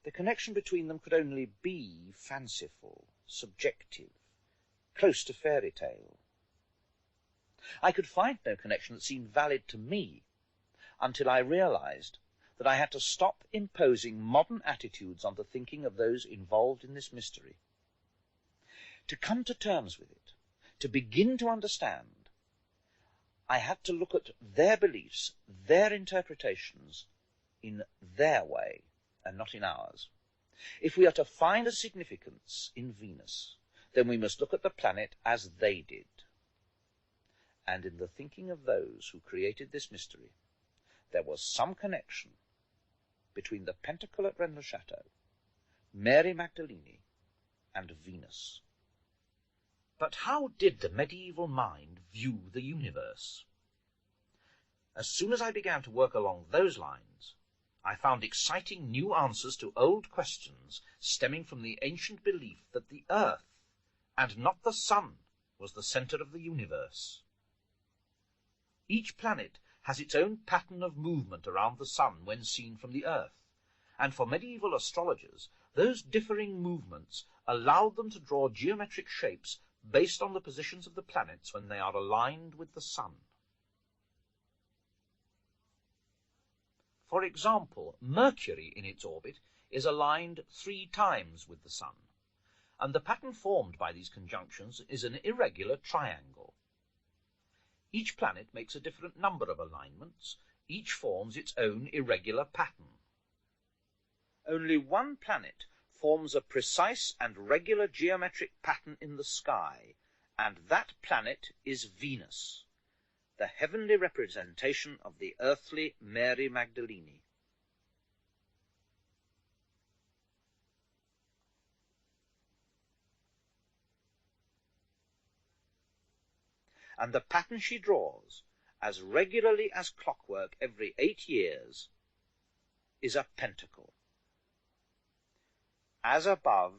The connection between them could only be fanciful, subjective, close to fairy tale. I could find no connection that seemed valid to me until I realized that I had to stop imposing modern attitudes on the thinking of those involved in this mystery. To come to terms with it, to begin to understand, I had to look at their beliefs, their interpretations, in their way, and not in ours. If we are to find a significance in Venus, then we must look at the planet as they did. And in the thinking of those who created this mystery, there was some connection between the pentacle at Rennes Château, Mary Magdalene, and Venus. But how did the medieval mind view the universe? As soon as I began to work along those lines, I found exciting new answers to old questions stemming from the ancient belief that the Earth, and not the Sun, was the center of the universe. Each planet has its own pattern of movement around the Sun when seen from the Earth, and for medieval astrologers, those differing movements allowed them to draw geometric shapes based on the positions of the planets when they are aligned with the Sun. For example, Mercury in its orbit is aligned 3 times with the Sun, and the pattern formed by these conjunctions is an irregular triangle. Each planet makes a different number of alignments, each forms its own irregular pattern. Only one planet forms a precise and regular geometric pattern in the sky, and that planet is Venus, the heavenly representation of the earthly Mary Magdalene. And the pattern she draws, as regularly as clockwork every 8 years, is a pentacle. As above,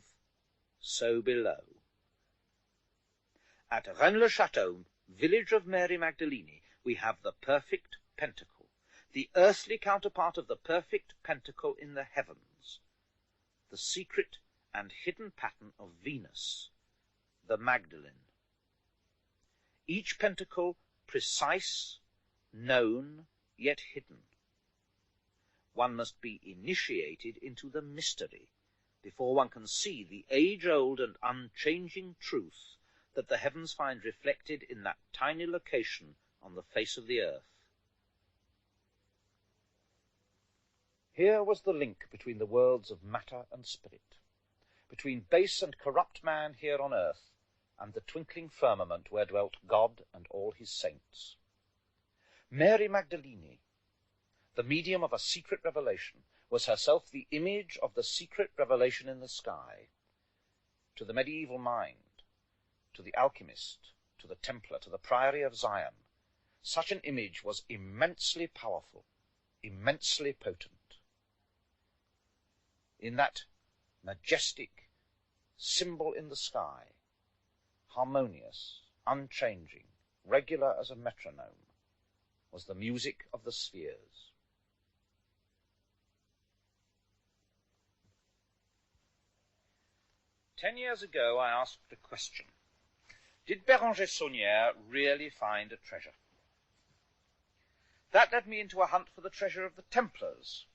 so below. At Rennes-le-Château, village of Mary Magdalene, we have the perfect pentacle, the earthly counterpart of the perfect pentacle in the heavens, the secret and hidden pattern of Venus, the Magdalene. Each pentacle precise, known, yet hidden. One must be initiated into the mystery before one can see the age-old and unchanging truth that the heavens find reflected in that tiny location on the face of the earth. Here was the link between the worlds of matter and spirit, between base and corrupt man here on earth and the twinkling firmament where dwelt God and all his saints. Mary Magdalene, the medium of a secret revelation, was herself the image of the secret revelation in the sky. To the medieval mind, to the alchemist, to the Templar, to the Priory of Zion, such an image was immensely powerful, immensely potent. In that majestic symbol in the sky, harmonious, unchanging, regular as a metronome, was the music of the spheres. "10 years ago I asked a question. Did Bérenger Saunière really find a treasure? That led me into a hunt for the treasure of the Templars,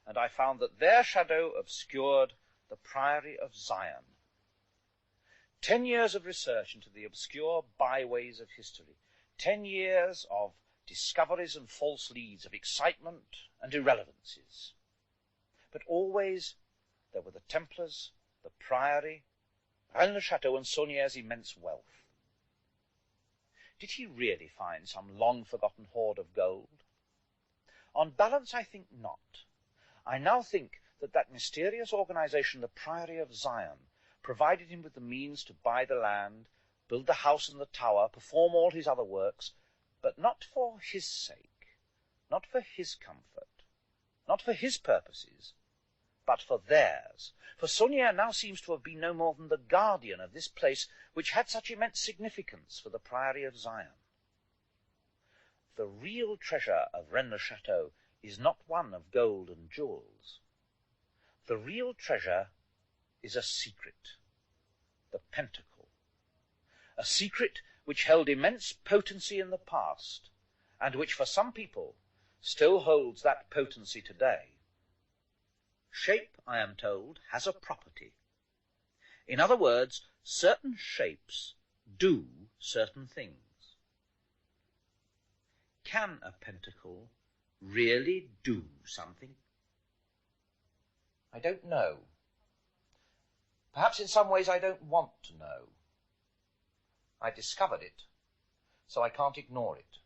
and I found that their shadow obscured the Priory of Zion. 10 years of research into the obscure byways of history, 10 years of discoveries and false leads, of excitement and irrelevancies. But always there were the Templars, the Priory, Rennes, Château, and Saunière's immense wealth. Did he really find some long-forgotten hoard of gold? On balance, I think not. I now think that that mysterious organization, the Priory of Zion, provided him with the means to buy the land, build the house and the tower, perform all his other works, but not for his sake, not for his comfort, not for his purposes, but for theirs. For Saunière now seems to have been no more than the guardian of this place which had such immense significance for the Priory of Zion. The real treasure of Rennes Château is not one of gold and jewels. The real treasure is a secret, the pentacle, a secret which held immense potency in the past, and which for some people still holds that potency today. Shape, I am told, has a property. In other words, certain shapes do certain things. Can a pentacle really do something? I don't know. Perhaps in some ways I don't want to know. I discovered it, so I can't ignore it.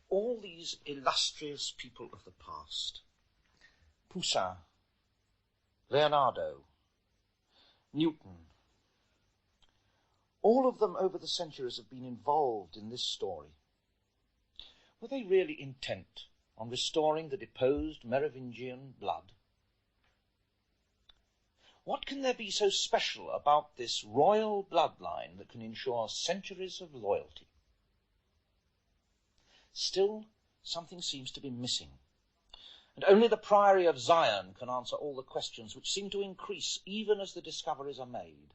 All these illustrious people of the past, Poussin, Leonardo, Newton, all of them over the centuries have been involved in this story. Were they really intent on restoring the deposed Merovingian blood? What can there be so special about this royal bloodline that can ensure centuries of loyalty? Still, something seems to be missing, and only the Priory of Zion can answer all the questions which seem to increase even as the discoveries are made.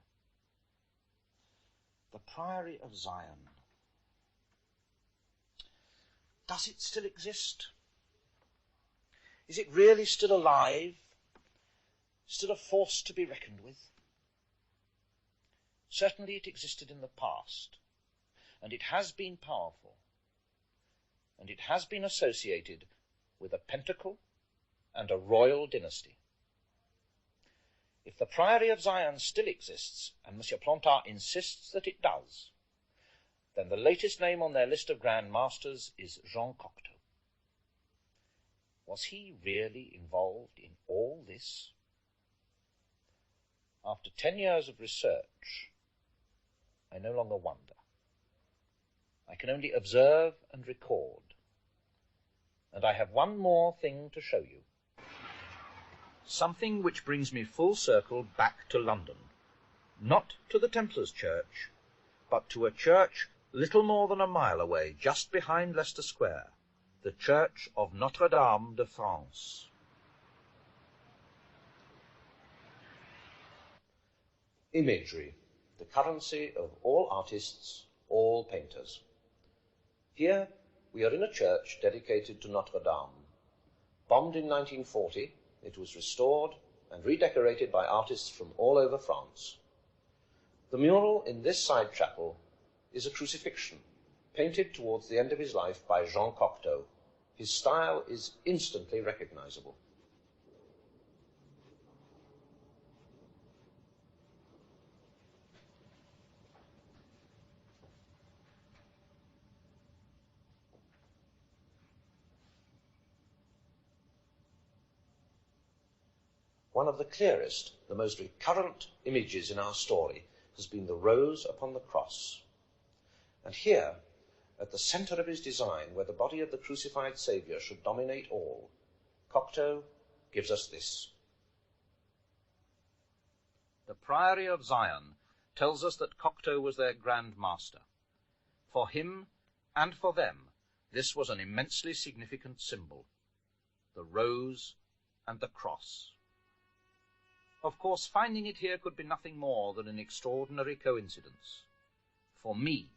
The Priory of Zion. Does it still exist? Is it really still alive? Still a force to be reckoned with? Certainly it existed in the past, and it has been powerful, and it has been associated with a pentacle and a royal dynasty. If the Priory of Zion still exists, and Monsieur Plantard insists that it does, then the latest name on their list of Grand Masters is Jean Cocteau. Was he really involved in all this? After 10 years of research, I no longer wonder. I can only observe and record. And I have one more thing to show you. Something which brings me full circle back to London. Not to the Templars' church, but to a church little more than a mile away, just behind Leicester Square, the church of Notre-Dame de France. Imagery, the currency of all artists, all painters. Here we are in a church dedicated to Notre-Dame. Bombed in 1940, it was restored and redecorated by artists from all over France. The mural in this side chapel is a crucifixion, painted towards the end of his life by Jean Cocteau, His style is instantly recognizable. One of the clearest, the most recurrent images in our story has been the rose upon the cross. And here, at the centre of his design, where the body of the crucified Saviour should dominate all, Cocteau gives us this. The Priory of Zion tells us that Cocteau was their Grand Master. For him and for them, this was an immensely significant symbol, the rose and the cross. Of course, finding it here could be nothing more than an extraordinary coincidence. For me,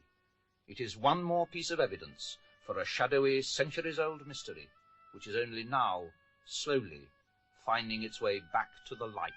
it is one more piece of evidence for a shadowy, centuries-old mystery, which is only now, slowly, finding its way back to the light.